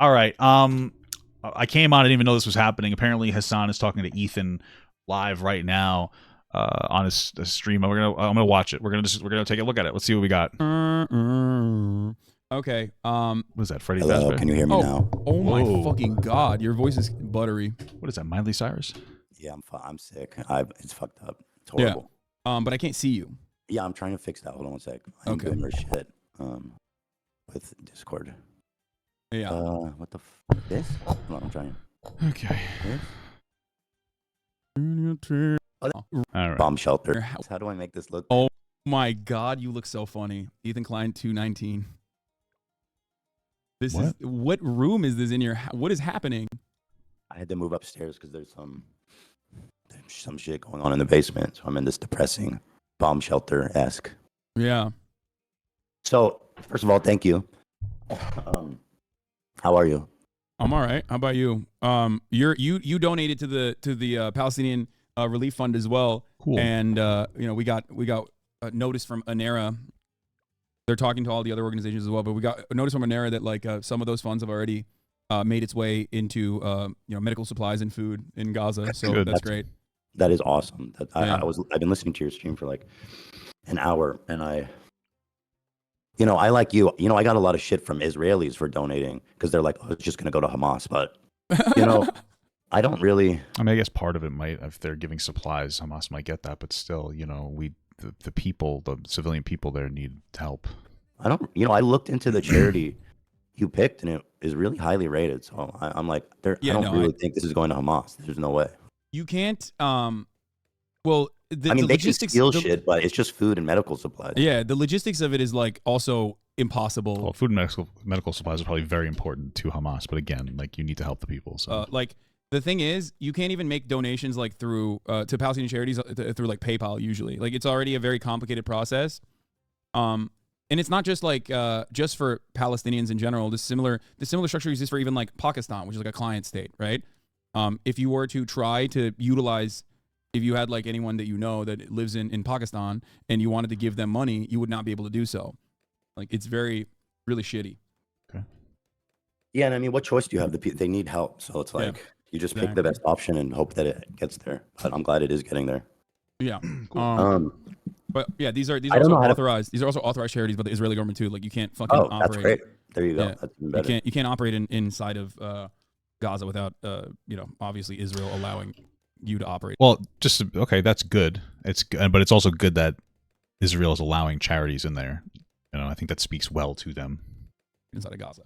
All right. I came on. I didn't even know this was happening. Apparently, Hasan is talking to Ethan live right now on his stream. I'm gonna watch it. We're gonna take a look at it. Let's see what we got. Okay. What is that, Freddie Hello, Fazbear? can you hear me now? Oh my Whoa. fucking god, your voice is buttery. What is that, Miley Cyrus? Yeah, I'm sick. It's fucked up. It's horrible. But I can't see you. Yeah, I'm trying to fix that. Hold on one sec. I'm Okay. doing your shit with Discord. Yeah. What the this? Hold on, I'm trying. Okay. This? All right. Bomb shelter. How do I make this look? Oh my god, you look so funny. Ethan Klein 219. This is what room is this in your what is happening? I had to move upstairs because there's some shit going on in the basement. So I'm in this depressing bomb shelter-esque. Yeah. So, first of all, thank you. How are you? I'm all right. How about you? You donated to the Palestinian Relief Fund as well. Cool. And we got a notice from ANERA. They're talking to all the other organizations as well, but we got a notice from ANERA that like some of those funds have already made its way into medical supplies and food in Gaza. That's so good. that's great. That is awesome. Yeah. I've been listening to your stream for like an hour, and I like you. I got a lot of shit from Israelis for donating because they're like, oh, it's just gonna go to Hamas, but I don't really. I mean, I guess part of it might, if they're giving supplies, Hamas might get that, but still, the people, the civilian people there need help. I don't. I looked into the charity you picked, and it is really highly rated. So I'm like, I don't really think this is going to Hamas. There's no way. You can't. They can steal shit, but it's just food and medical supplies. Yeah, the logistics of it is like also impossible. Well, food and medical supplies are probably very important to Hamas, but again, like you need to help the people. So, like the thing is, you can't even make donations like through to Palestinian charities through like PayPal usually. Like it's already a very complicated process. And it's not just like just for Palestinians in general. The similar structure exists for even like Pakistan, which is like a client state, right? If you were to try to utilize, if you had like anyone that that lives in Pakistan and you wanted to give them money, you would not be able to do so. Like it's really shitty. Okay. Yeah, and I mean, what choice do you have? They need help, so it's like you just pick the best option and hope that it gets there. But I'm glad it is getting there. Yeah. Cool. But yeah, these are also authorized. These are also authorized charities by the Israeli government too. Like you can't fucking operate. That's great. There you go. Yeah. That's even better. You can't operate inside of Gaza without obviously Israel allowing you to operate. Well, that's good. It's good, but it's also good that Israel is allowing charities in there. I think that speaks well to them Inside of Gaza.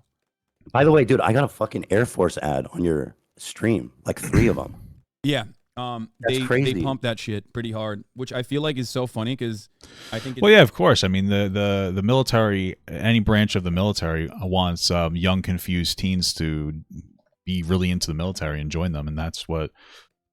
By the way, dude, I got a fucking Air Force ad on your stream, like 3 of them. Yeah. That's crazy. They pump that shit pretty hard, which I feel like is so funny because I think. Well, yeah, of course. I mean, the military, any branch of the military wants young, confused teens to be really into the military and join them, and that's what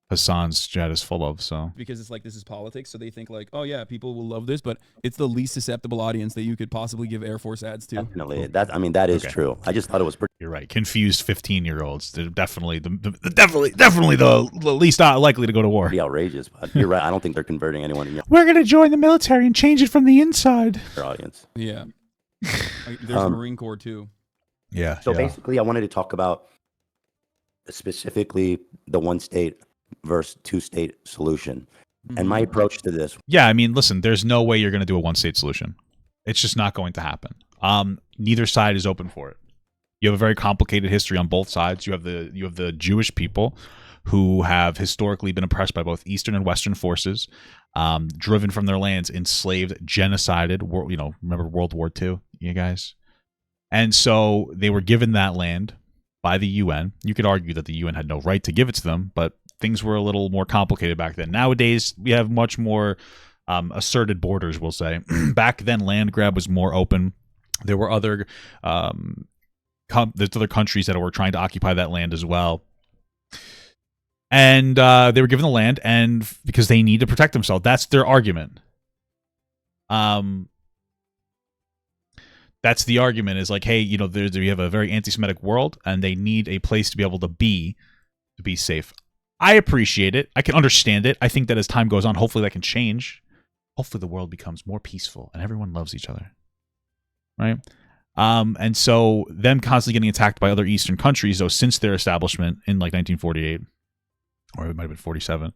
Hasan's chat is full of. So because it's like this is politics, so they think like, oh yeah, people will love this, but it's the least susceptible audience that you could possibly give Air Force ads to. Definitely, that is true. I just thought it was pretty. You're right. Confused 15-year-olds. They're definitely the least likely to go to war. Pretty outrageous, but you're right. I don't think they're converting anyone in We're gonna join the military and change it from the inside. your audience. Yeah. There's the Marine Corps too. Yeah. So basically, I wanted to talk about specifically the one state versus 2-state solution. And my approach to this. Yeah, I mean, listen, there's no way you're going to do a one-state solution. It's just not going to happen. Neither side is open for it. You have a very complicated history on both sides. You have the Jewish people who have historically been oppressed by both Eastern and Western forces, driven from their lands, enslaved, genocided. Remember World War II, you guys? And so they were given that land by the UN. You could argue that the UN had no right to give it to them, but things were a little more complicated back then. Nowadays, we have much more asserted borders, we'll say. Back then, land grab was more open. There were other countries that were trying to occupy that land as well. And they were given the land and because they need to protect themselves. That's their argument. That's the argument is like, hey, you have a very anti-Semitic world and they need a place to be able to be safe. I appreciate it. I can understand it. I think that as time goes on, hopefully that can change. Hopefully the world becomes more peaceful and everyone loves each other. Right? And so them constantly getting attacked by other Eastern countries, though, since their establishment in like 1948, or it might have been 47,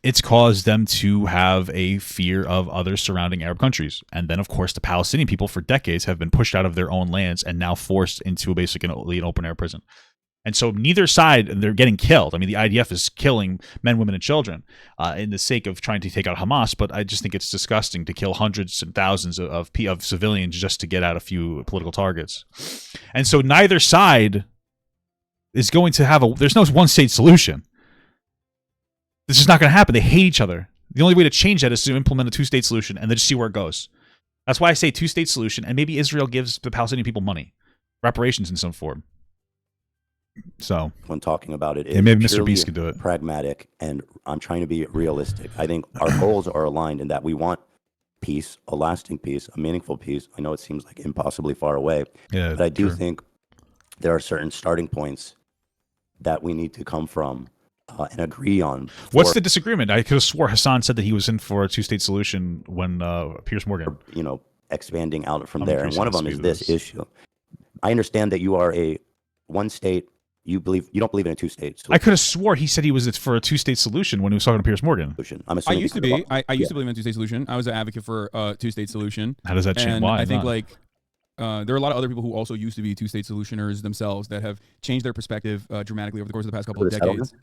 it's caused them to have a fear of other surrounding Arab countries. And then, of course, the Palestinian people for decades have been pushed out of their own lands and now forced into basically an open-air prison. And so neither side, they're getting killed. I mean, the IDF is killing men, women, and children in the sake of trying to take out Hamas, but I just think it's disgusting to kill hundreds and thousands of civilians just to get out a few political targets. And so neither side is going to there's no one-state solution. This is not going to happen. They hate each other. The only way to change that is to implement a two-state solution and then just see where it goes. That's why I say two-state solution, and maybe Israel gives the Palestinian people money, reparations in some form. So when talking about it, maybe Mr. Beast could do it. Pragmatic, and I'm trying to be realistic. I think our goals are aligned in that we want peace, a lasting peace, a meaningful peace. I know it seems like impossibly far away, but I do think there are certain starting points that we need to come from and agree on. What's the disagreement? I could have swore Hasan said that he was in for a two-state solution when Piers Morgan, expanding out from there. And one of them is this issue. I understand that you are a one-state. You don't believe in a two-state solution. I could have swore he said he was for a two-state solution when he was talking to Piers Morgan. I used to be. I used to believe in a two-state solution. I was an advocate for a two-state solution. How does that change? Why? I think there are a lot of other people who also used to be two-state solutioners themselves that have changed their perspective dramatically over the course of the past couple of decades.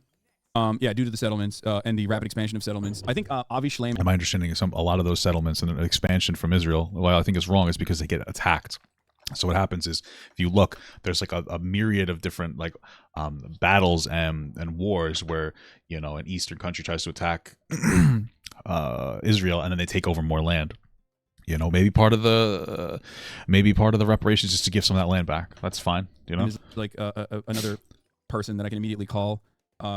Due to the settlements and the rapid expansion of settlements. I think Avi Shleim. My understanding is a lot of those settlements and the expansion from Israel, well, I think is wrong, is because they get attacked. So what happens is, if you look, there's like a myriad of different battles and wars where an Eastern country tries to attack Israel, and then they take over more land. Maybe part of the reparations is to give some of that land back. That's fine. There's another person that I can immediately call.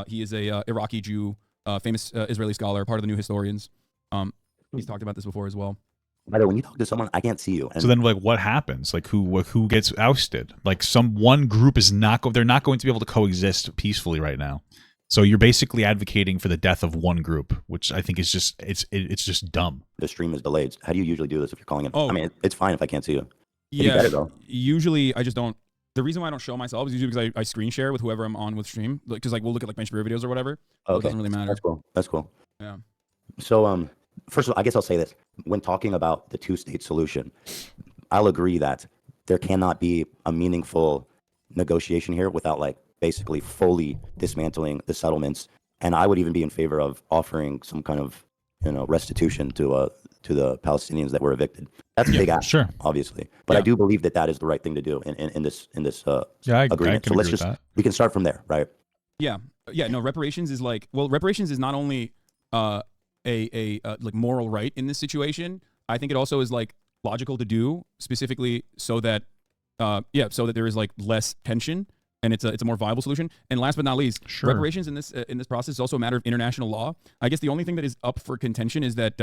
He is a Iraqi Jew, famous Israeli scholar, part of the New Historians. He's talked about this before as well. By the way, when you talk to someone, I can't see you. So then, what happens? Who gets ousted? One group is they're not going to be able to coexist peacefully right now. So you're basically advocating for the death of one group, which I think is just it's just dumb. The stream is delayed. How do you usually do this if you're calling in? Oh, I mean, it's fine if I can't see you. Usually I just don't. The reason why I don't show myself is usually because I screen share with whoever I'm on with stream. Because we'll look at bench videos or whatever. Okay. It doesn't really matter. That's cool. Yeah. So first of all, I guess I'll say this. When talking about the two-state solution, I'll agree that there cannot be a meaningful negotiation here without basically fully dismantling the settlements. And I would even be in favor of offering some kind of restitution to the Palestinians that were evicted. That's a big ask, sure, obviously. But I do believe that is the right thing to do in this agreement. So we can start from there, right? Yeah. No, reparations is reparations is not only a moral right in this situation. I think it also is logical to do, specifically so that there is less tension and it's a more viable solution. And last but not least, reparations in this process is also a matter of international law. I guess the only thing that is up for contention is that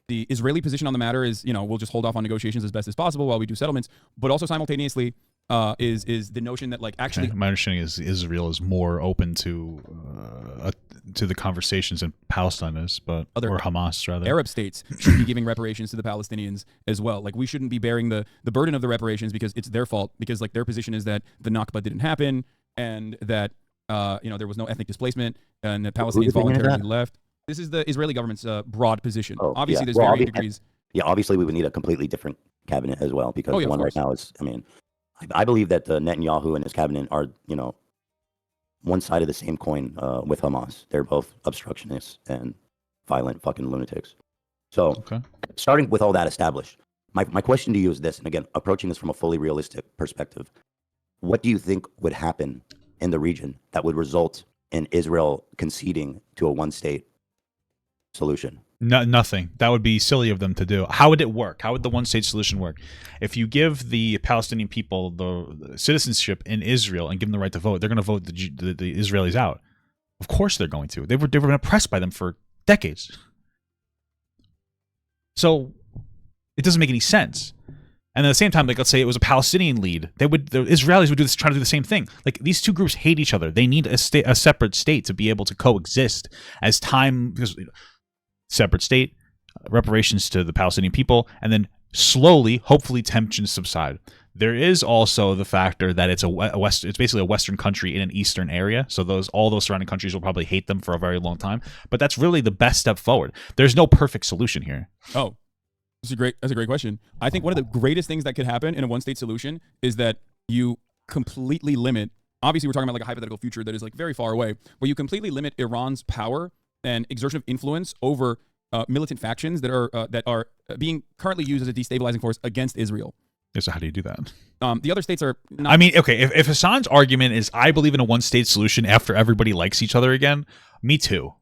the Israeli position on the matter is, we'll just hold off on negotiations as best as possible while we do settlements, but also simultaneously is the notion that actually, my understanding is Israel is more open to the conversations than Palestine is, or Hamas rather. Arab states should be giving reparations to the Palestinians as well. We shouldn't be bearing the burden of the reparations because it's their fault, because their position is that the Nakba didn't happen and that there was no ethnic displacement and that Palestinians voluntarily left. This is the Israeli government's broad position. Obviously, there's varying degrees. Yeah, obviously we would need a completely different cabinet as well, because the one right now is, I believe that Netanyahu and his cabinet are, one side of the same coin with Hamas. They're both obstructionists and violent fucking lunatics. So, starting with all that established, my question to you is this, and again, approaching this from a fully realistic perspective, what do you think would happen in the region that would result in Israel conceding to a one-state solution? No, nothing. That would be silly of them to do. How would it work? How would the one-state solution work? If you give the Palestinian people the citizenship in Israel and give them the right to vote, they're going to vote the Israelis out. Of course they're going to. They were oppressed by them for decades. So it doesn't make any sense. And at the same time, let's say it was a Palestinian lead, the Israelis would try to do the same thing. These two groups hate each other. They need a separate state to be able to coexist as time. Separate state, reparations to the Palestinian people, and then slowly, hopefully, tensions subside. There is also the factor that it's it's basically a Western country in an Eastern area, so all those surrounding countries will probably hate them for a very long time. But that's really the best step forward. There's no perfect solution here. Oh, that's a great question. I think one of the greatest things that could happen in a one-state solution is that you completely limit. Obviously, we're talking about like a hypothetical future that is like very far away, but you completely limit Iran's power and exertion of influence over militant factions that are being currently used as a destabilizing force against Israel. So how do you do that? The other states are not. I mean, okay, if Hasan's argument is I believe in a one-state solution after everybody likes each other again, me too.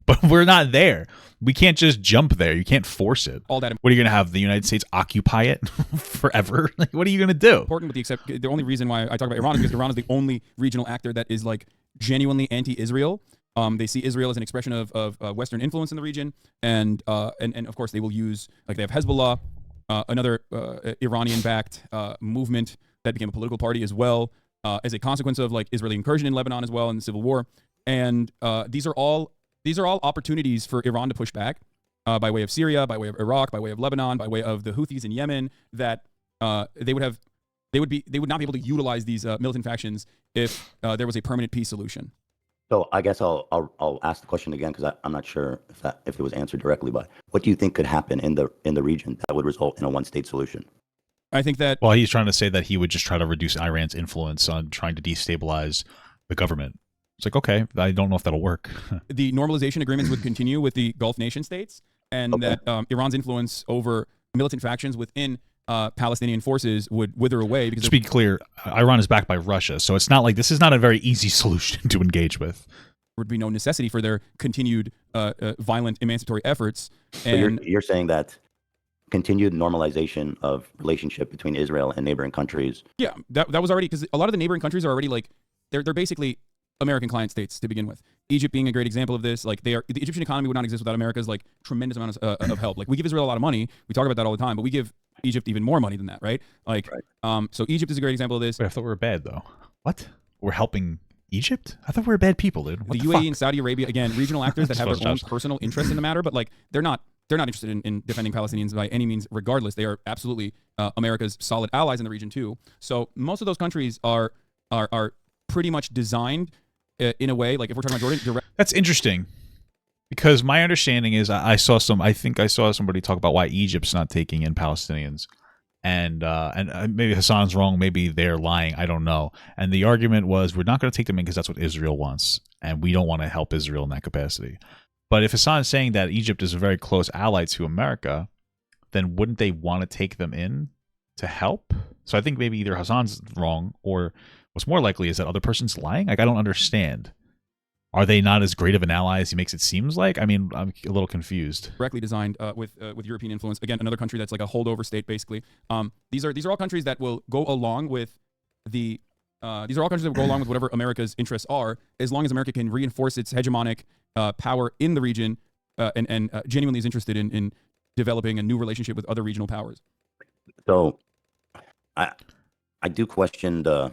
But we're not there. We can't just jump there. You can't force it. All that. What are you going to have? The United States occupy it forever? Like, what are you going to do? Important, with the only reason why I talk about Iran is because Iran is the only regional actor that is like genuinely anti-Israel. They see Israel as an expression of Western influence in the region, and of course they will use, like, they have Hezbollah, another Iranian-backed movement that became a political party as well, as a consequence of like Israeli incursion in Lebanon as well in the civil war. And these are all opportunities for Iran to push back by way of Syria, by way of Iraq, by way of Lebanon, by way of the Houthis in Yemen. That they would not be able to utilize these militant factions if there was a permanent peace solution. So I guess I'll ask the question again, because I'm not sure if it was answered directly. But what do you think could happen in the region that would result in a one-state solution? I think that, well, he's trying to say that he would just try to reduce Iran's influence on trying to destabilize the government. It's like, okay, I don't know if that'll work. The normalization agreements would continue with the Gulf nation states, and that Iran's influence over militant factions within Palestinian forces would wither away. Because to be clear, Iran is backed by Russia, so it's not like this is not a very easy solution to engage with. There would be no necessity for their continued violent emancipatory efforts. And so you're saying that continued normalization of relationship between Israel and neighboring countries. Yeah, that was already, because a lot of the neighboring countries are already like they're basically American client states to begin with. Egypt being a great example of this. Like, the Egyptian economy would not exist without America's like tremendous amount of help. Like, we give Israel a lot of money. We talk about that all the time, but we give Egypt even more money than that, right? Like, so Egypt is a great example of this. Wait, I thought we were bad though. What? We're helping Egypt? I thought we were bad people, dude. What the UAE and Saudi Arabia, again, regional actors that have their own personal interest in the matter, but like they're not interested in defending Palestinians by any means. Regardless, they are absolutely America's solid allies in the region too. So most of those countries are pretty much designed in a way, like if we're talking about Jordan. That's interesting, because my understanding is I think I saw somebody talk about why Egypt's not taking in Palestinians, and maybe Hasan's wrong, maybe they're lying, I don't know. And the argument was, we're not going to take them in because that's what Israel wants, and we don't want to help Israel in that capacity. But if Hasan is saying that Egypt is a very close ally to America, then wouldn't they want to take them in to help? So I think maybe either Hasan's wrong, or what's more likely is that other person's lying. Like, I don't understand. Are they not as great of an ally as he makes it seems like? I mean, I'm a little confused. Directly designed with European influence. Again, another country that's like a holdover state, basically. These are all countries that will go along with the. These are all countries that will go along with whatever America's interests are, as long as America can reinforce its hegemonic power in the region, and genuinely is interested in developing a new relationship with other regional powers. So, I do question the.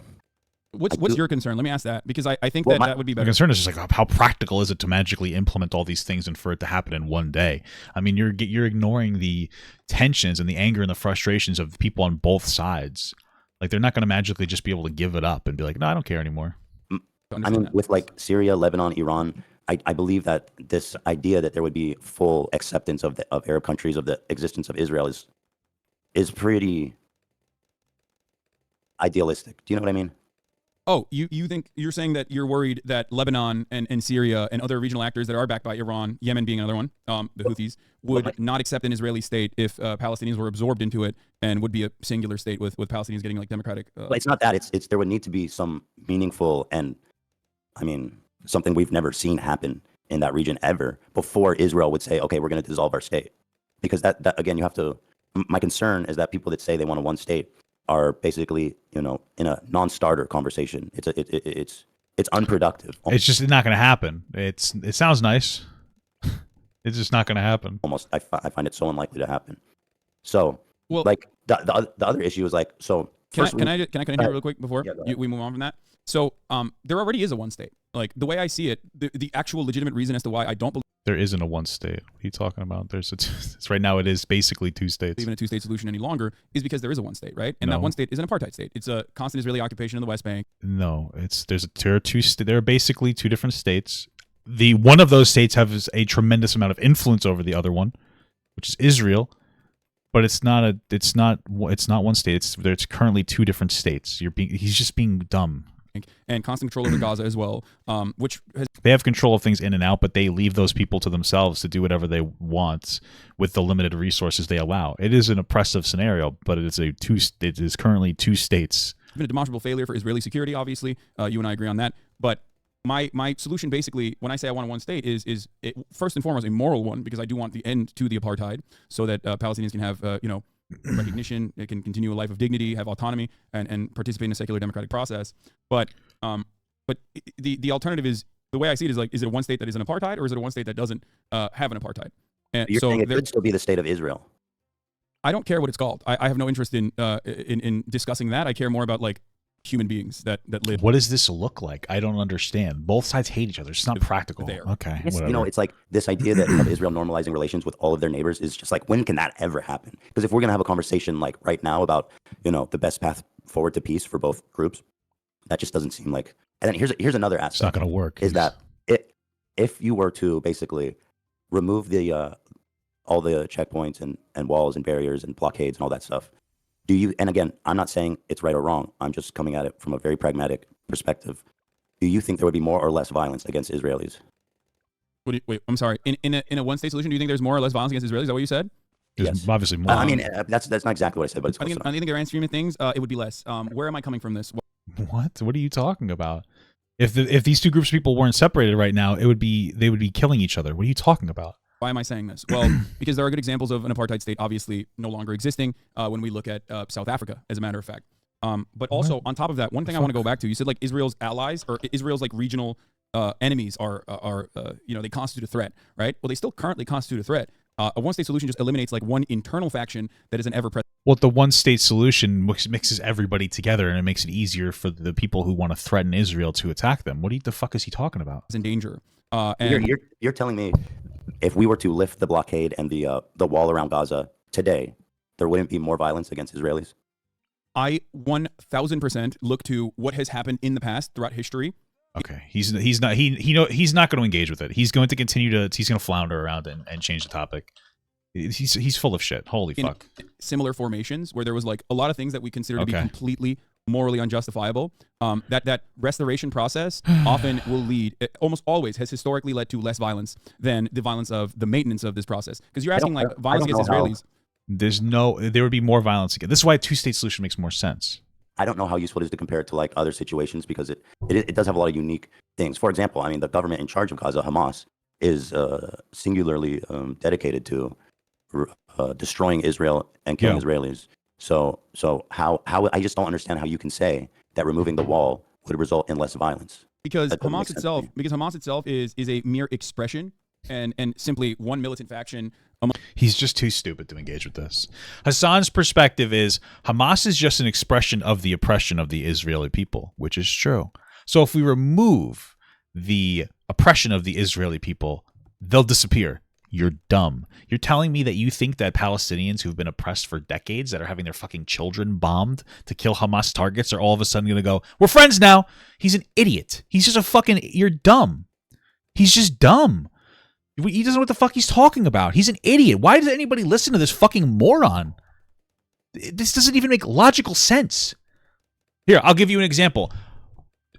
What's your concern? Let me ask that, because I think that would be better. My concern is just like, how practical is it to magically implement all these things and for it to happen in one day? I mean, you're ignoring the tensions and the anger and the frustrations of the people on both sides. Like, they're not going to magically just be able to give it up and be like, no, I don't care anymore. I mean, with like Syria, Lebanon, Iran, I believe that this idea that there would be full acceptance of Arab countries of the existence of Israel is pretty idealistic. Do you know what I mean? Oh, you're saying that you're worried that Lebanon and Syria and other regional actors that are backed by Iran, Yemen being another one, the Houthis, would not accept an Israeli state if Palestinians were absorbed into it, and would be a singular state with Palestinians getting like democratic. But it's not that. It's there would need to be some meaningful, and I mean, something we've never seen happen in that region ever before Israel would say, okay, we're going to dissolve our state. Because that again, you have to. My concern is that people that say they want a one state are basically, in a non-starter conversation. It's unproductive. It's just not going to happen. It sounds nice. It's just not going to happen. Almost, I find it so unlikely to happen. So, well, like the other issue is like, so. Can I here real quick before we move on from that? So, there already is a one state. Like, the way I see it, the actual legitimate reason as to why I don't believe There isn't a one state. What are you talking about? Right now it is basically two states. Even a two-state solution any longer is because there is a one state, right? And No. that one state is an apartheid state. It's a constant Israeli occupation in the West Bank. No, there are basically two different states. The one of those states has a tremendous amount of influence over the other one, which is Israel. But it's not one state. It's currently two different states. He's just being dumb. And constant control over Gaza as well, which they have control of things in and out, but they leave those people to themselves to do whatever they want with the limited resources they allow. It is an oppressive scenario, but it is currently two states. It's been a demonstrable failure for Israeli security, obviously. You and I agree on that. But my solution, basically, when I say I want a one state, is first and foremost a moral one, because I do want the end to the apartheid, so that Palestinians can have recognition, it can continue a life of dignity, have autonomy, and participate in a secular democratic process. But the alternative is, the way I see it is like, is it a one state that is an apartheid, or is it a one state that doesn't have an apartheid? And you're saying it could still be the state of Israel. I don't care what it's called. I have no interest in discussing that. I care more about like human beings that live. What does this look like? I don't understand. Both sides hate each other. It's not practical. There. Okay, yes, whatever. It's like this idea that of Israel normalizing relations with all of their neighbors is just like, when can that ever happen? Because if we're gonna have a conversation like right now about the best path forward to peace for both groups, that just doesn't seem like. And then here's another aspect. It's not going to work. Is that if you were to basically remove the all the checkpoints and walls and barriers and blockades and all that stuff, and again, I'm not saying it's right or wrong. I'm just coming at it from a very pragmatic perspective. Do you think there would be more or less violence against Israelis? Wait, I'm sorry. In a one state solution, do you think there's more or less violence against Israelis? Is that what you said? Yes. Obviously more. I mean, that's not exactly what I said, but it's close enough. I think the grand stream of things, it would be less. Where am I coming from this? What are you talking about? If these two groups of people weren't separated right now, they would be killing each other. What are you talking about? Why am I saying this? Well, because there are good examples of an apartheid state obviously no longer existing when we look at South Africa, as a matter of fact. But also, on top of that, one thing I want to go back to, you said like Israel's allies or Israel's like regional enemies are they constitute a threat, right? Well, they still currently constitute a threat. A one-state solution just eliminates like one internal faction that is an ever-present. Well, the one-state solution mixes everybody together, and it makes it easier for the people who want to threaten Israel to attack them. What the fuck is he talking about? In danger. You're telling me if we were to lift the blockade and the wall around Gaza today, there wouldn't be more violence against Israelis? I 1000% look to what has happened in the past throughout history. Okay, he's not going to engage with it. He's going to continue he's going to flounder around and change the topic. He's full of shit. Holy fuck. Similar formations where there was like a lot of things that we consider to be completely morally unjustifiable. That restoration process often will lead, almost always has historically led to less violence than the violence of the maintenance of this process. Because you're asking like violence against Israelis. There would be more violence again. This is why a two-state solution makes more sense. I don't know how useful it is to compare it to like other situations, because it does have a lot of unique things. For example, I mean, the government in charge of Gaza, Hamas, is singularly dedicated to destroying Israel and killing Israelis. So how I just don't understand how you can say that removing the wall would result in less violence. Because Hamas itself is a mere expression and simply one militant faction. He's just too stupid to engage with this. Hasan's perspective is Hamas is just an expression of the oppression of the Israeli people, which is true. So if we remove the oppression of the Israeli people, they'll disappear. You're dumb. You're telling me that you think that Palestinians who've been oppressed for decades, that are having their fucking children bombed to kill Hamas targets, are all of a sudden going to go, we're friends now? He's an idiot. He's just a fucking, you're dumb. He's just dumb. He doesn't know what the fuck he's talking about. He's an idiot. Why does anybody listen to this fucking moron? This doesn't even make logical sense. Here, I'll give you an example.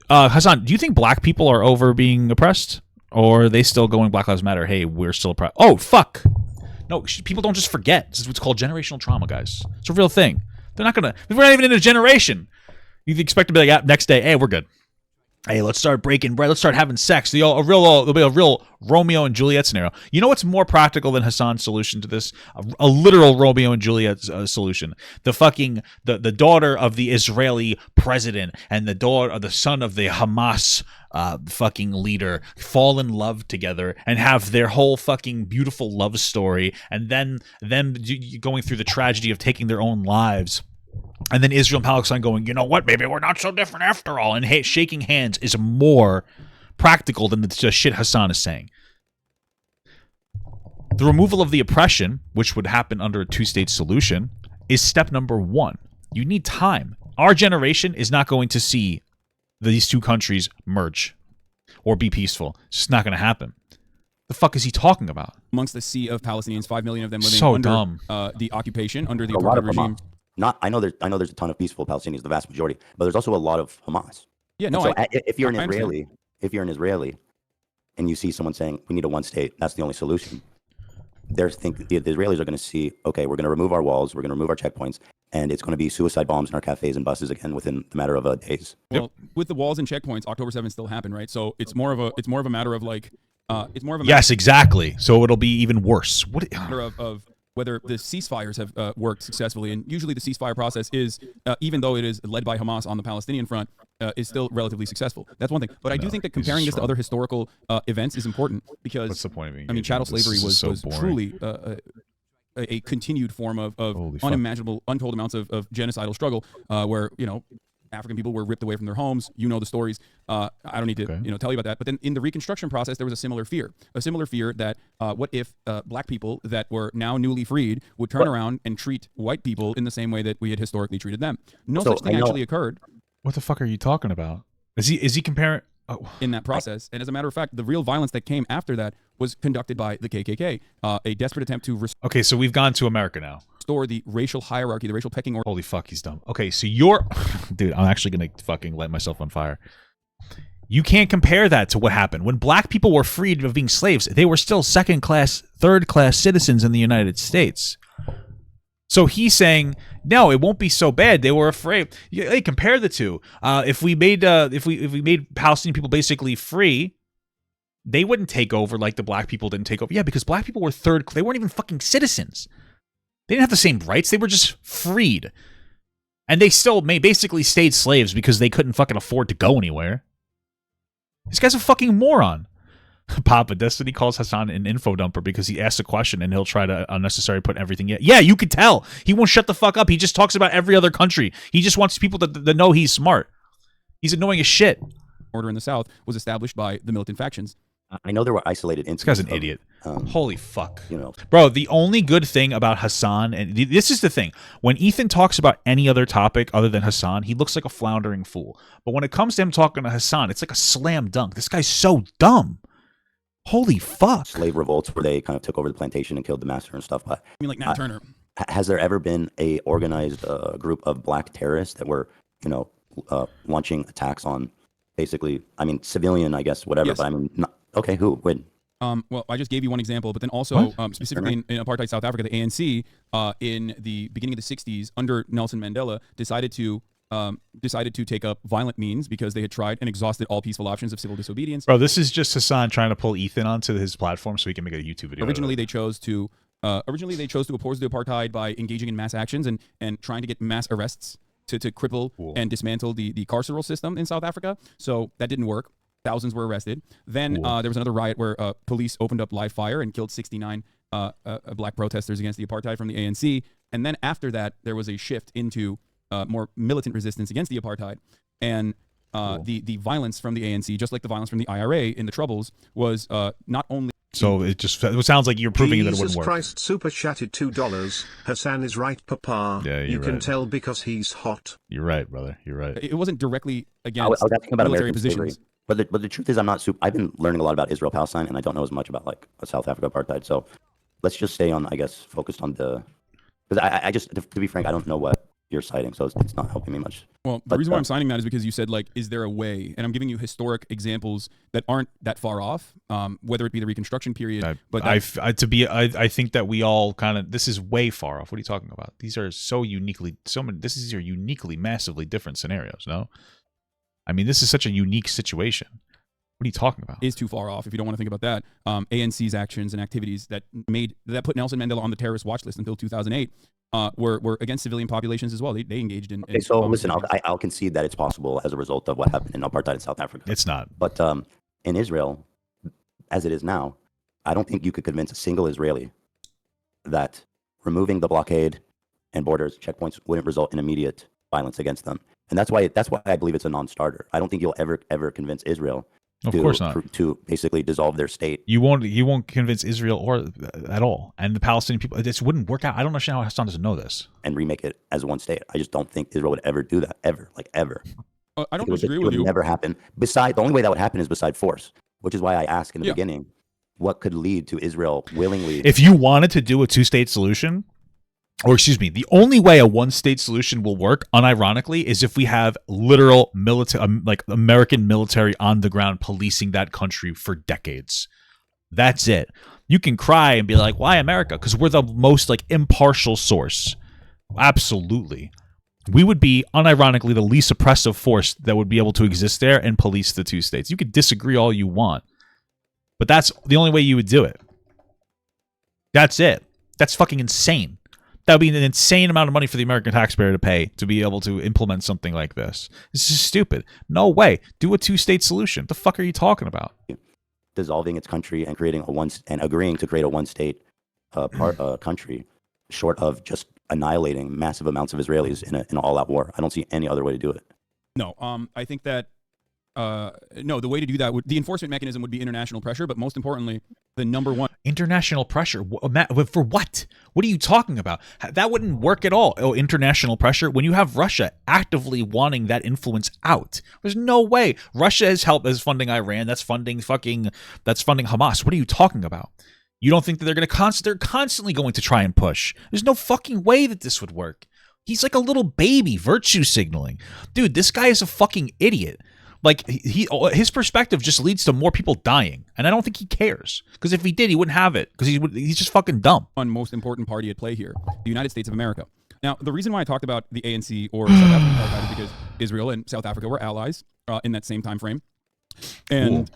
Hasan, do you think black people are over being oppressed? Or are they still going Black Lives Matter? Hey, we're still oppressed. Oh, fuck. No, people don't just forget. This is what's called generational trauma, guys. It's a real thing. They're not going to... We're not even in a generation. You expect to be like, next day, hey, we're good. Hey, let's start breaking bread. Let's start having sex. There'll be a real Romeo and Juliet scenario. You know what's more practical than Hasan's solution to this? A literal Romeo and Juliet solution. The daughter of the Israeli president and the son of the Hamas fucking leader fall in love together and have their whole fucking beautiful love story, and then them going through the tragedy of taking their own lives. And then Israel and Palestine going, you know what, maybe we're not so different after all. And shaking hands is more practical than the shit Hasan is saying. The removal of the oppression, which would happen under a two-state solution, is step number one. You need time. Our generation is not going to see these two countries merge or be peaceful. It's just not going to happen. The fuck is he talking about? Amongst the sea of Palestinians, 5 million of them living So under dumb. The occupation, under the A lot apartheid of regime. Hamas. I know there's a ton of peaceful Palestinians, the vast majority, but there's also a lot of Hamas. Yeah, no. So if you're an Israeli, and you see someone saying we need a one state, that's the only solution. The Israelis are going to see, okay, we're going to remove our walls, we're going to remove our checkpoints, and it's going to be suicide bombs in our cafes and buses again within the matter of days. Well, with the walls and checkpoints, October 7th still happened, right? So it's more of a matter of like, yes, exactly. So it'll be even worse. Matter of whether the ceasefires have worked successfully, and usually the ceasefire process is, even though it is led by Hamas on the Palestinian front, is still relatively successul. That's one thing. But I do think that comparing this to other historical events is important because what's the point of being? I mean, chattel slavery was truly a continued form of unimaginable, untold amounts of genocidal struggle, where African people were ripped away from their homes. You know the stories. I don't need to tell you about that. But then in the Reconstruction process, there was a similar fear that what if black people that were now newly freed would turn around and treat white people in the same way that we had historically treated them. No such thing actually occurred. What the fuck are you talking about? Is he comparing? In that process, and as a matter of fact, the real violence that came after that was conducted by the KKK, a desperate attempt to okay, so we've gone to America now. Restore the racial hierarchy, the racial pecking order. Holy fuck, he's dumb. Okay, so you're... Dude, I'm actually going to fucking light myself on fire. You can't compare that to what happened. When black people were freed of being slaves, they were still second-class, third-class citizens in the United States. So he's saying, no, it won't be so bad. They were afraid. Hey, compare the two. If we made Palestinian people basically free, they wouldn't take over like the black people didn't take over. Yeah, because black people were they weren't even fucking citizens. They didn't have the same rights. They were just freed. And they still basically stayed slaves because they couldn't fucking afford to go anywhere. This guy's a fucking moron. Papa Destiny calls Hasan an info dumper because he asks a question and he'll try to unnecessarily put everything in. Yeah, you could tell. He won't shut the fuck up. He just talks about every other country. He just wants people to know he's smart. He's annoying as shit. Order in the South was established by the militant factions. I know there were isolated incidents. This guy's an idiot. Holy fuck. You Bro, the only good thing about Hasan, and this is the thing, when Ethan talks about any other topic other than Hasan, he looks like a floundering fool. But when it comes to him talking to Hasan, it's like a slam dunk. This guy's so dumb. Holy fuck. Slave revolts where they kind of took over the plantation and killed the master and stuff. But I mean, like Nat Turner. Has there ever been a organized group of black terrorists that were, launching attacks on basically, I mean, civilian, I guess, whatever. Yes. But I mean, okay, who? When? Well, I just gave you one example, but then also specifically in apartheid South Africa, the ANC in the beginning of the 60s under Nelson Mandela decided to take up violent means because they had tried and exhausted all peaceful options of civil disobedience. Bro, this is just Hasan trying to pull Ethan onto his platform so he can make a YouTube video. Originally, they chose to oppose the apartheid by engaging in mass actions and trying to get mass arrests to cripple and dismantle the carceral system in South Africa. So that didn't work. Thousands were arrested. Then there was another riot where police opened up live fire and killed 69 black protesters against the apartheid from the ANC. And then after that, there was a shift into more militant resistance against the apartheid. And the violence from the ANC, just like the violence from the IRA in the Troubles, was not only... So it sounds like you're proving that it wouldn't work. Jesus Christ super chatted $2. Hasan is right, Papa. Yeah, you can tell because he's hot. You're right, brother. You're right. It wasn't directly against I was asking about military American positions. slavery. But the truth is, I've been learning a lot about Israel, Palestine, and I don't know as much about like South Africa apartheid. So let's just stay on, I guess, focused on because I just, to be frank, I don't know what you're citing, so it's not helping me much. Well, the reason why I'm citing that is because you said, like, is there a way? And I'm giving you historic examples that aren't that far off, whether it be the Reconstruction period. I think that we all kind of, this is way far off. What are you talking about? These are these are uniquely, massively different scenarios, no? I mean, this is such a unique situation. What are you talking about? Is too far off if you don't want to think about that. ANC's actions and activities that put Nelson Mandela on the terrorist watch list until 2008 were against civilian populations as well. They engaged in. Okay, so listen, I'll concede that it's possible as a result of what happened in apartheid in South Africa. It's not. But in Israel, as it is now, I don't think you could convince a single Israeli that removing the blockade and borders checkpoints wouldn't result in immediate violence against them. And that's why I believe it's a non-starter. I don't think you'll ever convince Israel Of course not. To basically dissolve their state. You won't convince Israel or at all, and the Palestinian people. This wouldn't work out. I don't understand how Hasan doesn't know this. And remake it as one state. I just don't think Israel would ever do that, ever, like ever. I don't disagree with you. It would never happen. The only way that would happen is beside force, which is why I asked in the beginning, what could lead to Israel willingly? If you wanted to do a two-state solution, or excuse me, the only way a one-state solution will work, unironically, is if we have literal military, like American military on the ground policing that country for decades. That's it. You can cry and be like, "Why America?" Because we're the most like impartial source. Absolutely, we would be unironically the least oppressive force that would be able to exist there and police the two states. You could disagree all you want, but that's the only way you would do it. That's it. That's fucking insane. That would be an insane amount of money for the American taxpayer to pay to be able to implement something like this. This is stupid. No way. Do a two-state solution. What the fuck are you talking about? Dissolving its country and creating agreeing to create a one-state country, short of just annihilating massive amounts of Israelis in an all-out war. I don't see any other way to do it. No, I think that no, the way to do that the enforcement mechanism would be international pressure, but most importantly, the number one international pressure for what? What are you talking about? That wouldn't work at all. Oh, international pressure when you have Russia actively wanting that influence out. There's no way. Russia has funding Iran. That's funding Hamas. What are you talking about? You don't think that they're constantly going to try and push? There's no fucking way that this would work. He's like a little baby virtue signaling. Dude, this guy is a fucking idiot. Like his perspective just leads to more people dying, and I don't think he cares. Because if he did, he wouldn't have it. Because he's just fucking dumb. One most important party at play here, the United States of America. Now, the reason why I talked about the ANC or South African apartheid is because Israel and South Africa were allies in that same time frame, and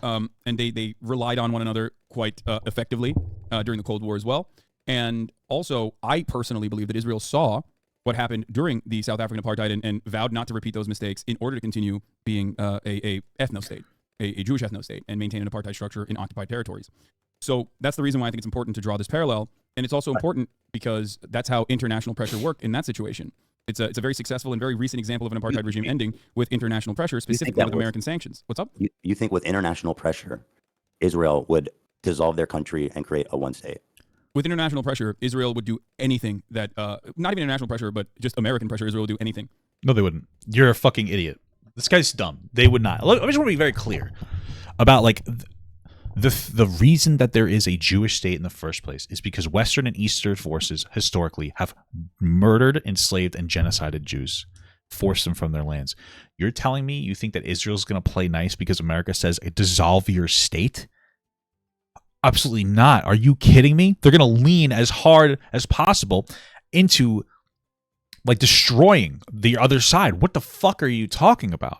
they relied on one another quite effectively during the Cold War as well. And also, I personally believe that Israel saw what happened during the South African apartheid and vowed not to repeat those mistakes in order to continue being a ethno-state, a Jewish ethno-state, and maintain an apartheid structure in occupied territories. So that's the reason why I think it's important to draw this parallel. And it's also important because that's how international pressure worked in that situation. It's a very successful and very recent example of an apartheid regime ending with international pressure, specifically with American sanctions. What's up? You think with international pressure, Israel would dissolve their country and create a one state? With international pressure, Israel would do anything that, not even international pressure, but just American pressure, Israel would do anything. No, they wouldn't. You're a fucking idiot. This guy's dumb. They would not. I just want to be very clear about like the reason that there is a Jewish state in the first place is because Western and Eastern forces historically have murdered, enslaved, and genocided Jews, forced them from their lands. You're telling me you think that Israel's going to play nice because America says dissolve your state? Absolutely not. Are you kidding me? They're going to lean as hard as possible into like destroying the other side. What the fuck are you talking about?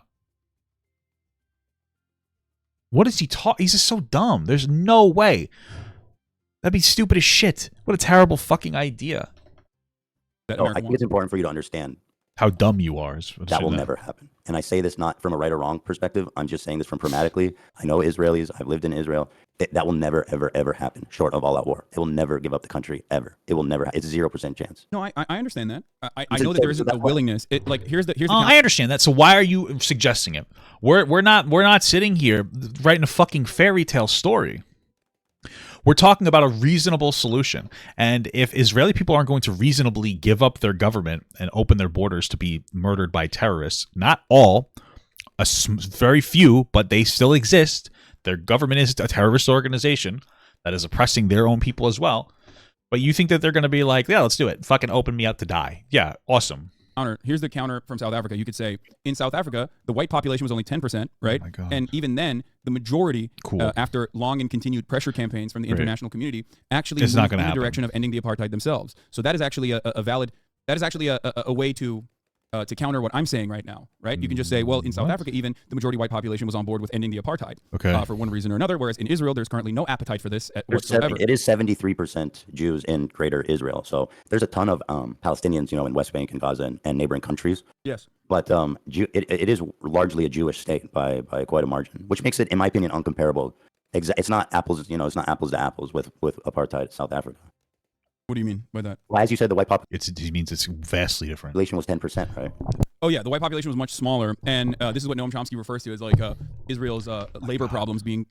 What is he talking? He's just so dumb. There's no way. That'd be stupid as shit. What a terrible fucking idea. I think it's important for you to understand how dumb you are. That will never happen. And I say this not from a right or wrong perspective. I'm just saying this from pragmatically. I know Israelis. I've lived in Israel. That will never, ever, ever happen short of all-out war. It will never give up the country, ever. It will never. It's a 0% chance. No, I understand that. I know that there isn't the willingness. Here's the I understand that. So why are you suggesting it? We're not sitting here writing a fucking fairy tale story. We're talking about a reasonable solution. And if Israeli people aren't going to reasonably give up their government and open their borders to be murdered by terrorists, not all, very few, but they still exist. Their government is a terrorist organization that is oppressing their own people as well. But you think that they're going to be like, yeah, let's do it. Fucking open me up to die. Yeah, awesome. Here's the counter from South Africa. You could say, in South Africa, the white population was only 10%, right? Oh my God. And even then, the majority, after long and continued pressure campaigns from the international community, actually moved in the direction of ending the apartheid themselves. So that is actually a way to counter what I'm saying right now, right? You can just say, well, in South Africa, even the majority white population was on board with ending the apartheid for one reason or another, whereas in Israel, there's currently no appetite for this whatsoever. It is 73% Jews in greater Israel. So there's a ton of Palestinians, in West Bank and Gaza and neighboring countries. Yes. But it is largely a Jewish state by quite a margin, which makes it, in my opinion, uncomparable. It's not apples, it's not apples to apples with apartheid South Africa. What do you mean by that? Well, as you said, the white population. It means it's vastly different. Was 10%, right? Oh yeah, the white population was much smaller, and this is what Noam Chomsky refers to as like Israel's labor problems being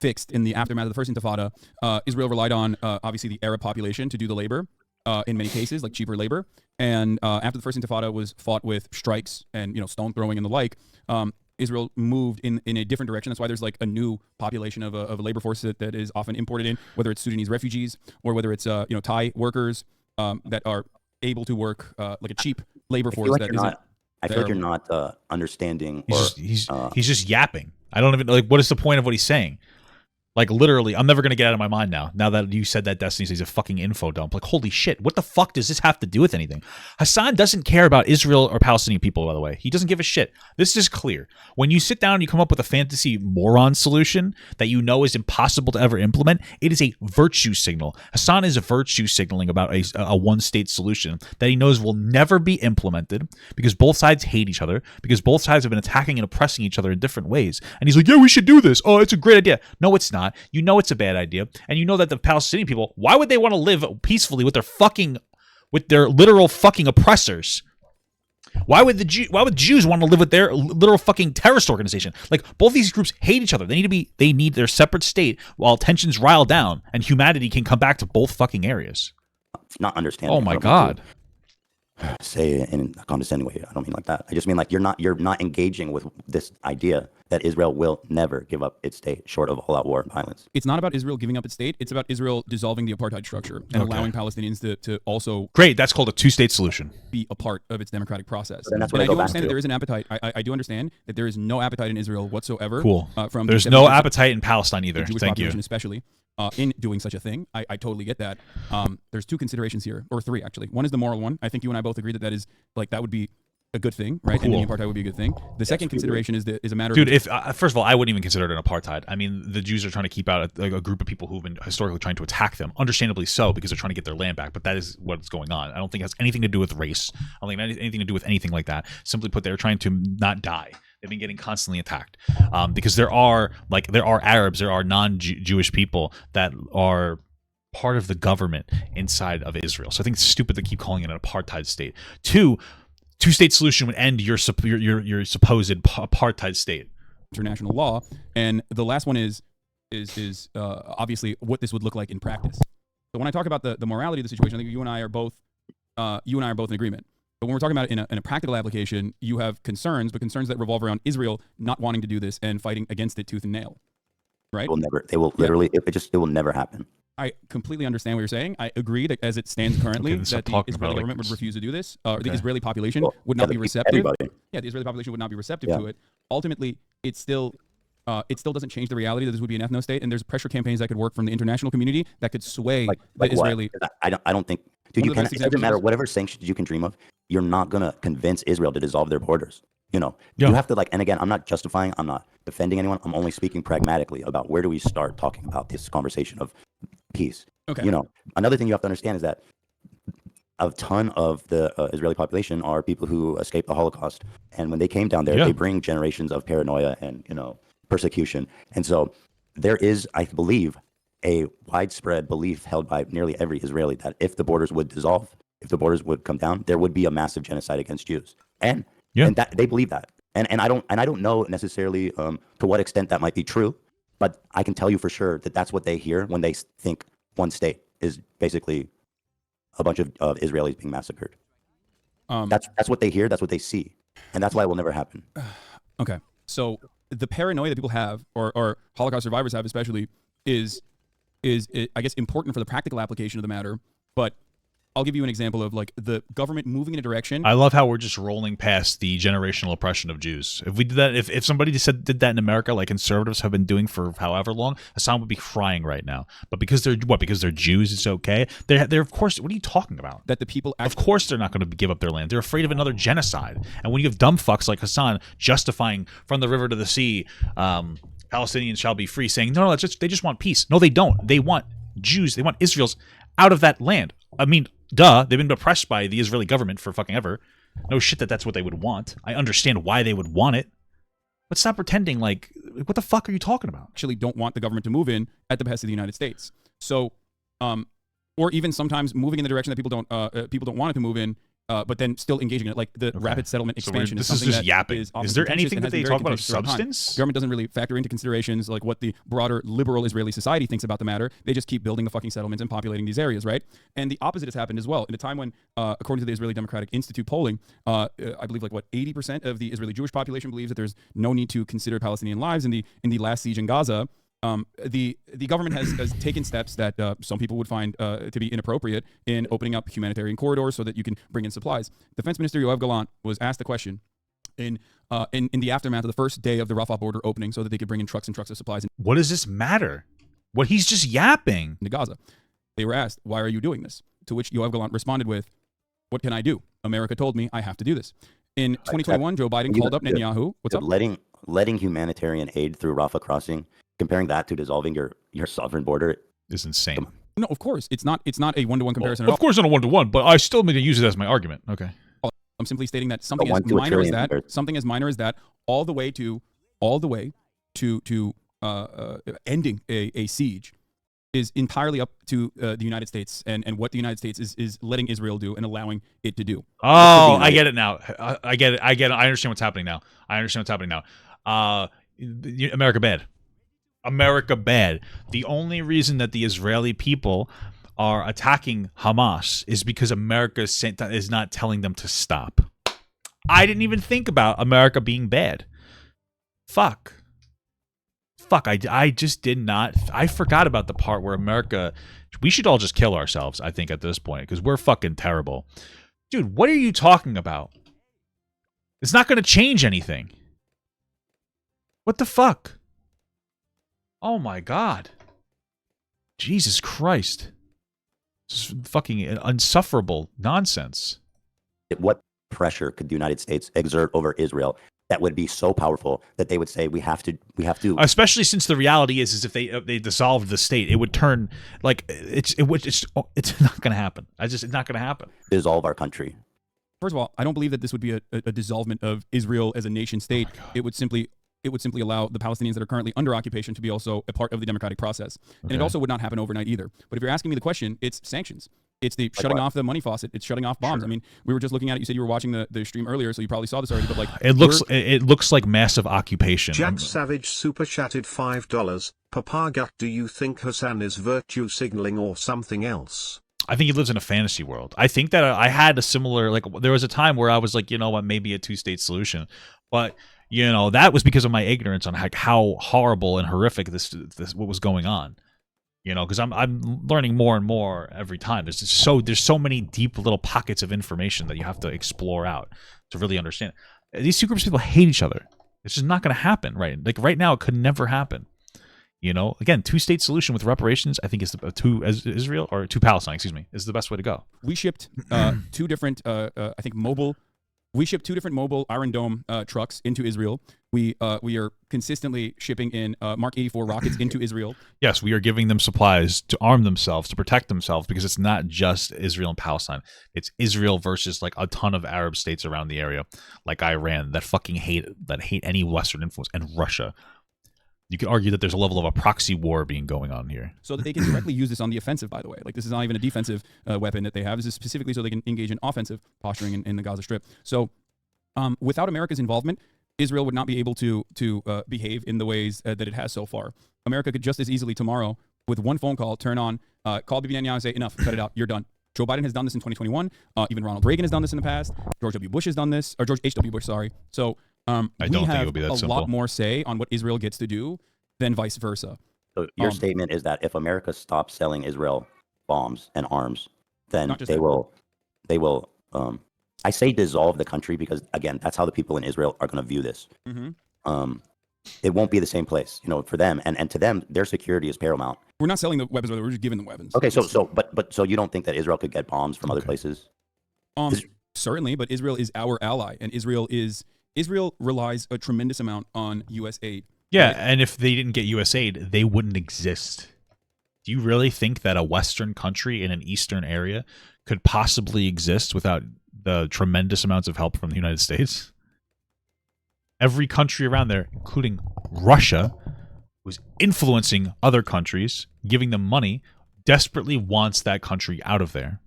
fixed in the aftermath of the first Intifada. Israel relied on obviously the Arab population to do the labor in many cases, like cheaper labor. And after the first Intifada was fought with strikes and stone throwing and the like, Israel moved in a different direction. That's why there's like a new population of a labor force that is often imported in, whether it's Sudanese refugees or whether it's Thai workers that are able to work like a cheap labor force like that isn't. I feel like you're not understanding. He's just yapping. I don't even like. What is the point of what he's saying? Like literally, I'm never gonna get out of my mind now. Now that you said that Destiny says a fucking info dump, like holy shit, what the fuck does this have to do with anything? Hasan doesn't care about Israel or Palestinian people, by the way. He doesn't give a shit. This is clear. When you sit down and you come up with a fantasy moron solution that you know is impossible to ever implement, it is a virtue signal. Hasan is a virtue signaling about a one-state solution that he knows will never be implemented because both sides hate each other, because both sides have been attacking and oppressing each other in different ways. And he's like, yeah, we should do this. Oh, it's a great idea. No, it's not. You know it's a bad idea, and you know that the Palestinian people, why would they want to live peacefully with their literal fucking oppressors? Why would Jews want to live with their literal fucking terrorist organization? Like both these groups hate each other. They need their separate state while tensions rile down and humanity can come back to both fucking areas. Not understanding. Oh my God. Say it in a condescending way. I don't mean like that. I just mean like you're not engaging with this idea that Israel will never give up its state short of all-out war and violence. It's not about Israel giving up its state. It's about Israel dissolving the apartheid structure and allowing Palestinians to also great. That's called a two-state solution. Be a part of its democratic process. And that's what and I do go back understand to. that there is an appetite. I do understand that there is no appetite in Israel whatsoever. Cool. From There's no appetite in Palestine either. The Jewish Thank you. population especially. In doing such a thing. I totally get that. There's two considerations here, or three actually. One is the moral one. I think you and I both agree that would be a good thing, right? Cool. Ending apartheid would be a good thing. The second consideration is a matter Dude, of... if first of all, I wouldn't even consider it an apartheid. I mean, the Jews are trying to keep out a group of people who've been historically trying to attack them, understandably so, because they're trying to get their land back. But that is what's going on. I don't think it has anything to do with race. I don't think it has anything to do with anything like that. Simply put, they're trying to not die. They've been getting constantly attacked because there are Arabs, there are non-Jewish people that are part of the government inside of Israel. So I think it's stupid to keep calling it an apartheid state. Two-state solution would end your supposed apartheid state. International law, and the last one is obviously what this would look like in practice. So when I talk about the morality of the situation, I think you and I are both in agreement. But when we're talking about it in a practical application, you have concerns, but concerns that revolve around Israel not wanting to do this and fighting against it tooth and nail. Right? They will literally. It will never happen. I completely understand what you're saying. I agree that as it stands currently, that the Israeli government would refuse to do this. The Israeli population would not be receptive. Everybody. Yeah, the Israeli population would not be receptive to it. Ultimately, it still doesn't change the reality that this would be an ethno-state, and there's pressure campaigns that could work from the international community that could sway the Israeli. I don't think. Dude, it doesn't matter. Whatever sanctions you can dream of, you're not gonna convince Israel to dissolve their borders. You have to and again, I'm not justifying, I'm not defending anyone. I'm only speaking pragmatically about where do we start talking about this conversation of peace. Okay. Another thing you have to understand is that a ton of the Israeli population are people who escaped the Holocaust, and when they came down there, they bring generations of paranoia and persecution. And so there is, I believe, a widespread belief held by nearly every Israeli that if the borders would dissolve, if the borders would come down, there would be a massive genocide against Jews. And that they believe that. And I don't know necessarily to what extent that might be true, but I can tell you for sure that that's what they hear when they think one state is basically a bunch of Israelis being massacred. That's what they hear. That's what they see, and that's why it will never happen. Okay, so the paranoia that people have, or Holocaust survivors have, especially, is I guess important for the practical application of the matter, but I'll give you an example of like the government moving in a direction. I love how we're just rolling past the generational oppression of Jews. If we did that, if somebody did that in America, like conservatives have been doing for however long, Hasan would be crying right now. But because they're Jews, it's okay. They're of course. What are you talking about? That the people of course they're not going to give up their land. They're afraid of another genocide. And when you have dumb fucks like Hasan justifying from the river to the sea, Palestinians shall be free, saying no, they just want peace. No, they don't. They want Jews. They want Israel's out of that land. I mean, duh, they've been oppressed by the Israeli government for fucking ever. No shit that's what they would want. I understand why they would want it. But stop pretending like, what the fuck are you talking about? Actually don't want the government to move in at the behest of the United States. So, or even sometimes moving in the direction that people don't want it to move in but then still engaging in it, like the rapid settlement expansion. This is just yapping. Is there anything that they talk about of substance? Government doesn't really factor into considerations like what the broader liberal Israeli society thinks about the matter. They just keep building the fucking settlements and populating these areas, right? And the opposite has happened as well. In a time when, according to the Israeli Democratic Institute polling, I believe 80% of the Israeli Jewish population believes that there's no need to consider Palestinian lives in the last siege in Gaza. The government has taken steps that some people would find to be inappropriate in opening up humanitarian corridors so that you can bring in supplies. Defense Minister Yoav Gallant was asked the question in the aftermath of the first day of the Rafah border opening so that they could bring in trucks and trucks of supplies. What does this matter? What he's just yapping. Into Gaza. They were asked, why are you doing this? To which Yoav Gallant responded with, what can I do? America told me I have to do this. In 2021, Joe Biden called up Netanyahu. What's up? Letting humanitarian aid through Rafah crossing, comparing that to dissolving your sovereign border is insane. No, of course. It's not a one-to-one comparison at all. Of course not a one-to-one, but I still need to use it as my argument. Okay. I'm simply stating that something as minor as that, all the way to ending a siege is entirely up to the United States and what the United States is letting Israel do and allowing it to do. Oh, I get it now. I get it. I understand what's happening now. America bad. America bad. The only reason that the Israeli people are attacking Hamas is because America is not telling them to stop. I didn't even think about America being bad. Fuck, I just did not. I forgot about the part where America, we should all just kill ourselves, I think, at this point, because we're fucking terrible. Dude, what are you talking about? It's not going to change anything. What the fuck? Oh my God. Jesus Christ. This is fucking insufferable nonsense. What pressure could the United States exert over Israel that would be so powerful that they would say we have to, especially since the reality is if they dissolved the state, it would turn like it's not going to happen. It's not going to happen. Dissolve our country. First of all, I don't believe that this would be a dissolvement of Israel as a nation state. It would simply allow the Palestinians that are currently under occupation to be also a part of the democratic process. And it also would not happen overnight either. But if you're asking me the question, it's sanctions. It's the shutting off the money faucet. It's shutting off bombs. Sure. I mean, we were just looking at it. You said you were watching the stream earlier, so you probably saw this already. But it looks like massive occupation. Jack Savage super chatted $5. Papa Gut, do you think Hasan is virtue signaling or something else? I think he lives in a fantasy world. I think that I had a similar, there was a time where I was like, you know what, maybe a two-state solution. But, that was because of my ignorance on how horrible and horrific this what was going on. Because I'm learning more and more every time. There's so many deep little pockets of information that you have to explore out to really understand. These two groups of people hate each other. It's just not going to happen, right? Like right now, it could never happen. Again, two-state solution with reparations, I think is to Palestine, is the best way to go. We shipped two different, We shipped two different mobile Iron Dome trucks into Israel. We are consistently shipping in Mark 84 rockets into Israel. Yes, we are giving them supplies to arm themselves, to protect themselves, because it's not just Israel and Palestine. It's Israel versus a ton of Arab states around the area, like Iran, that hate any Western influence, and Russia. You could argue that there's a level of a proxy war being going on here. So that they can directly use this on the offensive, by the way. This is not even a defensive weapon that they have. This is specifically so they can engage in offensive posturing in the Gaza Strip. So without America's involvement, Israel would not be able to behave in the ways that it has so far. America could just as easily tomorrow, with one phone call, turn on, call Bibi Netanyahu and say, enough, cut it out, you're done. Joe Biden has done this in 2021. Even Ronald Reagan has done this in the past. George W. Bush has done this, or George H.W. Bush, sorry. So we have a lot more say on what Israel gets to do than vice versa. So your statement is that if America stops selling Israel bombs and arms, then they will I say dissolve the country because, again, that's how the people in Israel are going to view this. Mm-hmm. It won't be the same place, for them, and to them, their security is paramount. We're not selling the weapons; we're just giving them weapons. Okay, so you don't think that Israel could get bombs from other places? Certainly, but Israel is our ally, and Israel relies a tremendous amount on U.S. aid. Yeah, right? And if they didn't get U.S. aid, they wouldn't exist. Do you really think that a Western country in an Eastern area could possibly exist without the tremendous amounts of help from the United States? Every country around there, including Russia, who's influencing other countries, giving them money, desperately wants that country out of there.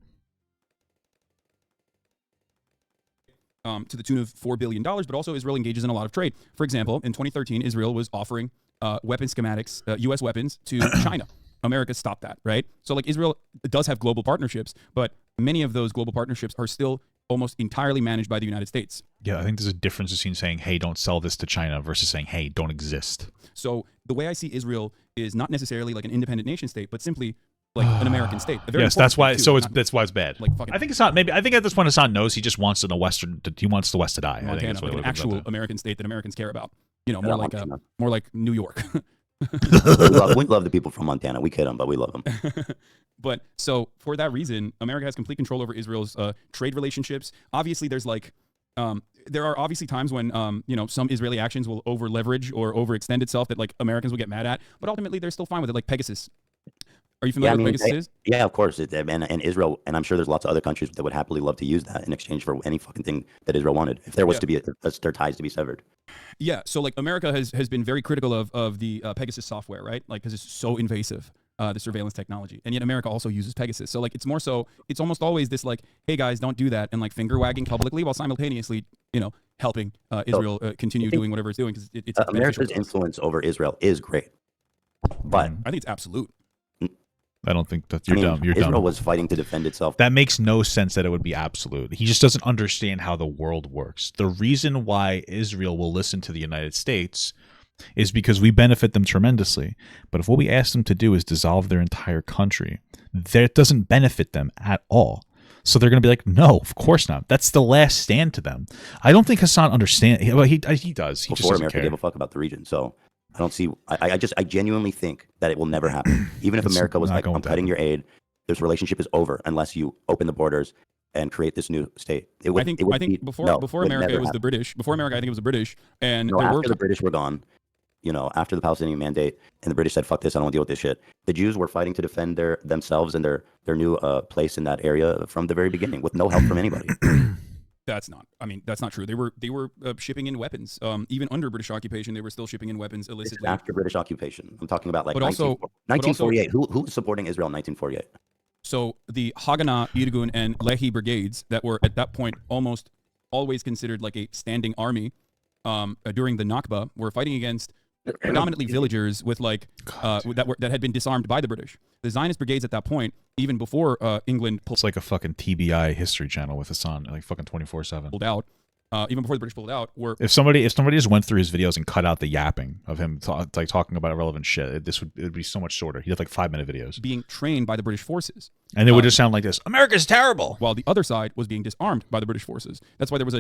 to the tune of $4 billion, but also Israel engages in a lot of trade. For example, in 2013, Israel was offering weapon schematics, U.S. weapons to China. America stopped that, right? So like Israel does have global partnerships, but many of those global partnerships are still almost entirely managed by the United States. Yeah, I think there's a difference between saying, hey, don't sell this to China versus saying, hey, don't exist. So the way I see Israel is not necessarily like an independent nation state, but simply like an American state. Yes, that's why. So that's why it's bad. Like fucking, I think Hasan. Maybe I think at this point Hasan knows he just wants the Western. He wants the West to die. Montana, I think that's what like an actual American state that Americans care about. You know, more like New York. we love the people from Montana. We kid them, but we love them. But so for that reason, America has complete control over Israel's trade relationships. Obviously, there's like there are obviously times when you know, some Israeli actions will over leverage or overextend itself that like Americans will get mad at, but ultimately they're still fine with it. Like Pegasus. Are you familiar with Pegasus? Yeah, of course. And Israel, and I'm sure there's lots of other countries that would happily love to use that in exchange for any fucking thing that Israel wanted, if there was to be their ties to be severed. Yeah, so like America has been very critical of the Pegasus software, right? Like, because it's so invasive, the surveillance technology, and yet America also uses Pegasus. So like it's more so, it's almost always this like, hey guys, don't do that, and like finger wagging publicly while simultaneously, you know, helping Israel continue doing whatever it's doing, because it's America's influence over Israel is great, but I think it's absolute. I don't think that you're dumb. You're Israel dumb. was fighting to defend itself. That makes no sense that it would be absolute. He just doesn't understand how the world works. The reason why Israel will listen to the United States is because we benefit them tremendously. But if what we ask them to do is dissolve their entire country, that doesn't benefit them at all. So they're going to be like, no, of course not. That's the last stand to them. I don't think Hasan understands. Well, he does. He Before America gave a fuck about the region. So I don't see. I genuinely think that it will never happen. Even if America was like, I'm cutting your aid, this relationship is over unless you open the borders and create this new state. I think before America it was the British. Before America, I think it was the British. And after the British were gone, you know, after the Palestinian Mandate, and the British said, "Fuck this, I don't want to deal with this shit." The Jews were fighting to defend themselves and their new place in that area from the very beginning, with no help from anybody. That's not true. They were shipping in weapons. Even under British occupation, they were still shipping in weapons illicitly. After British occupation, I'm talking about like 1948. Who was supporting Israel in 1948? So the Haganah, Irgun, and Lehi brigades that were at that point almost always considered like a standing army during the Nakba were fighting against predominantly villagers with like that had been disarmed by the British. The Zionist brigades at that point, even before England it's like a fucking TBI History Channel with Hasan, like fucking 24/7. Pulled out. Even before the British pulled out, were if somebody just went through his videos and cut out the yapping of him like talking about irrelevant shit, it would be so much shorter. He had like 5-minute videos being trained by the British forces, and it would just sound like this: America's terrible, while the other side was being disarmed by the British forces. That's why there was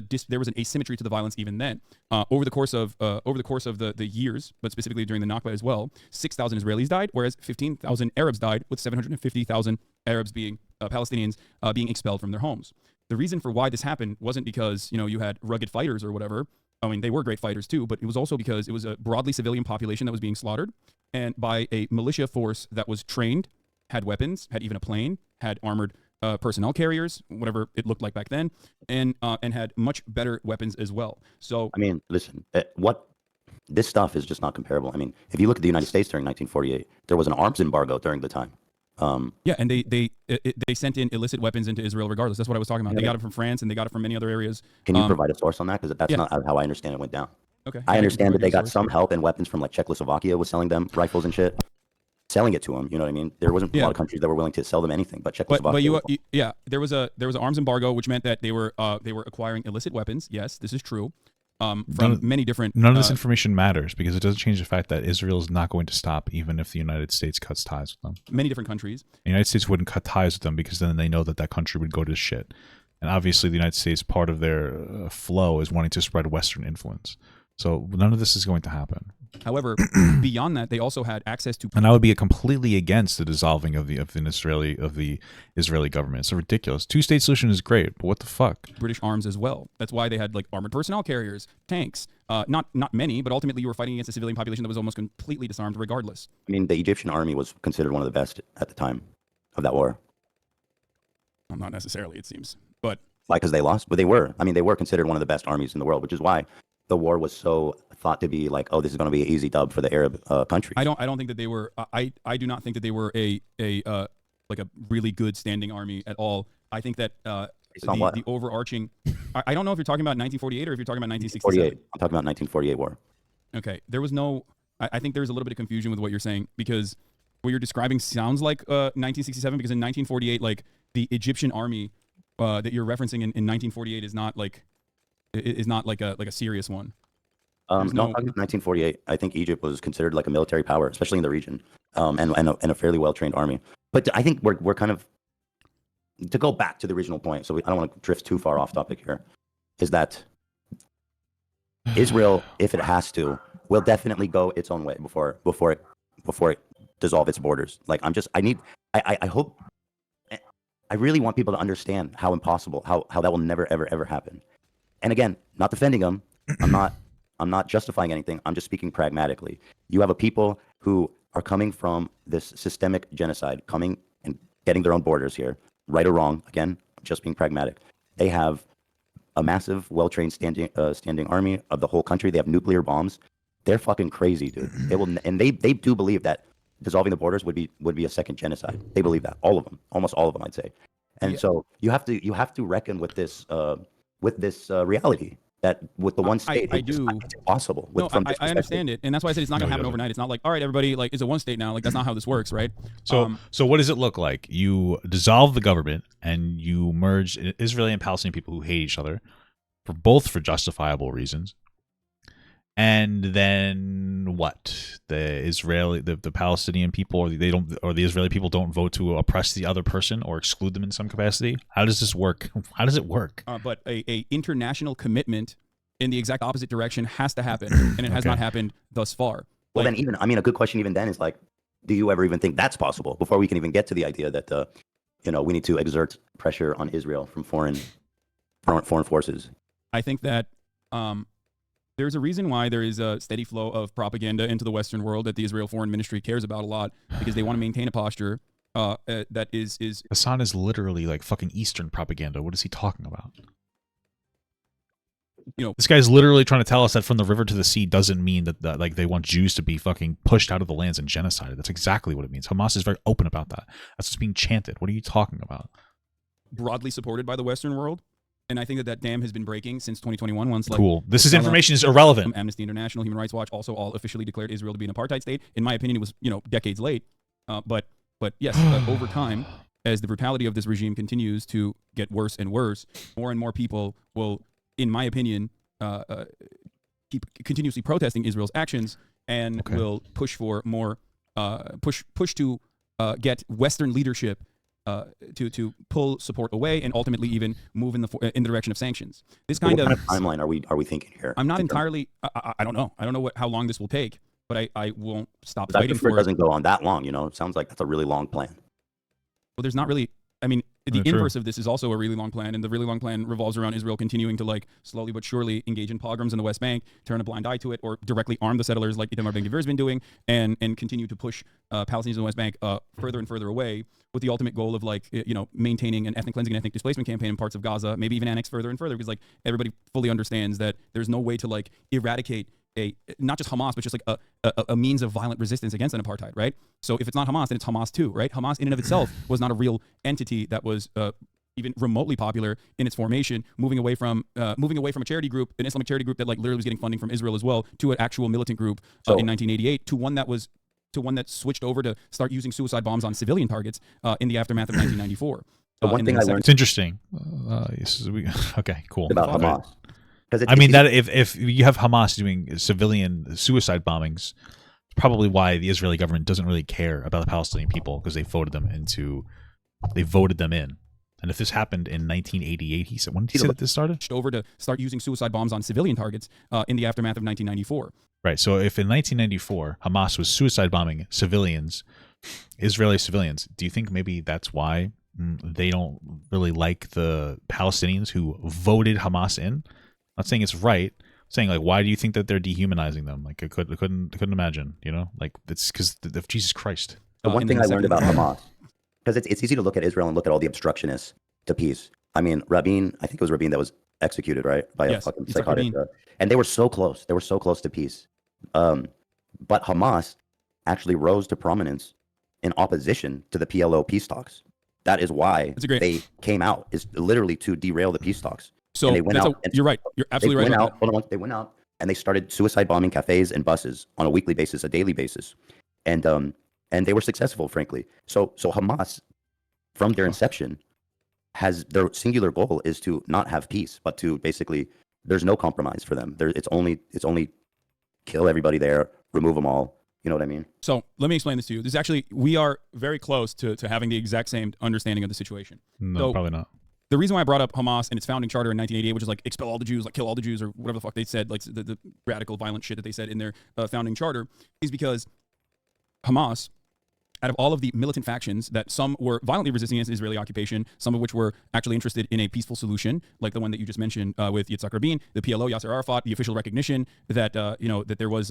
an asymmetry to the violence even then. Over the course of the years, but specifically during the Nakba as well, 6,000 Israelis died, whereas 15,000 Arabs died, with 750,000 Arabs being Palestinians being expelled from their homes. The reason for why this happened wasn't because, you know, you had rugged fighters or whatever. I mean, they were great fighters too, but it was also because it was a broadly civilian population that was being slaughtered, and by a militia force that was trained, had weapons, had even a plane, had armored personnel carriers, whatever it looked like back then, and had much better weapons as well. So I mean, listen, this stuff is just not comparable. I mean, if you look at the United States during 1948, there was an arms embargo during the time. Yeah, and they sent in illicit weapons into Israel regardless. That's what I was talking about. They got it from France, and they got it from many other areas. Can you provide a source on that? Because that's not how I understand it went down. Okay. I understand that they got some help and weapons from like Czechoslovakia was selling them rifles and shit, selling it to them. You know what I mean? There wasn't a lot of countries that were willing to sell them anything, but Czechoslovakia. But there was an arms embargo, which meant that they were acquiring illicit weapons. Yes, this is true. From many different. None of this information matters because it doesn't change the fact that Israel is not going to stop, even if the United States cuts ties with them. Many different countries. The United States wouldn't cut ties with them because then they know that country would go to shit. And obviously, the United States, part of their flow is wanting to spread Western influence. So none of this is going to happen. However, beyond that, they also had access to, and I would be completely against the dissolving of the Israeli government. It's ridiculous. Two-state solution is great, but what the fuck? British arms as well. That's why they had like armored personnel carriers, tanks. Not many, but ultimately you were fighting against a civilian population that was almost completely disarmed, regardless. I mean, the Egyptian army was considered one of the best at the time of that war. Well, not necessarily, it seems, but like because they lost, but they were. I mean, they were considered one of the best armies in the world, which is why the war was so thought to be like, oh, this is going to be an easy dub for the Arab countries. I don't think that they were. I do not think that they were a really good standing army at all. I think that the overarching. I don't know if you're talking about 1948 or if you're talking about 1967. I'm talking about 1948 war. Okay, there was no. I think there's a little bit of confusion with what you're saying, because what you're describing sounds like 1967, because in 1948, like the Egyptian army that you're referencing in 1948 is not like a serious one. No, I'm talking about 1948. I think Egypt was considered like a military power, especially in the region, and a fairly well-trained army. But I think we're kind of, to go back to the original point, so I don't want to drift too far off topic here, is that Israel, if it has to, will definitely go its own way before it dissolve its borders. Like I hope, I really want people to understand how impossible, how that will never ever happen. And again, not defending them. I'm not justifying anything. I'm just speaking pragmatically. You have a people who are coming from this systemic genocide, coming and getting their own borders here, right or wrong. Again, just being pragmatic. They have a massive, well-trained standing army of the whole country. They have nuclear bombs. They're fucking crazy, dude. They do believe that dissolving the borders would be a second genocide. They believe that, all of them, almost all of them, I'd say. And so you have to reckon with this reality. That with the one state, it's impossible. No, I understand it, and that's why I said it's not going to happen overnight. It's not like, all right, everybody, like, it's a one state now. Like, that's not how this works, right? So what does it look like? You dissolve the government and you merge Israeli and Palestinian people who hate each other, for justifiable reasons. And then what? The Palestinian people, or the Israeli people don't vote to oppress the other person or exclude them in some capacity. How does this work? How does it work? But a international commitment in the exact opposite direction has to happen, and it has not happened thus far. Well, then a good question even then is like, do you ever even think that's possible before we can even get to the idea that we need to exert pressure on Israel from foreign forces? I think that. There's a reason why there is a steady flow of propaganda into the Western world that the Israel Foreign Ministry cares about a lot, because they want to maintain a posture that is. Hasan is literally like fucking Eastern propaganda. What is he talking about? This guy's literally trying to tell us that from the river to the sea doesn't mean that like they want Jews to be fucking pushed out of the lands and genocided. That's exactly what it means. Hamas is very open about that. That's what's being chanted. What are you talking about? Broadly supported by the Western world. And I think that dam has been breaking since 2021. Once, like, cool. This information is irrelevant. Amnesty International, Human Rights Watch, also all officially declared Israel to be an apartheid state. In my opinion, it was decades late. But yes, over time, as the brutality of this regime continues to get worse and worse, more and more people will, in my opinion, keep continuously protesting Israel's actions, and will push for more push to get Western leadership. To pull support away and ultimately even move in the direction of sanctions. This kind of timeline are we thinking here? I'm not entirely. I don't know. I don't know how long this will take, but I won't stop fighting for it. It doesn't go on that long. It sounds like that's a really long plan. Well, there's not really. I mean, the inverse of this is also a really long plan, and the really long plan revolves around Israel continuing to, like, slowly but surely engage in pogroms in the West Bank, turn a blind eye to it, or directly arm the settlers like Itamar Ben-Gvir has been doing, and continue to push Palestinians in the West Bank further and further away, with the ultimate goal of, like, maintaining an ethnic cleansing and ethnic displacement campaign in parts of Gaza, maybe even annex further and further, because, like, everybody fully understands that there's no way to, like, eradicate not just Hamas, but just like a means of violent resistance against an apartheid, right? So if it's not Hamas, then it's Hamas too, right? Hamas in and of itself was not a real entity that was even remotely popular in its formation, moving away from a charity group, an Islamic charity group that, like, literally was getting funding from Israel as well, to an actual militant group in 1988, to one that switched over to start using suicide bombs on civilian targets in the aftermath of 1994. So one thing I learned. It's interesting. Okay, cool. About Hamas. I mean, that if you have Hamas doing civilian suicide bombings, probably why the Israeli government doesn't really care about the Palestinian people, because they voted them in. And if this happened in 1988, he said, when did he say that this started? Over to start using suicide bombs on civilian targets in the aftermath of 1994. Right. So if in 1994 Hamas was suicide bombing civilians, Israeli civilians, do you think maybe that's why they don't really like the Palestinians who voted Hamas in? I'm not saying it's right. I'm saying, like, why do you think that they're dehumanizing them? Like, I couldn't imagine, like, it's because of Jesus Christ. The one thing I learned about Hamas, because it's easy to look at Israel and look at all the obstructionists to peace. I mean, Rabin, I think it was Rabin that was executed, right, by a fucking psychotic. And they were so close. They were so close to peace. But Hamas actually rose to prominence in opposition to the PLO peace talks. that is why they came out, is literally to derail the peace talks. So they went out you're right. You're absolutely right. They went out and they started suicide bombing cafes and buses on a weekly basis, a daily basis, and they were successful, frankly. So Hamas, from their inception, has their singular goal is to not have peace, but to basically, there's no compromise for them. It's only kill everybody there, remove them all. You know what I mean? So let me explain this to you. This is actually, we are very close to having the exact same understanding of the situation. No, probably not. The reason why I brought up Hamas and its founding charter in 1988, which is like expel all the Jews, like kill all the Jews, or whatever the fuck they said, like the radical violent shit that they said in their founding charter, is because Hamas, out of all of the militant factions that some were violently resisting against Israeli occupation, some of which were actually interested in a peaceful solution, like the one that you just mentioned with Yitzhak Rabin, the PLO, Yasser Arafat, the official recognition that that there was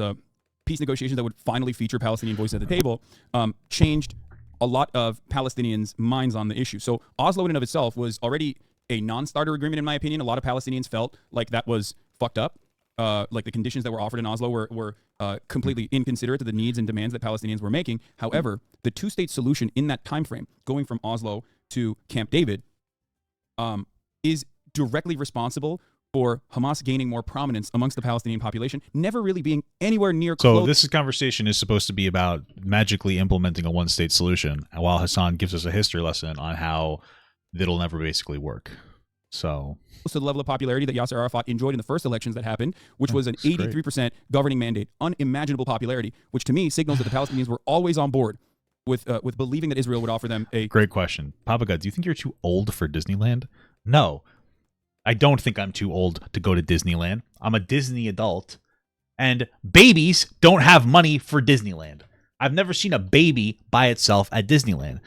peace negotiations that would finally feature Palestinian voice at the table, changed a lot of Palestinians' minds on the issue. So Oslo in and of itself was already a non-starter agreement, in my opinion. A lot of Palestinians felt like that was fucked up. Like the conditions that were offered in Oslo were completely inconsiderate to the needs and demands that Palestinians were making. However, the two-state solution in that time frame, going from Oslo to Camp David, is directly responsible for Hamas gaining more prominence amongst the Palestinian population, never really being anywhere near close. So this conversation is supposed to be about magically implementing a one-state solution, while Hasan gives us a history lesson on how it'll never basically work. So to the level of popularity that Yasser Arafat enjoyed in the first elections that happened, which was an 83% governing mandate, unimaginable popularity, which to me signals that the Palestinians were always on board with believing that Israel would offer them a... Great question. Papa God, do you think you're too old for Disneyland? No. I don't think I'm too old to go to Disneyland. I'm a Disney adult, and babies don't have money for Disneyland. I've never seen a baby by itself at Disneyland,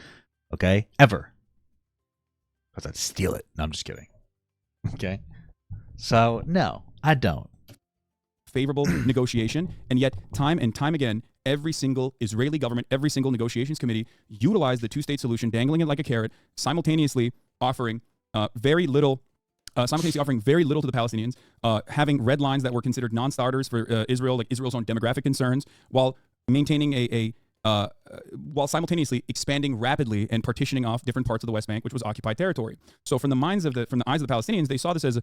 okay? Ever. Because I'd steal it. No, I'm just kidding. Okay? So, no, I don't. Favorable negotiation, and yet time and time again, every single Israeli government, every single negotiations committee utilized the two-state solution, dangling it like a carrot, simultaneously offering very little to the Palestinians, having red lines that were considered non-starters for Israel, like Israel's own demographic concerns, while maintaining while simultaneously expanding rapidly and partitioning off different parts of the West Bank, which was occupied territory. So from the eyes of the Palestinians, they saw this as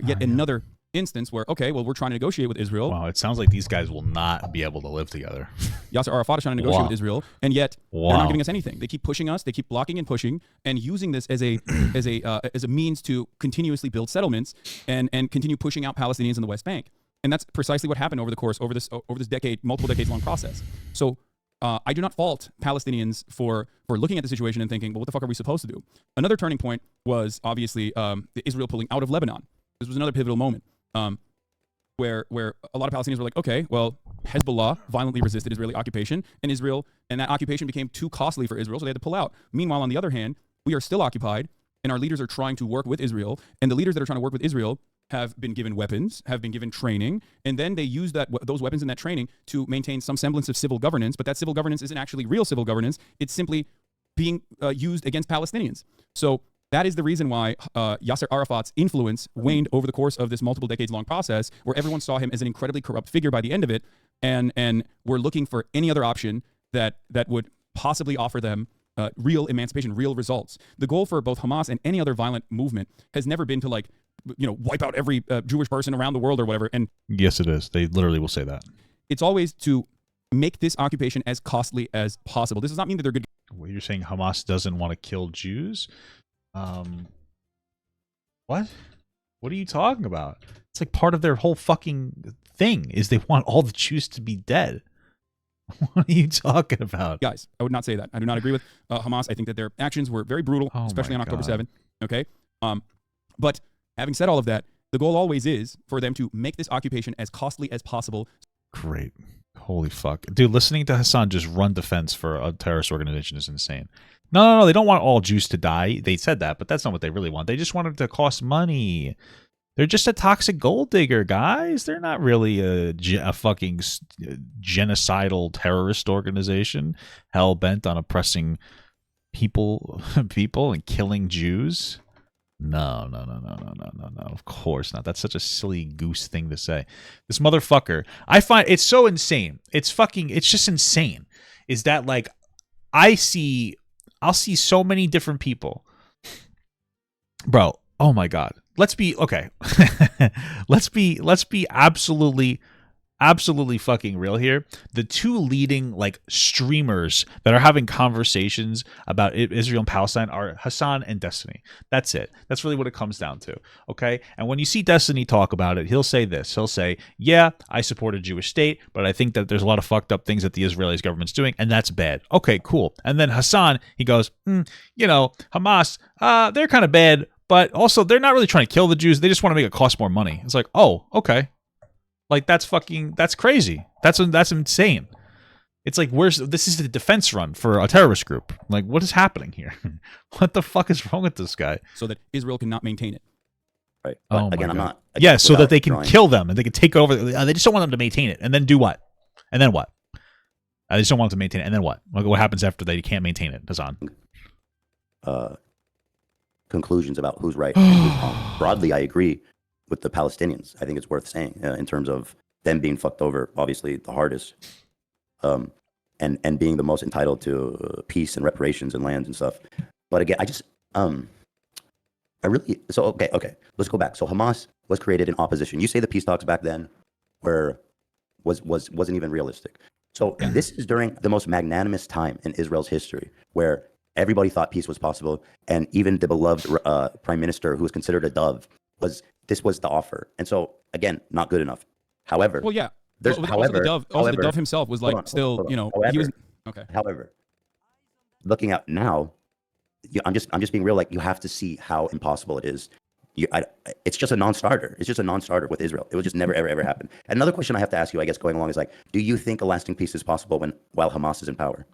yet another instance where, okay, well, we're trying to negotiate with Israel. Wow, it sounds like these guys will not be able to live together. Yasser Arafat is trying to negotiate with Israel, and yet they're not giving us anything. They keep pushing us, they keep blocking and pushing, and using this as a means to continuously build settlements and continue pushing out Palestinians in the West Bank. And that's precisely what happened over this decade, multiple decades long process. So I do not fault Palestinians for looking at the situation and thinking, well, what the fuck are we supposed to do? Another turning point was obviously Israel pulling out of Lebanon. This was another pivotal moment. Where a lot of Palestinians were like, okay, well, Hezbollah violently resisted Israeli occupation, and that occupation became too costly for Israel, so they had to pull out. Meanwhile, on the other hand, we are still occupied, and our leaders are trying to work with Israel, and the leaders that are trying to work with Israel have been given weapons, have been given training, and then they use those weapons and that training to maintain some semblance of civil governance, but that civil governance isn't actually real civil governance. It's simply being used against Palestinians. So that is the reason why Yasser Arafat's influence waned over the course of this multiple decades-long process, where everyone saw him as an incredibly corrupt figure by the end of it, and were looking for any other option that would possibly offer them real emancipation, real results. The goal for both Hamas and any other violent movement has never been to wipe out every Jewish person around the world or whatever. And yes, it is. They literally will say that. It's always to make this occupation as costly as possible. This does not mean that they're good. Well, you're saying Hamas doesn't want to kill Jews? What? What are you talking about? It's like part of their whole fucking thing is they want all the Jews to be dead. What are you talking about? Guys, I would not say that. I do not agree with Hamas. I think that their actions were very brutal, especially on October 7th. Okay? But having said all of that, the goal always is for them to make this occupation as costly as possible. Great. Holy fuck. Dude, listening to Hasan just run defense for a terrorist organization is insane. No, they don't want all Jews to die. They said that, but that's not what they really want. They just want it to cost money. They're just a toxic gold digger, guys. They're not really a fucking genocidal terrorist organization hell-bent on oppressing people and killing Jews. No. Of course not. That's such a silly goose thing to say. This motherfucker, I find it's so insane. It's just insane. Is that like, I see I'll see so many different people. Bro, oh my God. Let's be okay. let's be absolutely fucking real here. The two leading like streamers that are having conversations about Israel and Palestine are Hasan and Destiny. That's it. That's really what it comes down to. Okay. And when you see Destiny talk about it, he'll say this. He'll say, yeah, I support a Jewish state, but I think that there's a lot of fucked up things that the Israeli government's doing, and that's bad. Okay, cool. And then Hasan, he goes, Hamas, they're kind of bad, but also they're not really trying to kill the Jews. They just want to make it cost more money. It's like, oh, okay. Like, that's crazy. That's insane. It's like, this is the defense run for a terrorist group. Like, what is happening here? What the fuck is wrong with this guy? So that Israel cannot maintain it. Right. But again, I'm not. Yeah, so that they can kill them and they can take over. They just don't want them to maintain it. And then do what? And then what? They just don't want them to maintain it. And then what? What happens after they can't maintain it, Hasan? Conclusions about who's right and who's wrong. Broadly, I agree with the Palestinians. I think it's worth saying in terms of them being fucked over, obviously the hardest, and being the most entitled to peace and reparations and lands and stuff. But again, okay, let's go back. So Hamas was created in opposition. You say the peace talks back then wasn't even realistic. So this is during the most magnanimous time in Israel's history, where everybody thought peace was possible, and even the beloved prime minister, who was considered a dove, this was the offer. And so again, not good enough. However, well, yeah. The dove himself was like he was okay. However, looking at now, I'm just being real. Like, you have to see how impossible it is. It's just a non-starter. It's just a non-starter with Israel. It will just never ever happen. Another question I have to ask you, I guess, going along, is like, do you think a lasting peace is possible while Hamas is in power?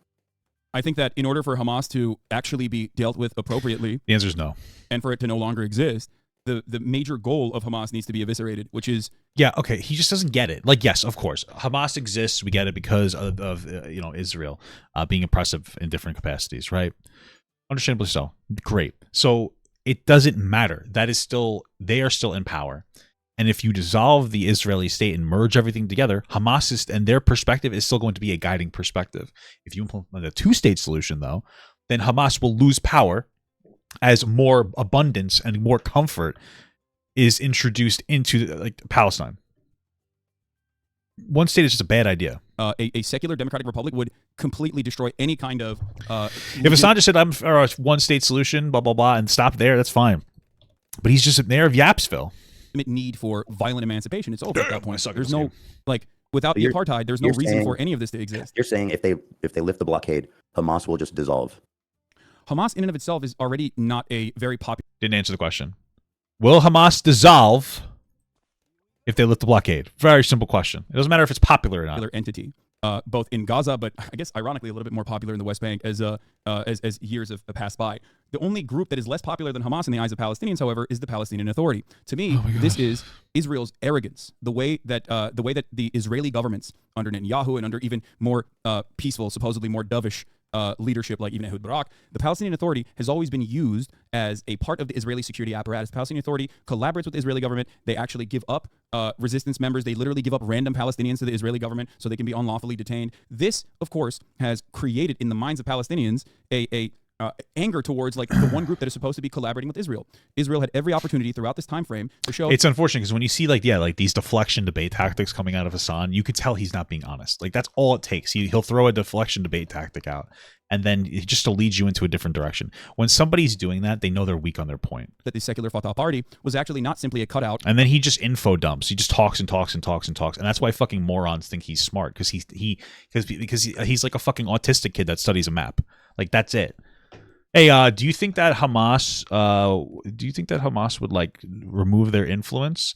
I think that in order for Hamas to actually be dealt with appropriately, the answer is no, and for it to no longer exist, the major goal of Hamas needs to be eviscerated, which is... Yeah, okay, he just doesn't get it. Like, yes, of course, Hamas exists, we get it because of Israel being oppressive in different capacities, right? Understandably so. Great. So it doesn't matter. That is still, they are still in power. And if you dissolve the Israeli state and merge everything together, Hamas and their perspective is still going to be a guiding perspective. If you implement a two-state solution, though, then Hamas will lose power as more abundance and more comfort is introduced into Palestine. One state is just a bad idea. A secular democratic republic would completely destroy any kind of... if Hasan just said, I'm for a one-state solution, blah, blah, blah, and stop there, that's fine. But he's just mayor of Yapsville. Need for violent emancipation, it's over at that point. There's no, without the apartheid, there's no reason for any of this to exist. You're saying if they lift the blockade, Hamas will just dissolve. Hamas in and of itself is already not a very popular... Didn't answer the question. Will Hamas dissolve if they lift the blockade? Very simple question. It doesn't matter if it's popular or not. Entity, both in Gaza, but I guess ironically a little bit more popular in the West Bank as years have passed by. The only group that is less popular than Hamas in the eyes of Palestinians, however, is the Palestinian Authority. To me, this is Israel's arrogance. The way that the Israeli governments under Netanyahu and under even more peaceful, supposedly more dovish leadership like even Ehud Barak, the Palestinian Authority has always been used as a part of the Israeli security apparatus. The Palestinian Authority collaborates with the Israeli government. They actually give up resistance members. They literally give up random Palestinians to the Israeli government so they can be unlawfully detained. This, of course, has created in the minds of Palestinians a anger towards the one group that is supposed to be collaborating with Israel. Israel had every opportunity throughout this time frame to show... It's unfortunate because when you see these deflection debate tactics coming out of Hasan, you could tell he's not being honest. That's all it takes. He'll throw a deflection debate tactic out and then just to lead you into a different direction. When somebody's doing that, they know they're weak on their point. That the secular Fatah party was actually not simply a cutout. And then he just info dumps. He just talks and talks and talks and talks. And that's why fucking morons think he's smart, because he's like a fucking autistic kid that studies a map. That's it. Hey, do you think that Hamas would remove their influence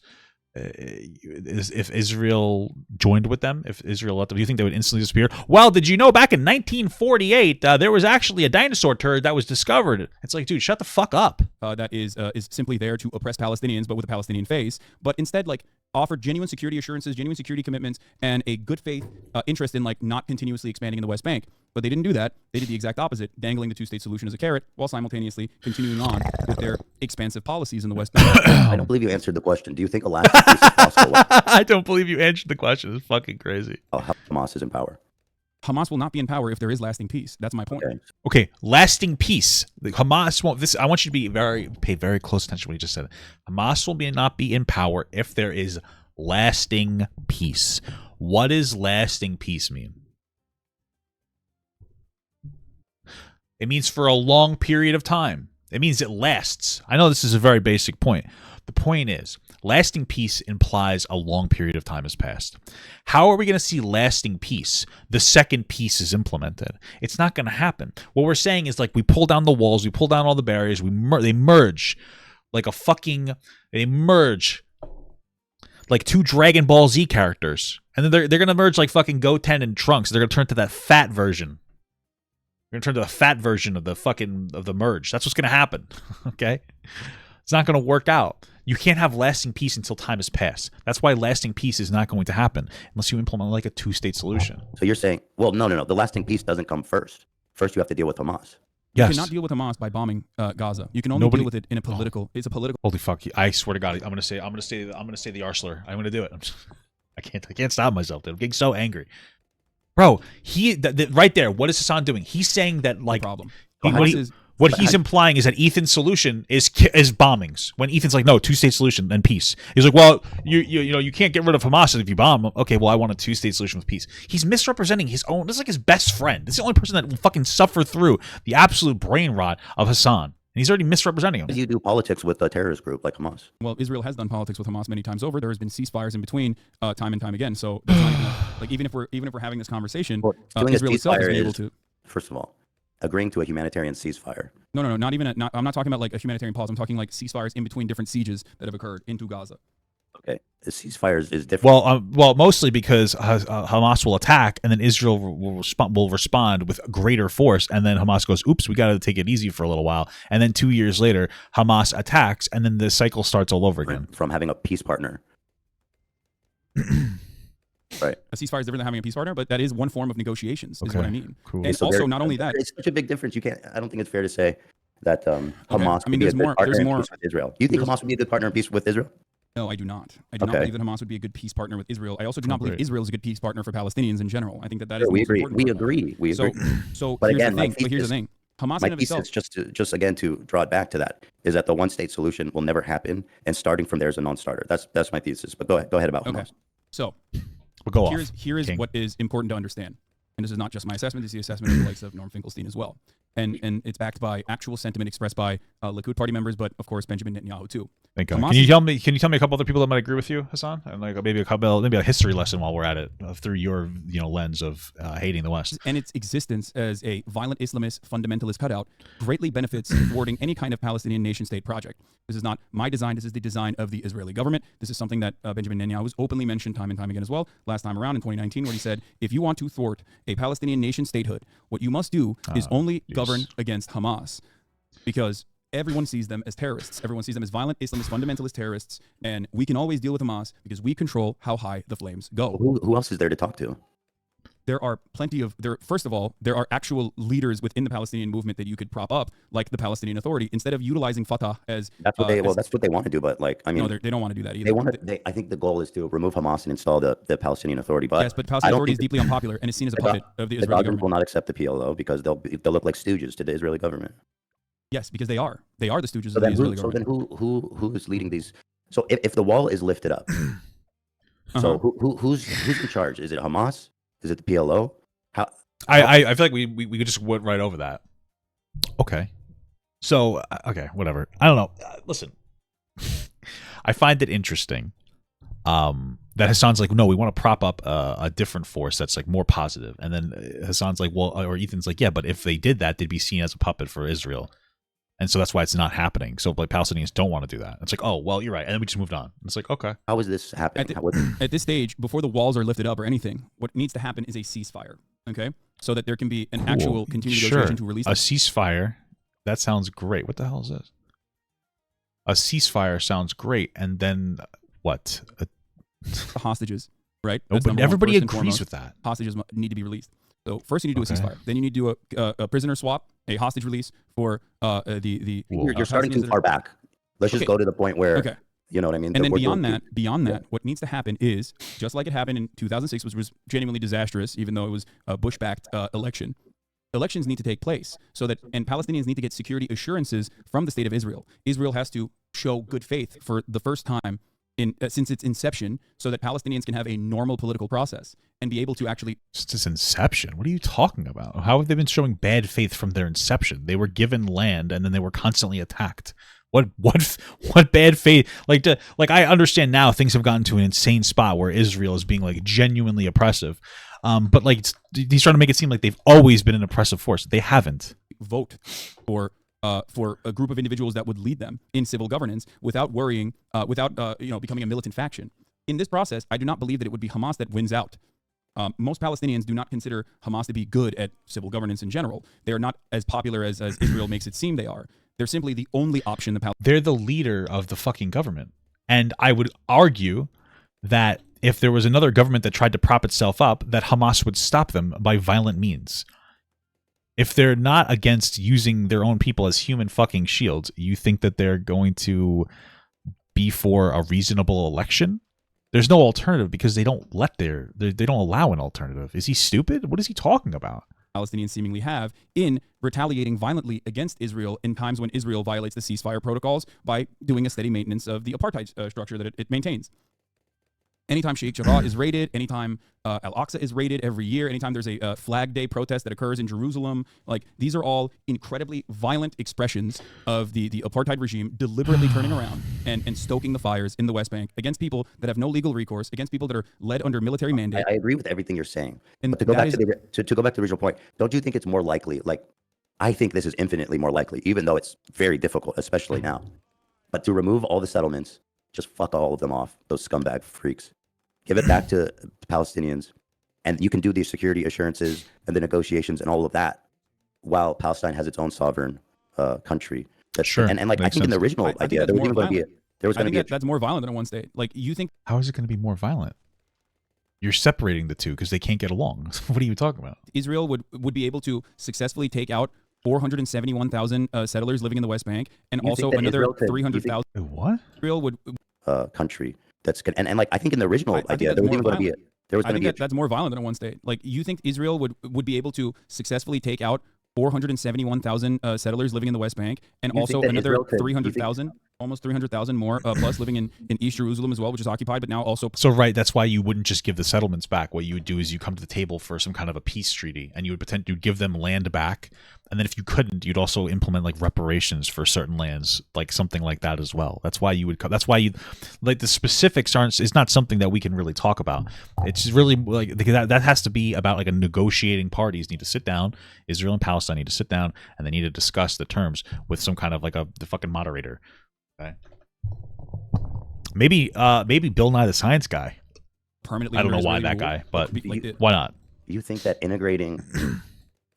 if Israel joined with them? If Israel let them, do you think they would instantly disappear? Well, did you know back in 1948 there was actually a dinosaur turd that was discovered? It's like, dude, shut the fuck up. That is simply there to oppress Palestinians, but with a Palestinian face. But instead, offered genuine security assurances, genuine security commitments, and a good faith interest in not continuously expanding in the West Bank. But they didn't do that. They did the exact opposite, dangling the two-state solution as a carrot while simultaneously continuing on with their expansive policies in the West Bank. I don't believe you answered the question. Do you think a lasting peace is possible? I don't believe you answered the question. It's fucking crazy. How Hamas is in power. Hamas will not be in power if there is lasting peace. That's my point. Okay, lasting peace. Hamas won't. I want you to pay very close attention to what you just said. Hamas will not be in power if there is lasting peace. What does lasting peace mean? It means for a long period of time. It means it lasts. I know this is a very basic point. The point is, lasting peace implies a long period of time has passed. How are we going to see lasting peace the second peace is implemented? It's not going to happen. What we're saying is, like, we pull down the walls, we pull down all the barriers, they merge like like two Dragon Ball Z characters. And then they're going to merge like fucking Goten and Trunks. They're going to turn to that fat version. They're going to turn to the fat version of the merge. That's what's going to happen. Okay? It's not going to work out. You can't have lasting peace until time has passed. That's why lasting peace is not going to happen unless you implement like a two-state solution. So you're saying, well, no. The lasting peace doesn't come first. First, you have to deal with Hamas. You cannot deal with Hamas by bombing Gaza. You can only deal with it in a political. It's a political. Holy fuck! I swear to God, I'm gonna say the R slur. I'm gonna do it. I can't stop myself. Dude. I'm getting so angry, bro. Right there. What is Hasan doing? He's saying that like problem. What he's implying is that Ethan's solution is bombings. When Ethan's like, no, two-state solution and peace. He's like, well, you can't get rid of Hamas if you bomb them. Okay, well, I want a two-state solution with peace. He's misrepresenting his own. This is like his best friend. This is the only person that will fucking suffer through the absolute brain rot of Hasan. And he's already misrepresenting him. You do politics with a terrorist group like Hamas. Well, Israel has done politics with Hamas many times over. There has been ceasefires in between, time and time again. So that's not even like even if we're having this conversation, Israel itself is able to. First of all, agreeing to a humanitarian ceasefire. No, not even. I'm not talking about like a humanitarian pause. I'm talking like ceasefires in between different sieges that have occurred into Gaza. Okay, the ceasefires is different. Well, mostly because Hamas will attack, and then Israel will respond with greater force, and then Hamas goes, "Oops, we got to take it easy for a little while," and then 2 years later, Hamas attacks, and then the cycle starts all over again. From having a peace partner. Right. A ceasefire is different than having a peace partner, but that is one form of negotiations, is what I mean. Cool. And so also, not only that, it's such a big difference. I don't think it's fair to say that Hamas would be a good partner in peace with Israel. You think Hamas would be a good partner in peace with Israel? No, I do not. I do not believe that Hamas would be a good peace partner with Israel. I also do not believe Israel is a good peace partner for Palestinians in general. I think that is we agree. We agree. So but here's again, here's the thing. Hamas my in thesis, itself, just again to draw it back to that, is that the one-state solution will never happen, and starting from there is a non-starter. That's my thesis. But go ahead about Hamas. So we'll go here is what is important to understand. And this is not just my assessment, this is the assessment of the likes of Norm Finkelstein as well. And it's backed by actual sentiment expressed by Likud party members, but of course Benjamin Netanyahu too. Thank God. Can you tell me a couple other people that might agree with you, Hasan? And like maybe a history lesson while we're at it through your lens of hating the West. And its existence as a violent Islamist fundamentalist cutout greatly benefits thwarting any kind of Palestinian nation-state project. This is not my design. This is the design of the Israeli government. This is something that Benjamin Netanyahu has openly mentioned time and time again as well. Last time around in 2019, where he said, if you want to thwart a Palestinian nation-statehood, what you must do is only govern against Hamas, because everyone sees them as terrorists. Everyone sees them as violent Islamist fundamentalist terrorists, and we can always deal with Hamas because we control how high the flames go. Who else is there to talk to? There are plenty of first of all, there are actual leaders within the Palestinian movement that you could prop up, like the Palestinian Authority, instead of utilizing Fatah as that's what that's what they want to do. But like, I mean, no, they don't want to do that either. I think the goal is to remove Hamas and install the Palestinian Authority. But yes, but Palestinian Authority is deeply unpopular and is seen as a puppet of the Israeli government. Will not accept the PLO because they'll look like stooges to the Israeli government. Yes, because they are the stooges of the Israeli government. So then who is leading these? So if the wall is lifted up, so who's in charge? Is it Hamas? Is it the PLO? I feel like we could just went right over that. Okay. So, okay, whatever. I don't know. Listen, I find it interesting that Hasan's like, no, we want to prop up a different force that's like more positive. And then Hasan's like, well, or Ethan's like, yeah, but if they did that, they'd be seen as a puppet for Israel. And so that's why it's not happening. So like Palestinians don't want to do that. It's like, oh, well, you're right. And then we just moved on. It's like, okay. How is this happening? At this stage, before the walls are lifted up or anything, what needs to happen is a ceasefire. Okay? So that there can be an actual continued negotiation to release a ceasefire. That sounds great. What the hell is this? A ceasefire sounds great. And then what? The hostages, right? No, but everybody agrees with that. Hostages need to be released. So first you need to do a ceasefire. Then you need to do a prisoner swap, a hostage release for the. You're starting too far back. Let's just go to the point where You know what I mean? And then beyond that, what needs to happen is, just like it happened in 2006, which was genuinely disastrous, even though it was a Bush-backed election, elections need to take place and Palestinians need to get security assurances from the state of Israel. Israel has to show good faith for the first time since its inception, so that Palestinians can have a normal political process and be able to actually. Since its inception? What are you talking about? How have they been showing bad faith from their inception? They were given land and then they were constantly attacked. What bad faith? Like I understand now things have gotten to an insane spot where Israel is being like genuinely oppressive, but like he's trying to make it seem like they've always been an oppressive force. They haven't. Vote for a group of individuals that would lead them in civil governance without worrying, without becoming a militant faction. In this process, I do not believe that it would be Hamas that wins out. Most Palestinians do not consider Hamas to be good at civil governance in general. They are not as popular as Israel makes it seem they are. They're simply the only option. They're the leader of the fucking government. And I would argue that if there was another government that tried to prop itself up, that Hamas would stop them by violent means. If they're not against using their own people as human fucking shields, you think that they're going to be for a reasonable election? There's no alternative because they don't allow an alternative. Is he stupid? What is he talking about? Palestinians seemingly have in retaliating violently against Israel in times when Israel violates the ceasefire protocols by doing a steady maintenance of the apartheid structure that it maintains. Anytime Sheikh Jarrah is raided, anytime Al-Aqsa is raided every year, anytime there's a Flag Day protest that occurs in Jerusalem, like these are all incredibly violent expressions of the apartheid regime deliberately turning around and stoking the fires in the West Bank against people that have no legal recourse, against people that are led under military mandate. I agree with everything you're saying. But to go back to the original point, don't you think it's more likely? Like, I think this is infinitely more likely, even though it's very difficult, especially now. But to remove all the settlements, just fuck all of them off, those scumbag freaks. Give it back to Palestinians, and you can do these security assurances and the negotiations and all of that while Palestine has its own sovereign country. Sure. And like I think sense. In the original idea, there was even going to be that's more violent than a one state. Like you think? How is it going to be more violent? You're separating the two because they can't get along. What are you talking about? Israel would be able to successfully take out 471,000 settlers living in the West Bank, and also another 300,000. What? Israel would country. That's good. And like I think in the original idea, there was even going to be that's more violent than a one state. Like you think Israel would be able to successfully take out 471,000 settlers living in the West Bank, and also another 300,000, almost 300,000 more plus living in East Jerusalem as well, which is occupied, but now also. So right, that's why you wouldn't just give the settlements back. What you would do is you come to the table for some kind of a peace treaty, and you would pretend to give them land back, and then if you couldn't, you'd also implement like reparations for certain lands, like something like that as well. That's why you would. That's why you, like the specifics aren't. It's not something that we can really talk about. It's really like that has to be about like a negotiating parties need to sit down. Israel and Palestine need to sit down, and they need to discuss the terms with some kind of like the fucking moderator. Okay. Maybe Bill Nye the Science Guy. Permanently. I don't know why that guy, but why not? You think that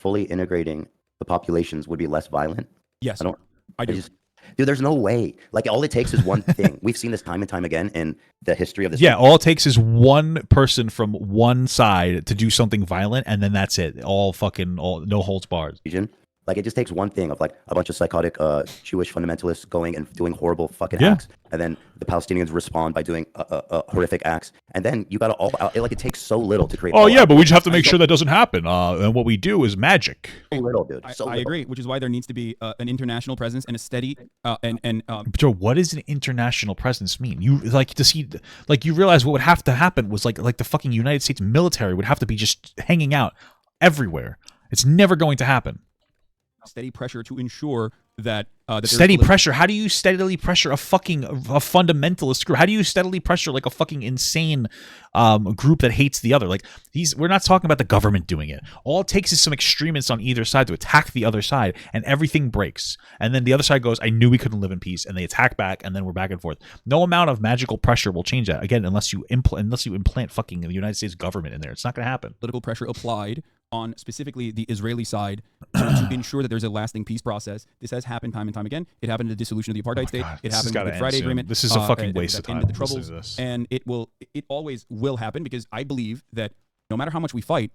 fully integrating the populations would be less violent? Yes, I do. Dude, there's no way. Like all it takes is one thing. We've seen this time and time again in the history of this. Yeah, all it takes is one person from one side to do something violent, and then that's it. All no holds barred. Like it just takes one thing of like a bunch of psychotic Jewish fundamentalists going and doing horrible fucking acts, and then the Palestinians respond by doing horrific acts, and then you got to all like it takes so little to create. Oh yeah, but we just have to make sure that doesn't happen. And what we do is magic. So little, dude. I agree, which is why there needs to be an international presence and a steady Joe, what does an international presence mean? You you realize what would have to happen was like the fucking United States military would have to be just hanging out everywhere. It's never going to happen. Steady pressure to ensure that steady pressure. How do you steadily pressure a fundamentalist group? How do you steadily pressure like a fucking insane group that hates the other? Like we're not talking about the government doing it. All it takes is some extremists on either side to attack the other side, and everything breaks. And then the other side goes, "I knew we couldn't live in peace," and they attack back, and then we're back and forth. No amount of magical pressure will change that. Again, unless you implant fucking the United States government in there, it's not going to happen. Political pressure applied on specifically the Israeli side to ensure that there's a lasting peace process. This has happened time and time again. It happened in the dissolution of the apartheid state. It happened with the Friday Agreement. This is a fucking waste of time. The troubles, and it always will happen because I believe that no matter how much we fight,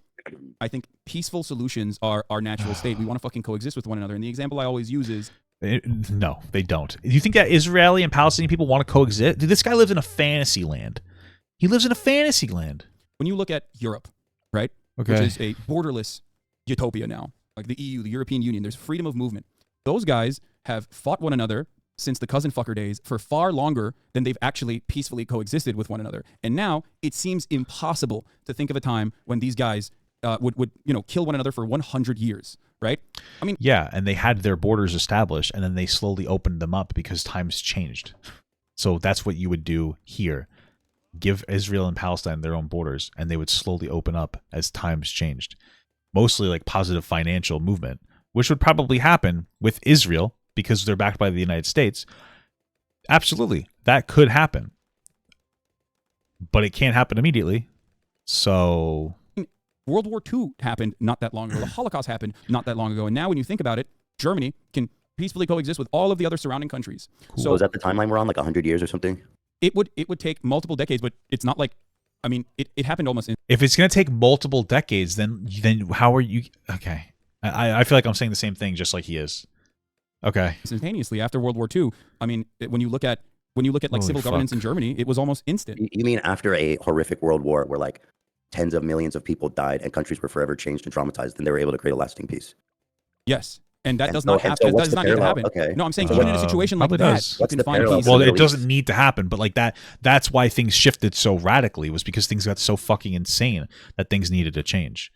I think peaceful solutions are our natural state. We want to fucking coexist with one another. And the example I always use is No, they don't. Do you think that Israeli and Palestinian people want to coexist? Dude, this guy lives in a fantasy land. He lives in a fantasy land. When you look at Europe, right, Okay. which is a borderless utopia now, like the EU, the European Union, there's freedom of movement. Those guys have fought one another since the cousin fucker days for far longer than they've actually peacefully coexisted with one another. And now it seems impossible to think of a time when these guys would kill one another for 100 years, right? I mean, yeah, and they had their borders established, and then they slowly opened them up because times changed. So that's what you would do here. Give Israel and Palestine their own borders, and they would slowly open up as times changed. Mostly like positive financial movement, which would probably happen with Israel because they're backed by the United States. Absolutely, that could happen. But it can't happen immediately. So World War II happened not that long ago. The Holocaust happened not that long ago. And now when you think about it, Germany can peacefully coexist with all of the other surrounding countries. Cool. So is that the timeline we're on, like 100 years or something? It would take multiple decades, but it's not like, I mean, it happened almost in. If it's going to take multiple decades, then how are you? Okay. I feel like I'm saying the same thing just like he is. Okay. Instantaneously after World War II. I mean, when you look at like civil governance in Germany, it was almost instant. You mean after a horrific world war where like tens of millions of people died and countries were forever changed and traumatized, then they were able to create a lasting peace? Yes. And that does not happen. That does not need to happen. Okay. No, I'm saying even in a situation like that, you can find peace. Well, it doesn't need to happen, but like that's why things shifted so radically, was because things got so fucking insane that things needed to change.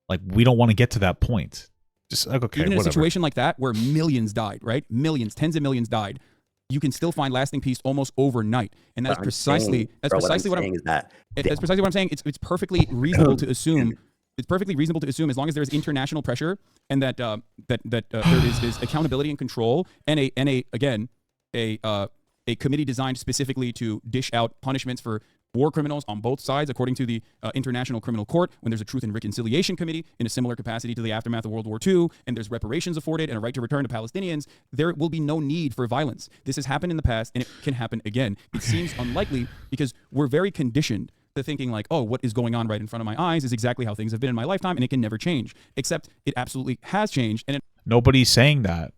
Like, we don't want to get to that point. Just like, okay, even in whatever. a situation like that where millions died, right? Millions, tens of millions died, you can still find lasting peace almost overnight. And that's precisely what I'm saying. It's perfectly reasonable to assume. It's perfectly reasonable to assume, as long as there's international pressure and that there is accountability and control, and a committee designed specifically to dish out punishments for war criminals on both sides, according to the International Criminal Court, when there's a Truth and Reconciliation Committee in a similar capacity to the aftermath of World War II, and there's reparations afforded and a right to return to Palestinians, there will be no need for violence. This has happened in the past, and it can happen again. It seems unlikely because we're very conditioned to thinking like, oh, what is going on right in front of my eyes is exactly how things have been in my lifetime, and it can never change. Except it absolutely has changed. And nobody's saying that.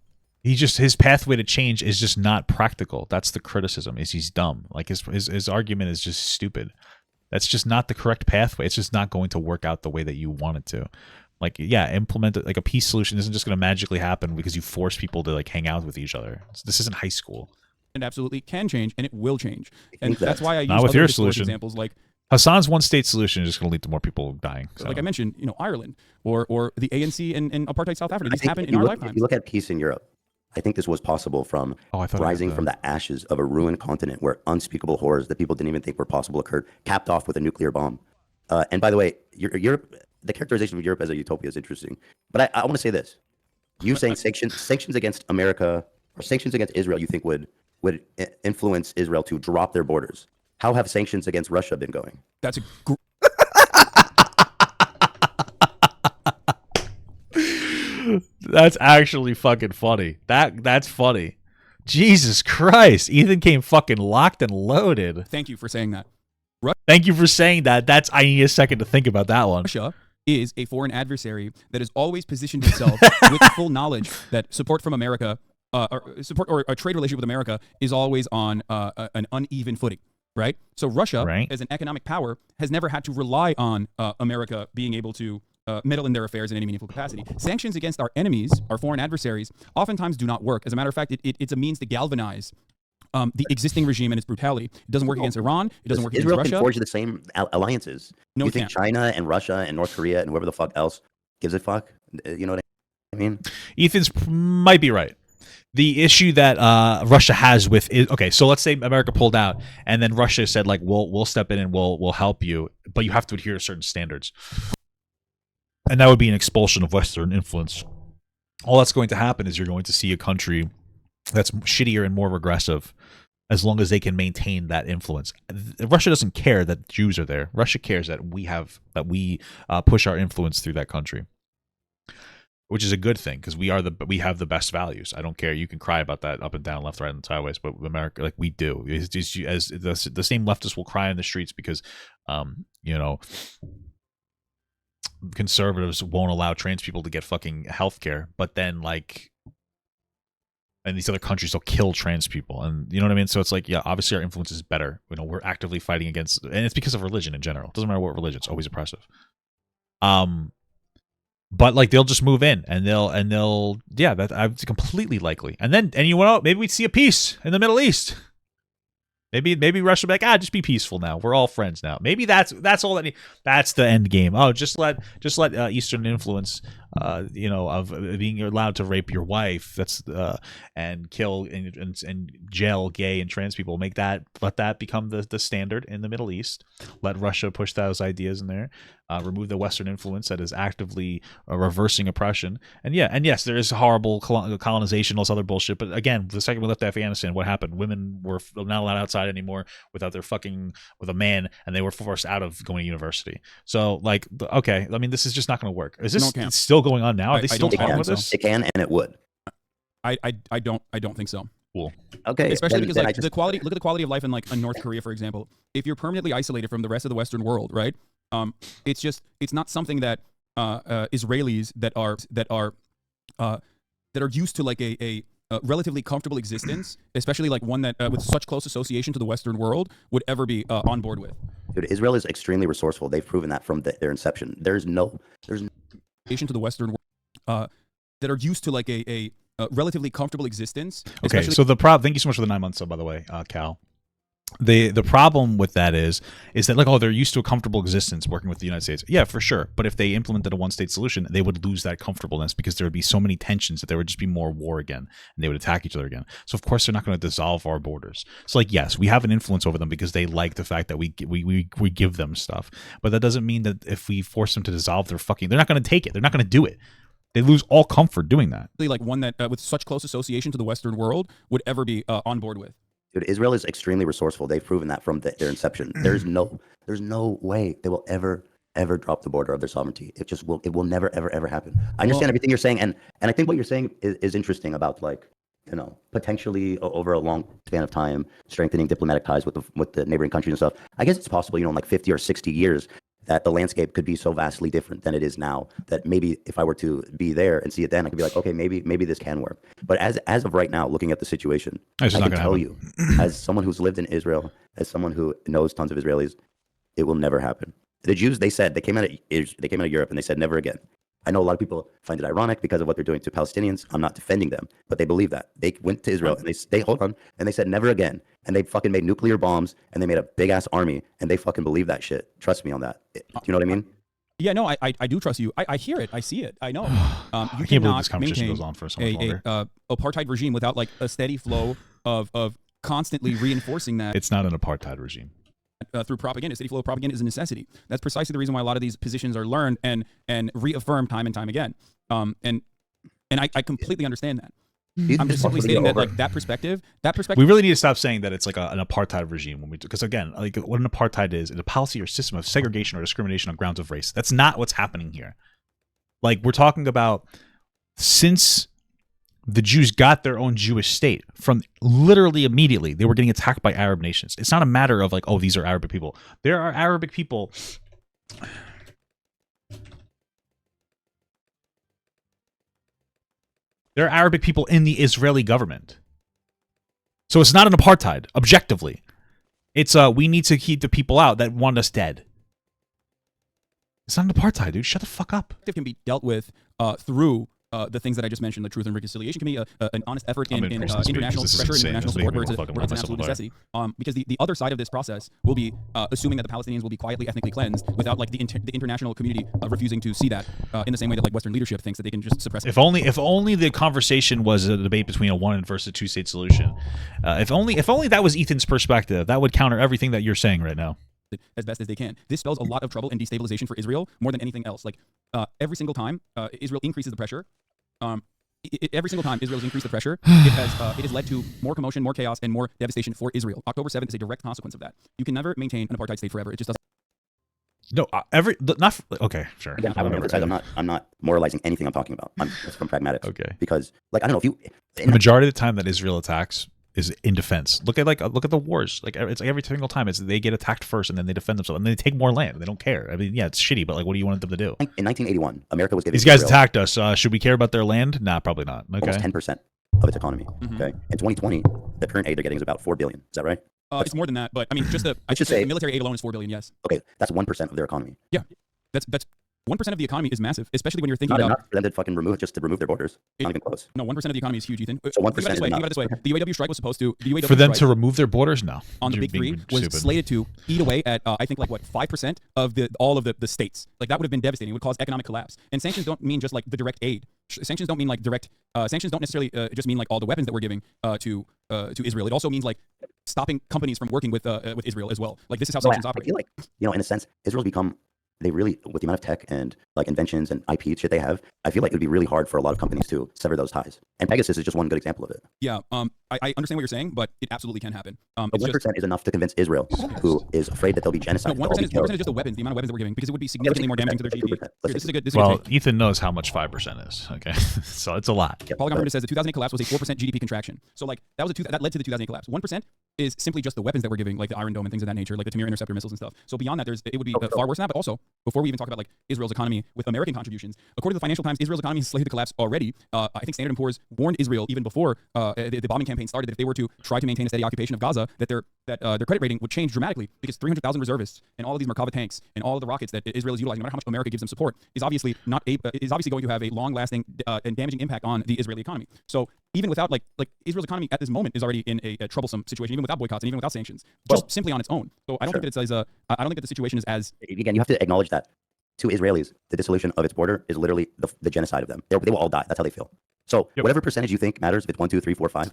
His pathway to change is just not practical. That's the criticism, is he's dumb. Like his argument is just stupid. That's just not the correct pathway. It's just not going to work out the way that you want it to. Like, yeah, implement it. Like, a peace solution isn't just going to magically happen because you force people to like hang out with each other. This isn't high school. It absolutely can change, and it will change. And that's why I use not with other your solution. examples like Hassan's one-state solution is just going to lead to more people dying. So. Like I mentioned, Ireland or the ANC in apartheid South Africa. These happened in our lifetime. If you look at peace in Europe, I think this was possible from rising from the ashes of a ruined continent where unspeakable horrors that people didn't even think were possible occurred, capped off with a nuclear bomb. And by the way, Europe, the characterization of Europe as a utopia is interesting. But I want to say this. You saying sanctions against America or sanctions against Israel, you think would influence Israel to drop their borders. How have sanctions against Russia been going? That's a That's actually fucking funny. That's funny. Jesus Christ. Ethan came fucking locked and loaded. Thank you for saying that. Thank you for saying that. I need a second to think about that one. Russia is a foreign adversary that has always positioned itself with full knowledge that support from America, or a trade relationship with America is always on an uneven footing. Right? So Russia, as an economic power, has never had to rely on America being able to meddle in their affairs in any meaningful capacity. Sanctions against our enemies, our foreign adversaries, oftentimes do not work. As a matter of fact, it's a means to galvanize the existing regime and its brutality. It doesn't work against Iran. It doesn't work against Russia. Israel can forge the same alliances. No, you think China and Russia and North Korea and whoever the fuck else gives a fuck? You know what I mean? Ethan's might be right. The issue that Russia has with is, okay, so let's say America pulled out and then Russia said like, we'll step in and we'll help you, but you have to adhere to certain standards. And that would be an expulsion of Western influence. All that's going to happen is you're going to see a country that's shittier and more regressive as long as they can maintain that influence. Russia doesn't care that Jews are there. Russia cares that we push our influence through that country. Which is a good thing because we have the best values. I don't care. You can cry about that up and down, left, right, and sideways, but America, like we do. It's just, as the same leftists will cry in the streets because, conservatives won't allow trans people to get fucking healthcare. But then, like, and these other countries will kill trans people, and you know what I mean. So it's like, yeah, obviously our influence is better. You know, we're actively fighting against, and it's because of religion in general. It doesn't matter what religion; it's always oppressive. But like they'll just move in, and they'll yeah, that's completely likely. And you know, maybe we'd see a peace in the Middle East. Maybe Russia will be like, just be peaceful now. We're all friends now. Maybe that's all that. That's the end game. Oh, just let Eastern influence, of being allowed to rape your wife. That's and kill and jail gay and trans people. Let that become the standard in the Middle East. Let Russia push those ideas in there. Remove the Western influence that is actively reversing oppression. And yes, there is horrible colonization, all this other bullshit. But again, the second we left Afghanistan, what happened? Women were not allowed outside anymore without their fucking with a man, and they were forced out of going to university. So like, okay, I mean, this is just not going to work. Is this still going on now? Are they still talking about this? It can, and it would. I don't think so. Cool. Okay. Especially because like the quality. Look at the quality of life in like North Korea, for example. If you're permanently isolated from the rest of the Western world, right? It's not something that Israelis that are used to like a relatively comfortable existence, especially like one that with such close association to the Western world, would ever be on board with. Dude, Israel is extremely resourceful. They've proven that from their inception. There's no to the Western world that are used to like a relatively comfortable existence. Okay, so the problem. Thank you so much for the 9 months, by the way, Cal. The problem with that is that like, they're used to a comfortable existence working with the United States. Yeah, for sure. But if they implemented a one-state solution, they would lose that comfortableness because there would be so many tensions that there would just be more war again, and they would attack each other again. So of course they're not going to dissolve our borders. So like, yes, we have an influence over them because they like the fact that we give them stuff. But that doesn't mean that if we force them to dissolve their they're not going to take it. They're not going to do it. They lose all comfort doing that. Like one that with such close association to the Western world would ever be on board with. Dude, Israel is extremely resourceful. They've proven that from their inception. There's no way they will ever drop the border of their sovereignty. It will never ever happen. I understand everything you're saying, and I think what you're saying is interesting about like, potentially over a long span of time strengthening diplomatic ties with the neighboring countries and stuff. I guess it's possible, in like 50 or 60 years that the landscape could be so vastly different than it is now that maybe if I were to be there and see it then, I could be like, okay, maybe this can work. But as of right now, looking at the situation, I can tell you, as someone who's lived in Israel, as someone who knows tons of Israelis, it will never happen. The Jews, they said, they came out of Europe and they said never again. I know a lot of people find it ironic because of what they're doing to Palestinians. I'm not defending them, but they believe that. They went to Israel and they said never again. And they fucking made nuclear bombs and they made a big ass army and they fucking believe that shit. Trust me on that. Do you know what I mean? Yeah, no, I do trust you. I hear it. I see it. I know. I can't believe this conversation goes on for so much longer. Apartheid regime without like a steady flow of constantly reinforcing that. It's not an apartheid regime. Through propaganda. Steady flow of propaganda is a necessity. That's precisely the reason why a lot of these positions are learned and reaffirmed time and time again. And I completely understand that. I'm just simply stating that like that perspective. We really need to stop saying that it's like an apartheid regime because again, like what an apartheid is a policy or system of segregation or discrimination on grounds of race. That's not what's happening here. Like we're talking about since the Jews got their own Jewish state, from literally immediately they were getting attacked by Arab nations. It's not a matter of like, oh, these are Arabic people. There are Arabic people. There are Arabic people in the Israeli government. So it's not an apartheid, objectively. It's we need to keep the people out that want us dead. It's not an apartheid, dude. Shut the fuck up. It can be dealt with through the things that I just mentioned. The truth and reconciliation can be an honest effort in international pressure and international support where it's an absolute necessity. Because the other side of this process will be assuming that the Palestinians will be quietly ethnically cleansed without like the international community refusing to see that in the same way that like Western leadership thinks that they can just suppress it. If only the conversation was a debate between a one versus a two-state solution. If only that was Ethan's perspective, that would counter everything that you're saying right now. As best as they can. This spells a lot of trouble and destabilization for Israel more than anything else. Like every single time Israel increases the pressure, every single time Israel's increased the pressure, it has led to more commotion, more chaos, and more devastation for Israel. October 7th is a direct consequence of that. You can never maintain an apartheid state forever. It just doesn't. No, okay, sure. Again, I remember, guys, I'm not moralizing anything I'm talking about. It's from pragmatic. Okay. Because like I don't know if the majority of the time that Israel attacks is in defense. Look at the wars. Like it's like every single time they get attacked first and then they defend themselves and then they take more land. They don't care. I mean, yeah, it's shitty, but like, what do you want them to do? In 1981, America was giving these guys attacked us. Should we care about their land? Nah, probably not. Okay. Almost 10%. of its economy. Okay, in 2020, the current aid they're getting is about $4 billion. Is that right? It's more than that, but I mean, just I should say the military aid alone is $4 billion. Yes. Okay, that's 1% of their economy. Yeah, that's 1% of the economy is massive, especially when you're thinking not about enough for them to fucking remove their borders. Not even close. No, 1% of the economy is huge, Ethan. So 1% think about it this way. The UAW strike was supposed to for them to remove their borders. No, on the big three was slated to eat away at I think like what 5% of all of the states. Like that would have been devastating. It would cause economic collapse. And sanctions don't mean just like the direct aid. Sanctions don't mean like direct. Sanctions don't necessarily just mean like all the weapons that we're giving to Israel. It also means like stopping companies from working with Israel as well. Like this is how sanctions operate. I feel like, you know, in a sense, Israel's become, they really, with the amount of tech and like inventions and IP shit they have, I feel like it would be really hard for a lot of companies to sever those ties. And Pegasus is just one good example of it. Yeah, I understand what you're saying, but it absolutely can happen. But 1% is enough to convince Israel, who is afraid that there'll be genocide. No, 1% is just the weapons, the amount of weapons that we're giving, because it would be significantly more damaging to their GDP. Here, this is a good take. Ethan knows how much 5% is. Okay, so it's a lot. Yeah, Polygon Primitive says the 2008 collapse was a 4% GDP contraction. So like that led to the 2008 collapse. 1% is simply just the weapons that we're giving, like the Iron Dome and things of that nature, like the Tamir interceptor missiles and stuff. So beyond that, it would be far worse than that. But also, before we even talk about like Israel's economy with American contributions, according to the Financial Times, Israel's economy is slated to collapse already. I think Standard & Poor's warned Israel even before the bombing campaign started that if they were to try to maintain a steady occupation of Gaza, that their credit rating would change dramatically, because 300,000 reservists and all of these Merkava tanks and all of the rockets that Israel is utilizing, no matter how much America gives them support, is obviously going to have a long-lasting and damaging impact on the Israeli economy. So even without like Israel's economy at this moment is already in a troublesome situation, even without boycotts and even without sanctions, just simply on its own. So I don't think that it's as I don't think that the situation is as, again, you have to acknowledge that to Israelis, the dissolution of its border is literally the genocide of them. They will all die. That's how they feel. So whatever percentage you think matters, if it's 1, 2, 3, 4, 5,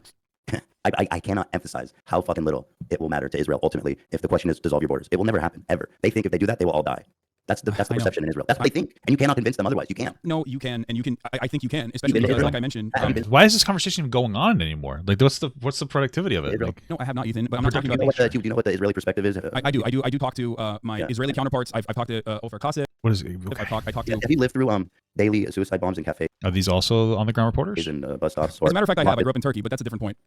I cannot emphasize how fucking little it will matter to Israel ultimately if the question is dissolve your borders. It will never happen, ever. They think if they do that, they will all die. That's the perception in Israel. That's what they think, and you cannot convince them otherwise. You can't. No, you can, and you can. I think you can, especially because, like I mentioned. Why is this conversation even going on anymore? Like, what's the productivity of it? Like, no, I have not, Ethan. But I'm not talking about. Do you know what the Israeli perspective is? I do talk to my Israeli counterparts. I've talked to Ofer Kasset. What is it? Okay. I talked to. Have you lived through daily suicide bombs in cafes? Are these also on the ground reporters? In bus stops. As a matter of fact, I have. I grew up in Turkey, but that's a different point.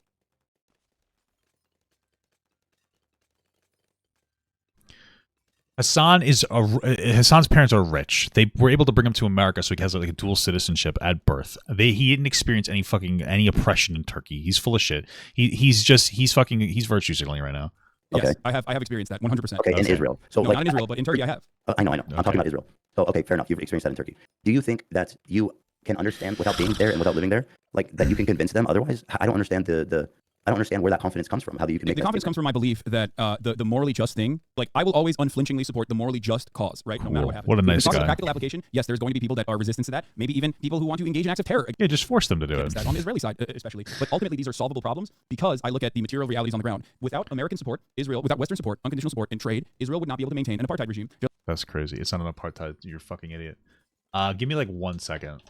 Hasan's parents are rich. They were able to bring him to America, so he has like a dual citizenship at birth. He didn't experience any oppression in Turkey. He's full of shit. He's virtue signaling right now. Yes, okay. I have experienced that 100%. Okay, in Israel. So no, like, not in Israel, but in Turkey I have. I know. Okay. I'm talking about Israel. So okay, fair enough. You've experienced that in Turkey. Do you think that you can understand without being there and without living there, like that you can convince them otherwise? I don't understand I don't understand where that confidence comes from. How do you can make the confidence comes from my belief that the morally just thing, like I will always unflinchingly support the morally just cause, right? No matter what happens. What a nice guy. Practical application, yes, there's going to be people that are resistant to that. Maybe even people who want to engage in acts of terror. Yeah, just force them to do it. That on the Israeli side, especially. But ultimately, these are solvable problems because I look at the material realities on the ground. Without American support, without Western support, unconditional support, and trade, Israel would not be able to maintain an apartheid regime. That's crazy. It's not an apartheid. You're a fucking idiot. Give me like 1 second.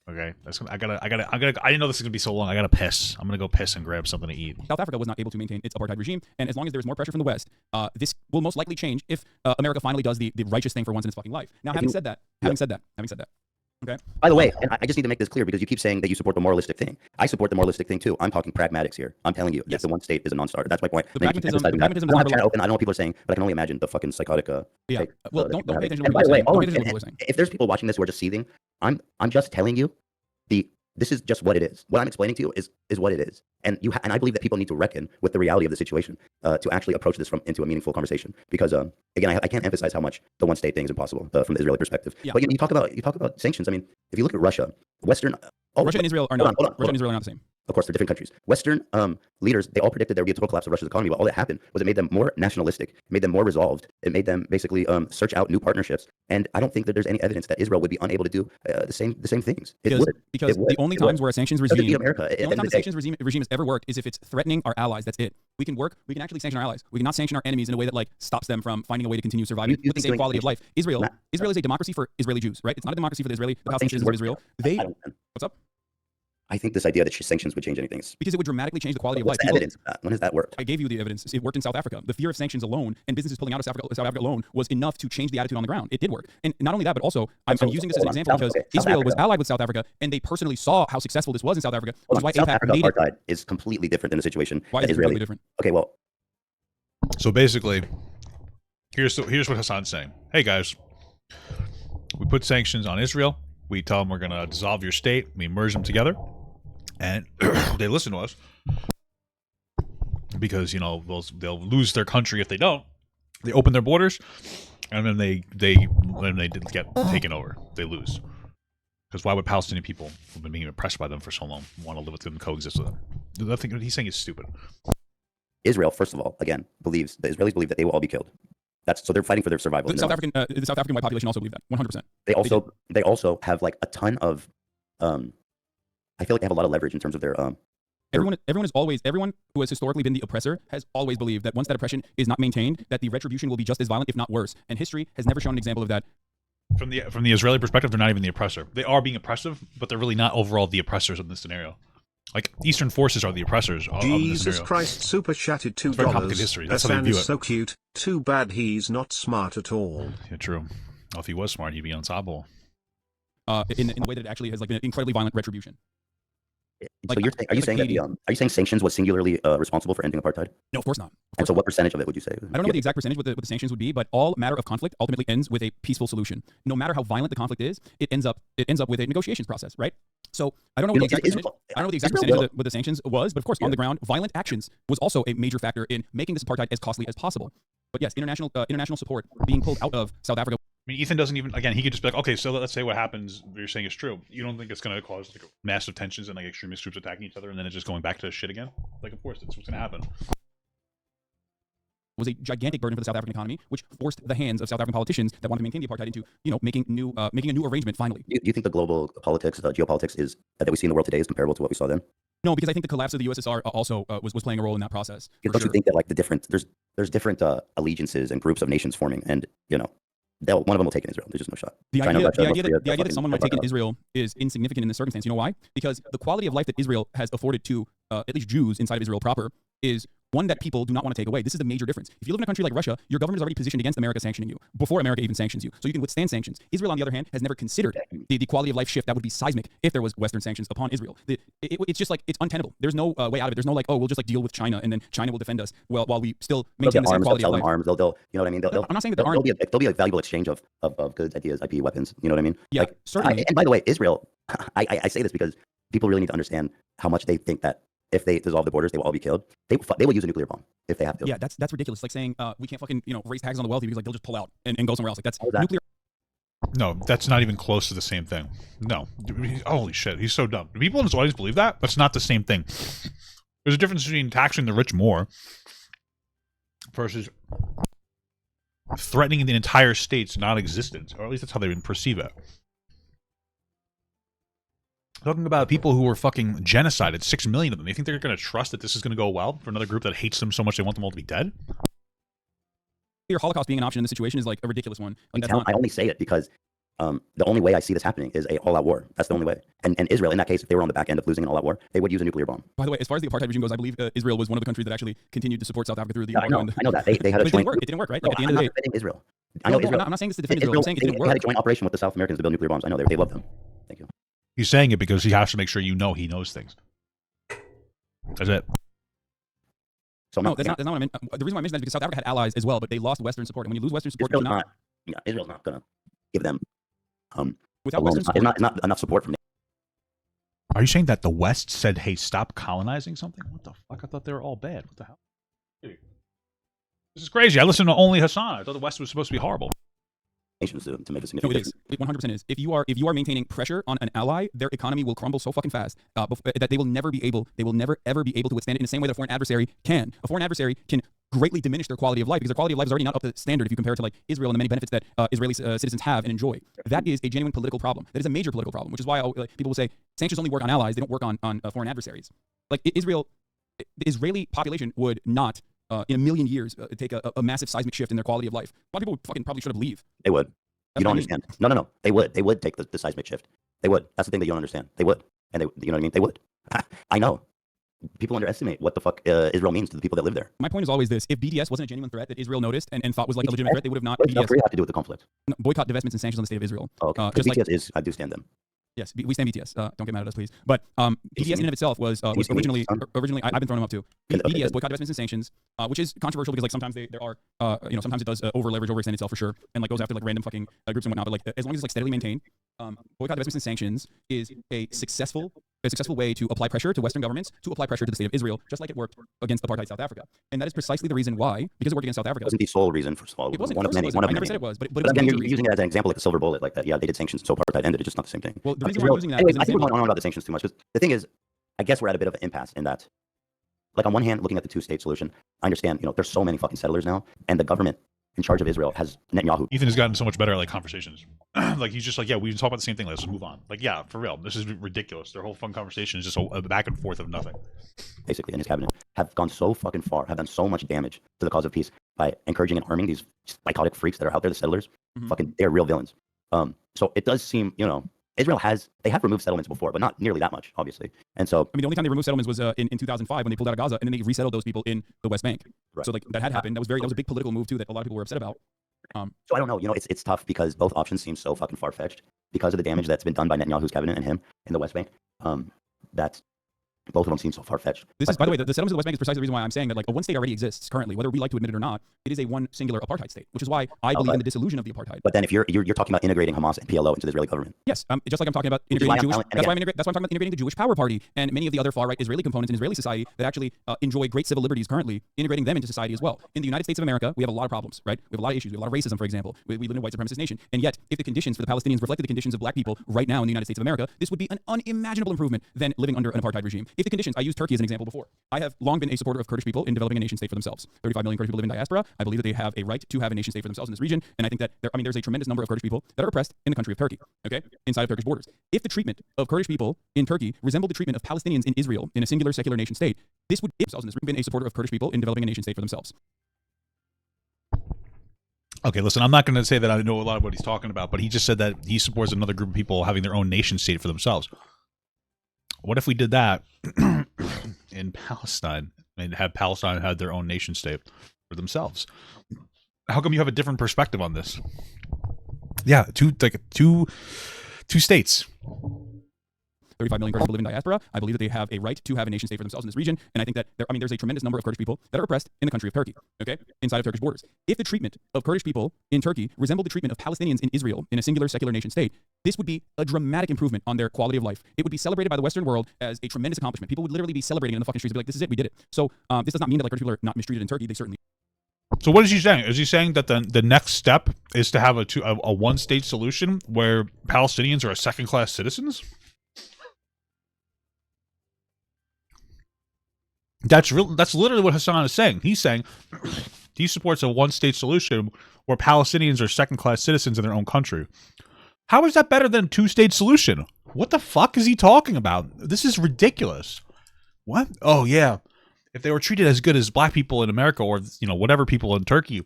Okay, I didn't know this was gonna be so long. I gotta piss. I'm gonna go piss and grab something to eat. South Africa was not able to maintain its apartheid regime, and as long as there is more pressure from the West, this will most likely change if America finally does the righteous thing for once in its fucking life. Now, having said that, okay. By the way, and I just need to make this clear because you keep saying that you support the moralistic thing. I support the moralistic thing too. I'm talking pragmatics here. I'm telling you, yes, the one state is a non-starter. That's my point. The pragmatism I don't know what people are saying, but I can only imagine the fucking psychotic. Yeah. Well, don't pay attention to what people are saying. If there's people watching this who are just seething, I'm just telling you, this is just what it is. What I'm explaining to you is what it is, and I believe that people need to reckon with the reality of the situation to actually approach this into a meaningful conversation. Because again, I can't emphasize how much the one state thing is impossible from the Israeli perspective. Yeah. But you talk about sanctions. I mean, if you look at Russia, Russia and Israel are not. Russia and Israel are not the same. Of course, they're different countries. Western leaders, they all predicted there would be a total collapse of Russia's economy, but all that happened was it made them more nationalistic, it made them more resolved, it made them basically search out new partnerships. And I don't think that there's any evidence that Israel would be unable to do the same things. Because the only times where a sanctions regime, the only time the sanctions regime has ever worked is if it's threatening our allies. That's it. We can actually sanction our allies. We cannot sanction our enemies in a way that like stops them from finding a way to continue surviving with the same quality of life. Israel is a democracy for Israeli Jews, right? It's not a democracy for the Palestinian citizens of Israel. What's up? I think this idea that sanctions would change anything is because it would dramatically change the quality of life. What's the evidence of that? When has that worked? I gave you the evidence. It worked in South Africa. The fear of sanctions alone and businesses pulling out of South Africa alone was enough to change the attitude on the ground. It did work. And not only that, but also I'm using this as an example because Israel was allied with South Africa and they personally saw how successful this was in South Africa, which is why South AIPAC Africa apartheid is completely different than the situation. Why is it completely different? Okay, well. So basically, here's what Hasan's saying. Hey guys, we put sanctions on Israel. We tell them we're going to dissolve your state. We merge them together. and they listen to us because they'll lose their country if they don't. They open their borders, and then they get taken over. They lose. Because why would Palestinian people who've been being oppressed by them for so long want to live with them and coexist with them? The thing he's saying is stupid. Israel, first of all, again, the Israelis believe that they will all be killed. So they're fighting for their survival. The South African white population also believe that 100%. They also have like a ton of, I feel like they have a lot of leverage in terms of their. Everyone who has historically been the oppressor has always believed that once that oppression is not maintained, that the retribution will be just as violent, if not worse. And history has never shown an example of that. From the Israeli perspective, they're not even the oppressor. They are being oppressive, but they're really not overall the oppressors in this scenario. Like, Eastern forces are the oppressors of this scenario. Jesus Christ, super chatted $2. Very complicated history. That's how they Hasan view is it. so cute. Too bad he's not smart at all. Yeah, true. Well, if he was smart, he'd be unstoppable. In the way that it actually has like been an incredibly violent retribution. So are you saying sanctions was singularly responsible for ending apartheid? No, of course not. And so what percentage of it would you say? I don't know what the exact percentage what the sanctions would be, but all matter of conflict ultimately ends with a peaceful solution. No matter how violent the conflict is, it ends up with a negotiations process, right? So I don't know what the exact percentage. I don't know what the exact percentage of what the sanctions was, but of course on the ground, violent actions was also a major factor in making this apartheid as costly as possible. But yes, international support being pulled out of South Africa. I mean, Ethan doesn't even, again, he could just be like, okay, so let's say what happens, what you're saying is true. You don't think it's going to cause like massive tensions and like extremist groups attacking each other and then it's just going back to shit again? Like, of course, that's what's going to happen. Was a gigantic burden for the South African economy, which forced the hands of South African politicians that wanted to maintain the apartheid into, making a new arrangement finally. Do you think the global politics, geopolitics that we see in the world today is comparable to what we saw then? No, because I think the collapse of the USSR also was playing a role in that process. Don't you think that like there's different allegiances and groups of nations forming, and one of them will take in Israel. There's just no shot. The idea that someone might take in Israel is insignificant in this circumstance. You know why? Because the quality of life that Israel has afforded to at least Jews inside of Israel proper is one that people do not want to take away. This is the major difference. If you live in a country like Russia, your government is already positioned against America sanctioning you before America even sanctions you. So you can withstand sanctions. Israel, on the other hand, has never considered the quality of life shift that would be seismic if there was Western sanctions upon Israel. It's just like, it's untenable. There's no way out of it. There's no like, oh, we'll just like deal with China and then China will defend us while we still maintain the same quality of life. Arms, they'll, you know what I mean? I'm not saying that there'll be a valuable exchange of goods, ideas, IP, weapons. You know what I mean? Yeah, certainly. And by the way, Israel, I say this because people really need to understand how much they think that if they dissolve the borders, they will all be killed. They will use a nuclear bomb if they have to. Yeah, that's ridiculous. Like saying we can't fucking raise taxes on the wealthy because like they'll just pull out and go somewhere else. Like that's nuclear. No, that's not even close to the same thing. No, holy shit, he's so dumb. Do people in his audience believe that? That's not the same thing. There's a difference between taxing the rich more versus threatening the entire state's non-existence, or at least that's how they perceive it. Talking about people who were fucking genocided, 6 million of them. You think they're going to trust that this is going to go well for another group that hates them so much they want them all to be dead? Your Holocaust being an option in this situation is like a ridiculous one. Like, I only say it because the only way I see this happening is a all-out war. That's the only way. And Israel, in that case, if they were on the back end of losing an all-out war, they would use a nuclear bomb. By the way, as far as the apartheid regime goes, I believe Israel was one of the countries that actually continued to support South Africa through the embargo. I know that. They had a joint... It didn't work, right? Like, at the end of the day... Israel. I'm not saying this to defend Israel. I'm saying it didn't work. They had a joint operation with the South Americans to build nuclear bombs. I know they love them. Thank you. He's saying it because he has to make sure he knows things. That's it. So that's not what I meant. The reason why I mentioned that is because South Africa had allies as well, but they lost Western support. And when you lose Western support, Israel's not going to give them without Western support. It's not enough support from them. Are you saying that the West said, hey, stop colonizing something? What the fuck? I thought they were all bad. What the hell? This is crazy. I listened to only Hasan. I thought the West was supposed to be horrible. To make a significant difference. It 100% is. If you are maintaining pressure on an ally, their economy will crumble so fucking fast that they will never ever be able to withstand it in the same way that a foreign adversary can. A foreign adversary can greatly diminish their quality of life because their quality of life is already not up to standard if you compare it to like Israel and the many benefits that Israeli citizens have and enjoy. That is a genuine political problem. That is a major political problem, which is why people will say sanctions only work on allies. They don't work on foreign adversaries. Like the Israeli population would not in a million years take a massive seismic shift in their quality of life. A lot of people would fucking probably should have leave. They would. You don't understand. No. They would take the seismic shift. They would. That's the thing that you don't understand. They would. And you know what I mean? They would. I know. People underestimate what the fuck Israel means to the people that live there. My point is always this. If BDS wasn't a genuine threat that Israel noticed and thought was like a legitimate threat, they would have not. What does BDS have to do with the conflict? No, boycott, divestments, and sanctions on the state of Israel. Oh, okay. BTS I do stand them. Yes, we stand BTS. Don't get mad at us, please. But BDS in and of itself was originally. I've been throwing them up too. BDS, boycott, divestments, and sanctions, which is controversial because like sometimes there are sometimes it does over leverage, overextend itself for sure, and like goes after like random fucking groups and whatnot. But like as long as it's like steadily maintained, boycott, divestments, and sanctions is a successful a successful way to apply pressure to Western governments, to apply pressure to the state of Israel, just like it worked against apartheid South Africa. And that is precisely the reason why, because it worked against South Africa. It wasn't the sole reason, first of all. It wasn't. One of many. I never said it was, but it was again, you're using it as an example, like a silver bullet, like that. Yeah, they did sanctions, so apartheid ended. It's just not the same thing. Well, the reason why I'm using that anyways, I think we're going on about the sanctions too much, because the thing is, I guess we're at a bit of an impasse in that, like, on one hand, looking at the two-state solution, I understand, there's so many fucking settlers now, and the government in charge of Israel has Netanyahu. Ethan has gotten so much better at like conversations. Like he's just like, yeah, we talk about the same thing. Let's just move on. Like, yeah, for real, this is ridiculous. Their whole fun conversation is just a back and forth of nothing. Basically, in his cabinet, have gone so fucking far, have done so much damage to the cause of peace by encouraging and arming these psychotic freaks that are out there, the settlers. Fucking, they're real villains. So it does seem, Israel they have removed settlements before, but not nearly that much, obviously. And so, I mean, the only time they removed settlements was in 2005 when they pulled out of Gaza, and then they resettled those people in the West Bank. Right. So like that had happened. That was a big political move too that a lot of people were upset about. So I don't know. It's tough because both options seem so fucking far fetched because of the damage that's been done by Netanyahu's cabinet and him in the West Bank. That both of them seem so far fetched. This is, by the way, the settlements of the West Bank is precisely the reason why I'm saying that like a one state already exists currently, whether we like to admit it or not. It is a one singular apartheid state, which is why I believe in the dissolution of the apartheid. But then if you're talking about integrating Hamas and PLO into the Israeli government, yes, just like I'm talking about integrating Jewish. That's why I'm talking about integrating the Jewish Power Party and many of the other far right Israeli components in Israeli society that actually enjoy great civil liberties currently, integrating them into society as well. In the United States of America, we have a lot of problems, right? We have a lot of issues. We have a lot of racism, for example. We live in a white supremacist nation, and yet if the conditions for the Palestinians reflected the conditions of black people right now in the United States of America, this would be an unimaginable improvement than living under an apartheid regime. If the conditions, I used Turkey as an example before. I have long been a supporter of Kurdish people in developing a nation state for themselves. 35 million Kurdish people live in diaspora. I believe that they have a right to have a nation state for themselves in this region, and I think that there's a tremendous number of Kurdish people that are oppressed in the country of Turkey, okay, inside of Turkish borders. If the treatment of Kurdish people in Turkey resembled the treatment of Palestinians in Israel in a singular secular nation state, this would have been a supporter of Kurdish people in developing a nation state for themselves. Okay, listen, I'm not going to say that I know a lot of what he's talking about, but he just said that he supports another group of people having their own nation state for themselves. What if we did that in Palestine and have Palestine had their own nation state for themselves? How come you have a different perspective on this? Yeah, two states. 35 million Kurdish people live in diaspora. I believe that they have a right to have a nation state for themselves in this region, and I think that there's a tremendous number of Kurdish people that are oppressed in the country of Turkey, okay, inside of Turkish borders. If the treatment of Kurdish people in Turkey resembled the treatment of Palestinians in Israel in a singular secular nation state, this would be a dramatic improvement on their quality of life. It would be celebrated by the Western world as a tremendous accomplishment. People would literally be celebrating in the fucking streets and be like, this is it, we did it. So this does not mean that like Kurdish people are not mistreated in Turkey. They certainly. So what is he saying? Is he saying that the next step is to have a one-state solution where Palestinians are second-class citizens? That's literally what Hasan is saying. He's saying he supports a one-state solution where Palestinians are second-class citizens in their own country. How is that better than a two-state solution? What the fuck is he talking about? This is ridiculous. What? Oh, yeah. If they were treated as good as black people in America or, whatever people in Turkey,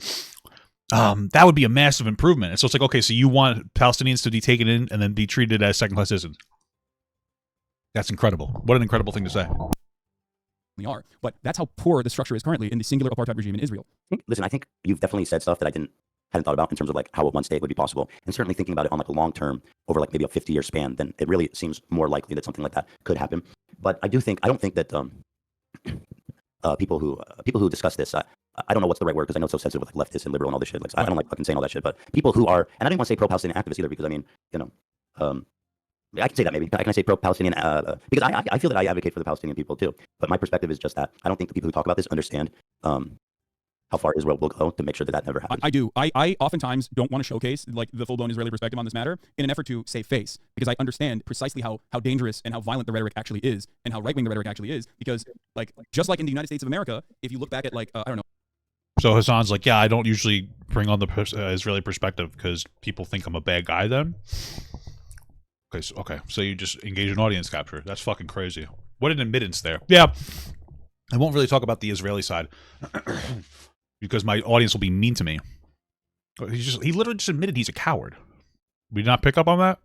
that would be a massive improvement. And so it's like, okay, so you want Palestinians to be taken in and then be treated as second-class citizens. That's incredible. What an incredible thing to say. Are, but that's how poor the structure is currently in the singular apartheid regime in Israel. Listen, I think you've definitely said stuff that I hadn't thought about in terms of like how one state would be possible, and certainly thinking about it on like a long term over like maybe a 50-year span, then it really seems more likely that something like that could happen. But I don't think that people who discuss this, I don't know what's the right word because I know it's so sensitive with like leftists and liberal and all this shit. Like I don't like fucking saying all that shit, but people who are, and I don't want to say pro-Palestinian activists either because I mean, I can say that maybe. I can say pro-Palestinian because I feel that I advocate for the Palestinian people too. But my perspective is just that I don't think the people who talk about this understand how far Israel will go to make sure that that never happens. I do. I oftentimes don't want to showcase like the full-blown Israeli perspective on this matter in an effort to save face because I understand precisely how dangerous and how violent the rhetoric actually is and how right-wing the rhetoric actually is because like just like in the United States of America, if you look back at like I don't know. So Hasan's like, yeah, I don't usually bring on the Israeli perspective because people think I'm a bad guy then. Okay, so you just engage in audience capture. That's fucking crazy. What an admittance there. Yeah, I won't really talk about the Israeli side because my audience will be mean to me. He literally just admitted he's a coward. We did not pick up on that?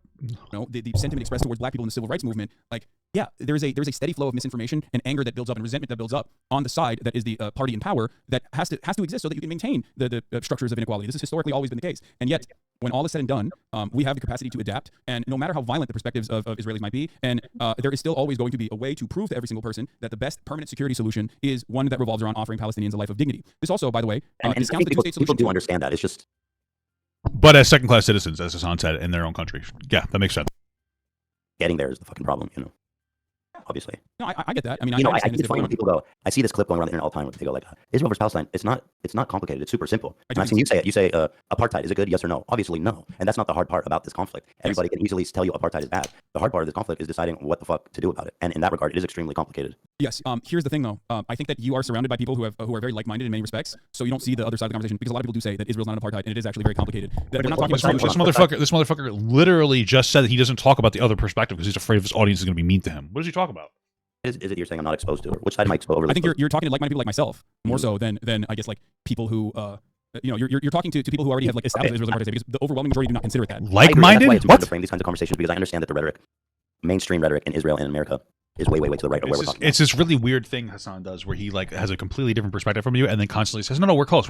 No, the sentiment expressed towards black people in the civil rights movement, like, yeah, there's a steady flow of misinformation and anger that builds up and resentment that builds up on the side that is the party in power that has to exist so that you can maintain the structures of inequality. This has historically always been the case. And yet, when all is said and done, we have the capacity to adapt. And no matter how violent the perspectives of Israelis might be, and there is still always going to be a way to prove to every single person that the best permanent security solution is one that revolves around offering Palestinians a life of dignity. This also, by the way, and discounts the two-state solution. People do understand that. It's just... But as second-class citizens, as Hasan said, in their own country. Yeah, that makes sense. Getting there is the fucking problem, obviously. No, I get that. I mean, I understand think it's funny when people go, I see this clip going around the internet all the time where they go like, Israel versus Palestine, it's not complicated, it's super simple. And I've seen you say it. You say apartheid, is it good? Yes or no? Obviously no. And that's not the hard part about this conflict. Everybody can easily tell you apartheid is bad. The hard part of this conflict is deciding what the fuck to do about it. And in that regard, it is extremely complicated. Yes. Here's the thing though. I think that you are surrounded by people who are very like-minded in many respects. So you don't see the other side of the conversation, because a lot of people do say that Israel's not an apartheid, and it is actually very complicated. That we're not talking about this motherfucker literally just said that he doesn't talk about the other perspective because he's afraid of his audience is going to be mean to him. What does he talk about? Is it you're saying I'm not exposed to it? Which side am I exposed to? I think you're talking to like-minded people like myself, more so than I guess like people who you're talking to people who already have like established Israel as an apartheid state, because the overwhelming majority do not consider it that. Like-minded? That's why it's important to frame these kinds of conversations, because I understand that the rhetoric, mainstream rhetoric in Israel and America, is way to the right of where we're talking about. It's this really weird thing Hasan does where he like has a completely different perspective from you and then constantly says, no, we're close.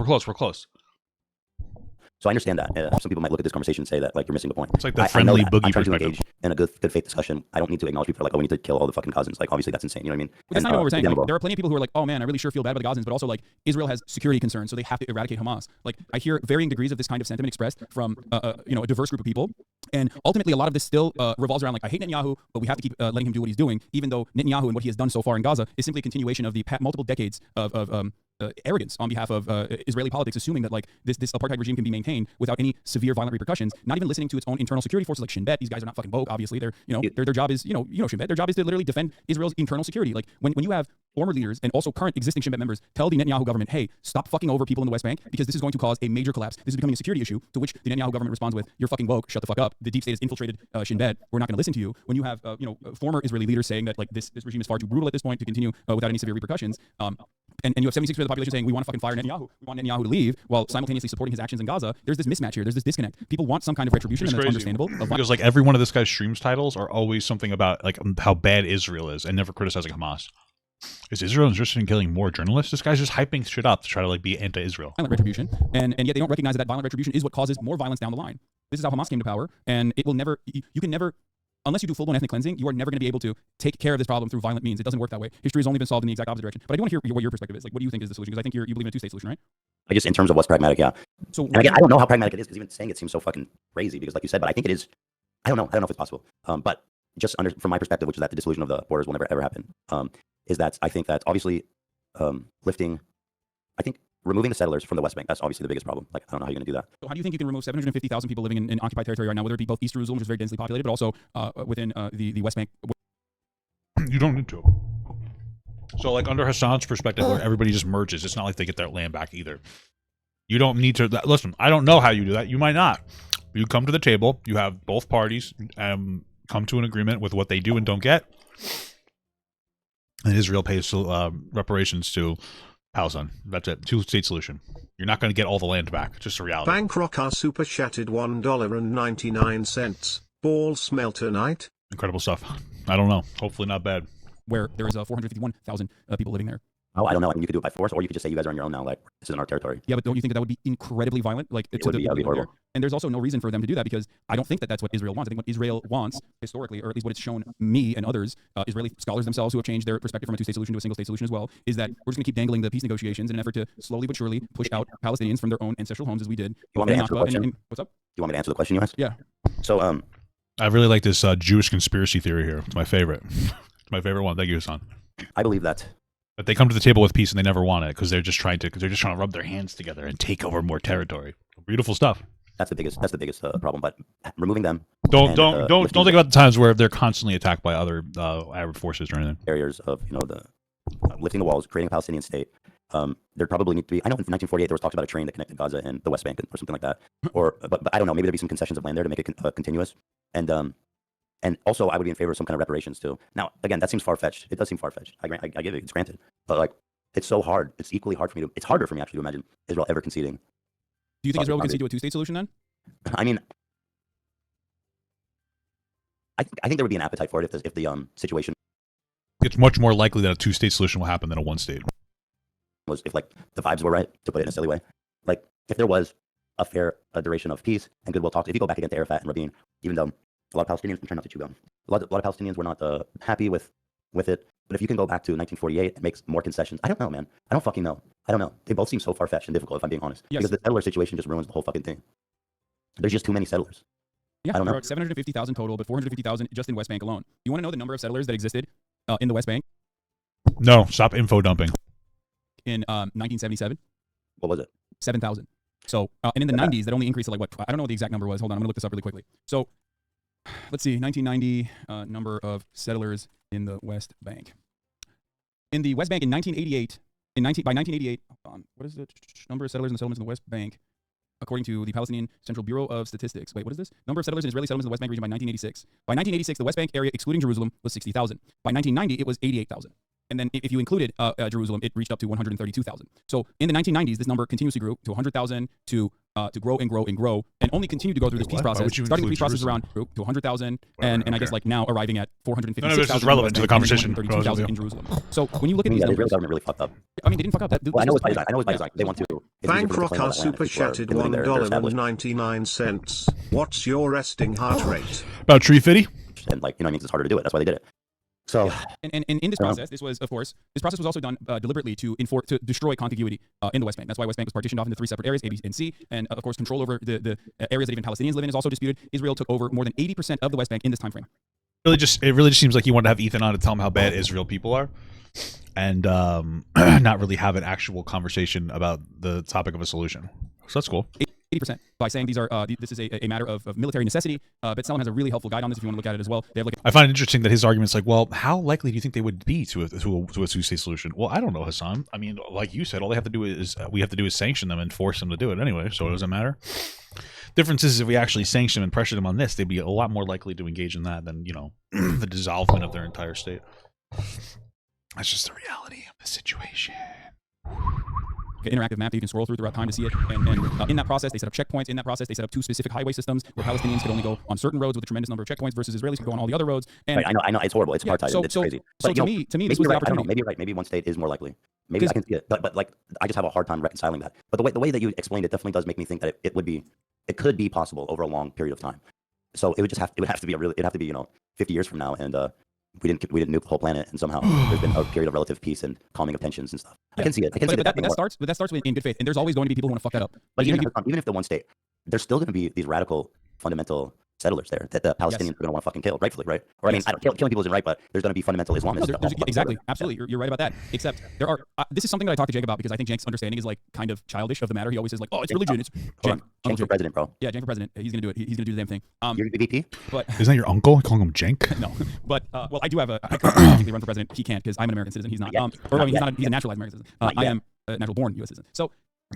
So I understand that. Some people might look at this conversation and say that like you're missing the point. It's like the friendly boogie I'm trying to perspective. engage in a good faith discussion. I don't need to acknowledge people like, oh, we need to kill all the fucking Gazans. Like obviously that's insane. You know what I mean? But that's not even what we're saying. Like, there are plenty of people who are like, oh man, I really sure feel bad about the Gazans, but also like Israel has security concerns, so they have to eradicate Hamas. Like I hear varying degrees of this kind of sentiment expressed from a diverse group of people, and ultimately a lot of this still revolves around like, I hate Netanyahu, but we have to keep letting him do what he's doing, even though Netanyahu and what he has done so far in Gaza is simply a continuation of the multiple decades of arrogance on behalf of Israeli politics, assuming that like this apartheid regime can be maintained without any severe violent repercussions, not even listening to its own internal security forces like Shin Bet. These guys are not fucking woke, obviously. They're their job is Shin Bet. Their job is to literally defend Israel's internal security. Like when you have former leaders and also current existing Shin Bet members tell the Netanyahu government, hey, stop fucking over people in the West Bank because this is going to cause a major collapse. This is becoming a security issue. To which the Netanyahu government responds with, you're fucking woke, shut the fuck up. The deep state has infiltrated Shin Bet. We're not going to listen to you. When you have former Israeli leaders saying that like this regime is far too brutal at this point to continue without any severe repercussions. And you have 76% of the population saying we want to fucking fire Netanyahu, we want Netanyahu to leave, while simultaneously supporting his actions in Gaza. There's this mismatch here. There's this disconnect. People want some kind of retribution, and that's understandable. Because like every one of this guy's streams titles are always something about like how bad Israel is, and never criticizing Hamas. Is Israel interested in killing more journalists? This guy's just hyping shit up to try to like be anti-Israel. Violent retribution, and yet they don't recognize that violent retribution is what causes more violence down the line. This is how Hamas came to power, and it will never. You can never. Unless you do full-blown ethnic cleansing, you are never going to be able to take care of this problem through violent means. It doesn't work that way. History has only been solved in the exact opposite direction. But I do want to hear what your perspective is. Like, what do you think is the solution? Because I think you believe in a two-state solution, right? I guess in terms of what's pragmatic, yeah. So and again, I don't know how pragmatic it is, because even saying it seems so fucking crazy. Because like you said, but I think it is. I don't know if it's possible. But just from my perspective, which is that the dissolution of the borders will never ever happen. Is that I think that obviously lifting. I think removing the settlers from the West Bank, that's obviously the biggest problem. Like, I don't know how you're going to do that. So how do you think you can remove 750,000 people living in occupied territory right now, whether it be both East Jerusalem, which is very densely populated, but also within the West Bank? You don't need to. So, like, under Hasan's perspective, where everybody just merges, it's not like they get their land back either. You don't need to. Listen, I don't know how you do that. You might not. You come to the table, you have both parties come to an agreement with what they do and don't get, and Israel pays reparations to Palestine. That's it. Two-state solution. You're not going to get all the land back. Just a reality. Bank Rocker super chatted $1.99. Ball smell tonight. Incredible stuff. I don't know. Hopefully not bad. Where there is 451,000 people living there. Oh, I don't know. I mean, you could do it by force, or you could just say you guys are on your own now. Like, this isn't our territory. Yeah, but don't you think that would be incredibly violent? Like, it would be horrible. And there's also no reason for them to do that, because I don't think that that's what Israel wants. I think what Israel wants, historically, or at least what it's shown me and others, Israeli scholars themselves who have changed their perspective from a two-state solution to a single-state solution as well, is that we're just going to keep dangling the peace negotiations in an effort to slowly but surely push out Palestinians from their own ancestral homes, as we did. You want me to answer the question? What's up? You want me to answer the question you asked? Yeah. So, I really like this Jewish conspiracy theory here. It's my favorite. It's my favorite one. Thank you, Hasan. I believe that they come to the table with peace and they never want it because they're just trying to rub their hands together and take over more territory. Beautiful stuff. That's the biggest problem. But removing them. Don't think about the times where they're constantly attacked by other Arab forces or anything. Barriers of the lifting the walls, creating a Palestinian state. There probably need to be. I know in 1948 there was talks about a train that connected Gaza and the West Bank or something like that. But I don't know. Maybe there'd be some concessions of land there to make it continuous. And also, I would be in favor of some kind of reparations too. Now, again, that seems far-fetched. It does seem far-fetched. I give it. It's granted. But like, it's so hard. It's equally hard for me to. It's harder for me actually to imagine Israel ever conceding. Do you think Israel would concede to a two-state solution then? I mean, I think there would be an appetite for it if the situation. It's much more likely that a two-state solution will happen than a one-state. Was if like the vibes were right, to put it in a silly way. Like if there was a fair duration of peace and goodwill talks. If you go back again to Arafat and Rabin, even though a lot of Palestinians, I'm trying not to chew gum. A lot of Palestinians were not happy with it. But if you can go back to 1948 and make more concessions, I don't know, man. I don't fucking know. I don't know. They both seem so far-fetched and difficult, if I'm being honest. Yes. Because the settler situation just ruins the whole fucking thing. There's just too many settlers. Yeah, I don't know. There are 750,000 total, but 450,000 just in West Bank alone. You want to know the number of settlers that existed in the West Bank? No, stop info dumping. In 1977? What was it? 7,000. So, and in the 90s, that only increased to like what? I don't know what the exact number was. Hold on, I'm gonna look this up really quickly. So, let's see, 1990 number of settlers in the West Bank. In the West Bank in 1988, by 1988, hold on, what is the number of settlers and settlements in the West Bank? According to the Palestinian Central Bureau of Statistics. Wait, what is this? Number of settlers and Israeli settlements in the West Bank region by 1986. By 1986, the West Bank area, excluding Jerusalem, was 60,000. By 1990, it was 88,000. And then if you included Jerusalem, it reached up to 132,000. So in the 1990s, this number continuously grew to 100,000 to grow and grow and grow, and only continued to go through this peace process. Starting the peace process around grew to 100,000, and I guess like now arriving at 456,000. None of this is relevant to the conversation. 132,000 in Jerusalem. So when you look at these numbers, the Israeli government really fucked up. I mean, they didn't fuck up. That, Well, I know it's by design. I know it's by design. They want to. Bankrock super chatted $1.99. What's your resting heart rate? About tree fitty. And like, you know, it means it's harder to do it. That's why they did it. So, yeah. And in this process, this was, of course, this process was also done deliberately to destroy contiguity in the West Bank. That's why West Bank was partitioned off into 3 separate areas, A, B, and C. And of course, control over the areas that even Palestinians live in is also disputed. Israel took over more than 80% of the West Bank in this time frame. It really just seems like you wanted to have Ethan on to tell him how bad Israel people are, and not really have an actual conversation about the topic of a solution. So that's cool. 80% by saying these are this is a matter of military necessity. But Salem has a really helpful guide on this if you want to look at it as well. They have like I find it interesting that his argument's like, well, how likely do you think they would be to a two-state solution? Well, I don't know, Hasan. I mean, like you said, all they have to do is sanction them and force them to do it anyway. So it doesn't matter. Difference is if we actually sanction them and pressure them on this, they'd be a lot more likely to engage in that than the dissolvement of their entire state. That's just the reality of the situation. An interactive map that you can scroll throughout time to see it. And in that process, they set up checkpoints. In that process, they set up 2 specific highway systems where Palestinians could only go on certain roads with a tremendous number of checkpoints versus Israelis could go on all the other roads. And right, I know, it's horrible. It's apartheid. It's crazy. So to me, this was the opportunity. I don't know, maybe you're right. Maybe one state is more likely. Maybe I can see it, but like I just have a hard time reconciling that. But the way that you explained it definitely does make me think that it could be possible over a long period of time. So it would have to be 50 years from now, and we didn't nuke the whole planet, and somehow there's been a period of relative peace and calming of tensions and stuff. Yeah. I can see it. But that starts in good faith, and there's always going to be people who want to fuck that up. But even if the one state, there's still going to be these radical, fundamental settlers there that the Palestinians are going to want to fucking kill, rightfully, right? Or I mean, killing people isn't right, but there's going to be fundamental Islamists. Exactly, absolutely, you're right about that. Except there are. This is something that I talk to Jake about because I think Jake's understanding is like kind of childish of the matter. He always says like, "Oh, it's religion." It's Cenk for president, bro. Yeah, Cenk for president. He's going to do it. He's going to do the damn thing. You're VP? But isn't that your uncle? I'm calling him Cenk. No, but well, I do have I could technically run for president. He can't because I'm an American citizen. He's not. He's a naturalized American citizen. I am a natural born U.S. citizen. So.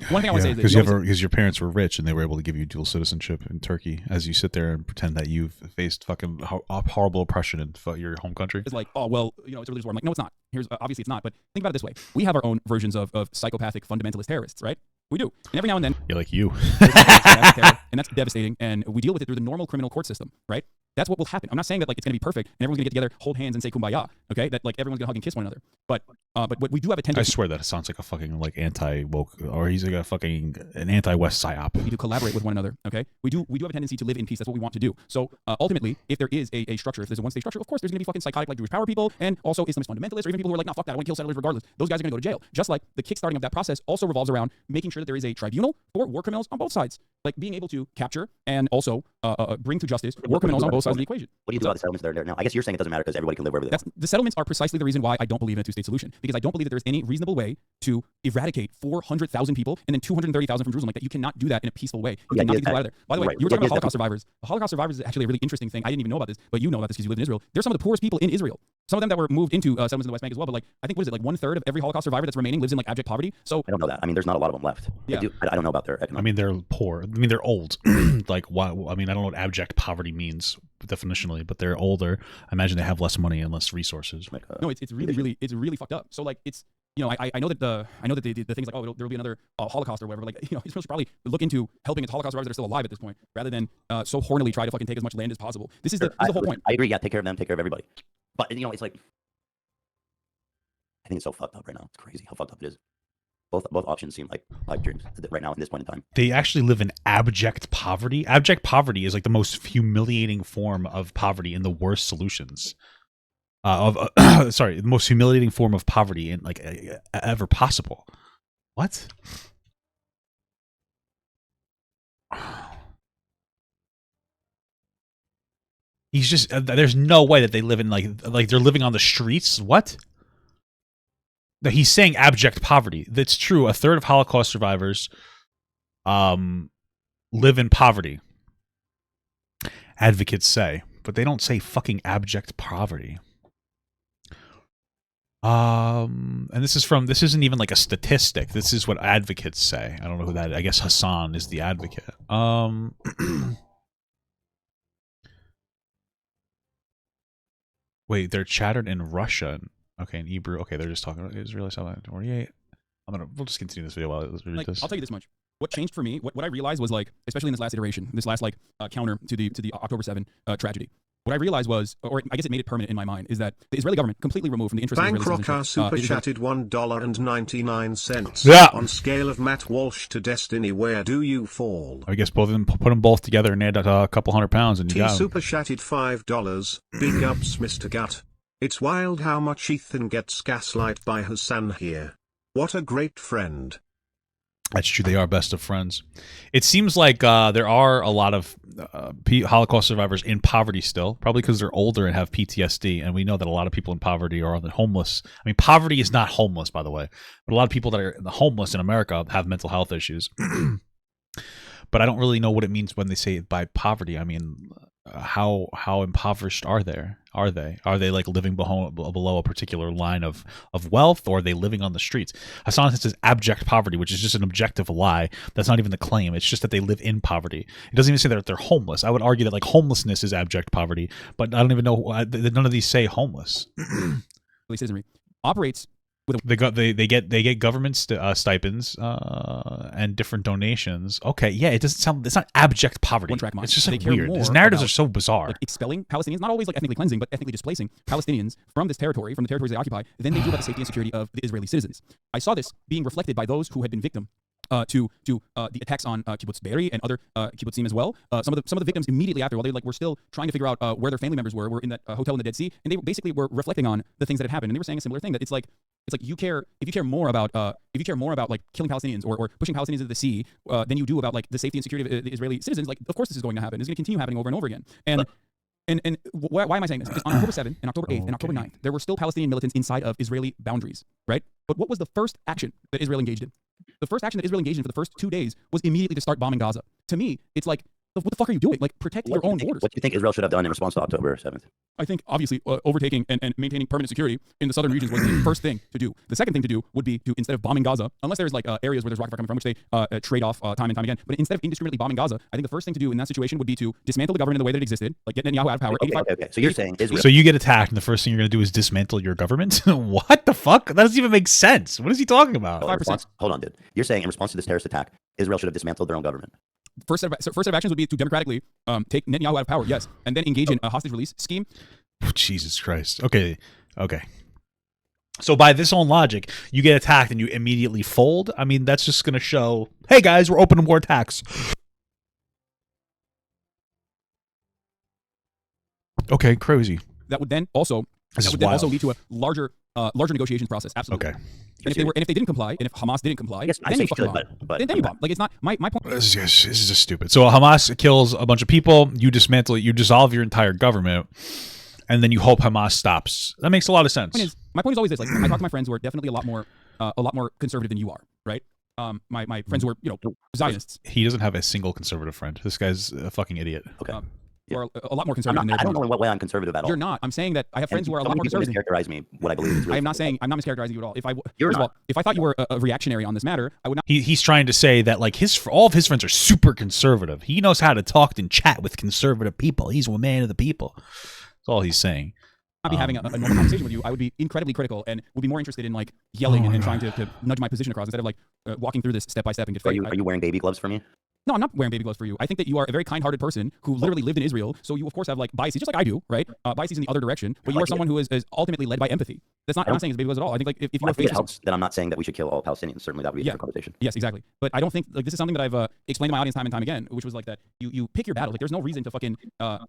One thing I want to say is because your parents were rich and they were able to give you dual citizenship in Turkey as you sit there and pretend that you've faced fucking horrible oppression in your home country. It's like, oh, well, it's a religious war. I'm like, no, it's not. Obviously it's not. But think about it this way. We have our own versions of psychopathic fundamentalist terrorists, right? We do. And every now and then. Yeah, like you. And that's devastating. And we deal with it through the normal criminal court system, right? That's what will happen. I'm not saying that like it's going to be perfect and everyone's going to get together, hold hands and say kumbaya, okay? That like everyone's going to hug and kiss one another. But what we do have a tendency. I swear that it sounds like a fucking like anti-woke, or he's like an anti-West psyop. We do collaborate with one another, okay? We do have a tendency to live in peace. That's what we want to do. So ultimately, if there is a structure, if there's a one-state structure, of course there's going to be fucking psychotic like Jewish power people and also Islamist fundamentalists or even people who are like, nah, fuck that, I want to kill settlers regardless. Those guys are going to go to jail. Just like the kickstarting of that process also revolves around making sure that there is a tribunal for war criminals on both sides. Like being able to capture and also bring to justice war criminals on both sides of the equation. What do you do about the settlements that are there now? I guess you're saying it doesn't matter because everybody can live wherever they want. The settlements are precisely the reason why I don't believe in a two-state solution, because I don't believe that there's any reasonable way to eradicate 400,000 people and then 230,000 from Jerusalem. Like that, you cannot do that in a peaceful way. You cannot get people out of there. By the way, you were talking about Holocaust survivors. The Holocaust survivors is actually a really interesting thing. I didn't even know about this, but you know about this because you live in Israel. They're some of the poorest people in Israel. Some of them that were moved into settlements in the West Bank as well. But like, I think, what is it, like 1/3 of every Holocaust survivor that's remaining lives in like abject poverty. So I don't know that. I mean, there's not a lot of them left. Yeah. I don't know about their economic. I mean, they're poor. I mean, they're old. Like, why? I mean, I don't know what abject poverty means definitionally, but they're older. I imagine they have less money and less resources. No, it's really fucked up. So like, it's, I know that the things like, oh, there will be another Holocaust or whatever. Like, Israel should probably look into helping its Holocaust survivors that are still alive at this point, rather than so hornily try to fucking take as much land as possible. This is the whole point. I agree. Yeah, take care of them, take care of everybody. But it's like, I think it's so fucked up right now. It's crazy how fucked up it is. Both options seem like pipe dreams right now at this point in time. They actually live in abject poverty. Abject poverty is like the most humiliating form of poverty and the worst solutions. The most humiliating form of poverty in like ever possible. What? He's just there's no way that they live in like they're living on the streets. What? No, he's saying abject poverty. That's true. A third of Holocaust survivors live in poverty. Advocates say, but they don't say fucking abject poverty. And this isn't even like a statistic. This is what advocates say. I don't know who that is. I guess Hasan is the advocate. Wait, they're chattered in Russian. Okay, in Hebrew. Okay, they're just talking about Israeli 48. We'll just continue this video while it reads this. I'll tell you this much. What changed for me, what I realized was, like, especially in this last iteration, this last like counter to the October 7 tragedy. What I realized was, or I guess it made it permanent in my mind, is that the Israeli government, completely removed from the interest of Israeli Bankrocker super chatted $1.99. Yeah. On scale of Matt Walsh to Destiny, where do you fall? I guess both of them, put them both together and add a couple 100 pounds and you got super chatted $5. Big ups, Mr. Gut. It's wild how much Ethan gets gaslight by Hasan here. What a great friend. That's true. They are best of friends. It seems like there are a lot of Holocaust survivors in poverty still, probably because they're older and have PTSD. And we know that a lot of people in poverty are on the homeless. I mean, poverty is not homeless, by the way. But a lot of people that are homeless in America have mental health issues. But I don't really know what it means when they say by poverty. I mean, how impoverished are they? Are they like living below a particular line of wealth, or are they living on the streets? Hasan says abject poverty, which is just an objective lie. That's not even the claim. It's just that they live in poverty. It doesn't even say that they're homeless. I would argue that like homelessness is abject poverty, but I don't even know. None of these say homeless. citizenry operates. They get government stipends and different donations. Okay, yeah, it doesn't sound. It's not abject poverty. It's just like weird. His narratives are so bizarre. Like expelling Palestinians, not always like ethnically cleansing, but ethnically displacing Palestinians from this territory, from the territories they occupy, than they do about the safety and security of the Israeli citizens. I saw this being reflected by those who had been victim to the attacks on Kibbutz Be'eri and other kibbutzim as well. Some of the victims immediately after, while they were still trying to figure out where their family members were in that hotel in the Dead Sea, and they basically were reflecting on the things that had happened, and they were saying a similar thing, that it's like you care more about like killing Palestinians or pushing Palestinians into the sea than you do about like the safety and security of the Israeli citizens. Like, of course this is going to happen. It's going to continue happening over and over again. And why am I saying this? Because on October 7th and October 8th and October 9th, there were still Palestinian militants inside of Israeli boundaries, right? But what was the first action that Israel engaged in? The first action that Israel engaged in for the first 2 days was immediately to start bombing Gaza. To me, it's like, what the fuck are you doing? Like, protect your own borders. What do you think Israel should have done in response to October 7th? I think, obviously, overtaking and maintaining permanent security in the southern regions was the first thing to do. The second thing to do would be to, instead of bombing Gaza, unless there's like areas where there's rocket fire coming from, which they trade off time and time again, but instead of indiscriminately bombing Gaza, I think the first thing to do in that situation would be to dismantle the government in the way that it existed, like get Netanyahu out of power. Okay. So you're saying Israel. So you get attacked, and the first thing you're going to do is dismantle your government? What the fuck? That doesn't even make sense. What is he talking about? 5%. Hold on, dude. You're saying in response to this terrorist attack, Israel should have dismantled their own government. First set of actions would be to democratically take Netanyahu out of power, yes, and then engage in a hostage release scheme. Jesus Christ. Okay. So by this own logic, you get attacked and you immediately fold? I mean, that's just going to show, hey guys, we're open to more attacks. Okay, crazy. That would then also lead to a larger negotiations process. Absolutely. Okay. And if they didn't comply, and if Hamas didn't comply, yes, then you fucking bomb. Then you bomb. Like, it's not my point. This is just stupid. So Hamas kills a bunch of people, you dismantle it, you dissolve your entire government, and then you hope Hamas stops. That makes a lot of sense. My point is always this: like, I talk to my friends who are definitely a lot more conservative than you are, right? My friends who are Zionists. He doesn't have a single conservative friend. This guy's a fucking idiot. Okay. Who are a lot more conservative than their I don't know in what way I'm conservative at all. You're not. I'm saying that I have friends who are a lot more conservative. Mischaracterize me. What I believe is really I'm not mischaracterizing you at all. If I thought you were a reactionary on this matter, I would not. He's trying to say that like all of his friends are super conservative. He knows how to talk and chat with conservative people. He's a man of the people. That's all he's saying. Not be having a normal conversation with you. I would be incredibly critical and would be more interested in like yelling and trying to nudge my position across instead of like walking through this step by step and get. Are you wearing baby gloves for me? No, I'm not wearing baby gloves for you. I think that you are a very kind-hearted person who literally lived in Israel, so you of course have like biases, just like I do, right? Biases in the other direction, but you are someone who is ultimately led by empathy. I'm not saying it's baby gloves at all. I think like if you are facing, it helps that I'm not saying that we should kill all Palestinians. Certainly that would be a different conversation. Yes, exactly. But I don't think like this is something that I've explained to my audience time and time again, which was like that you pick your battle. Like there's no reason to fucking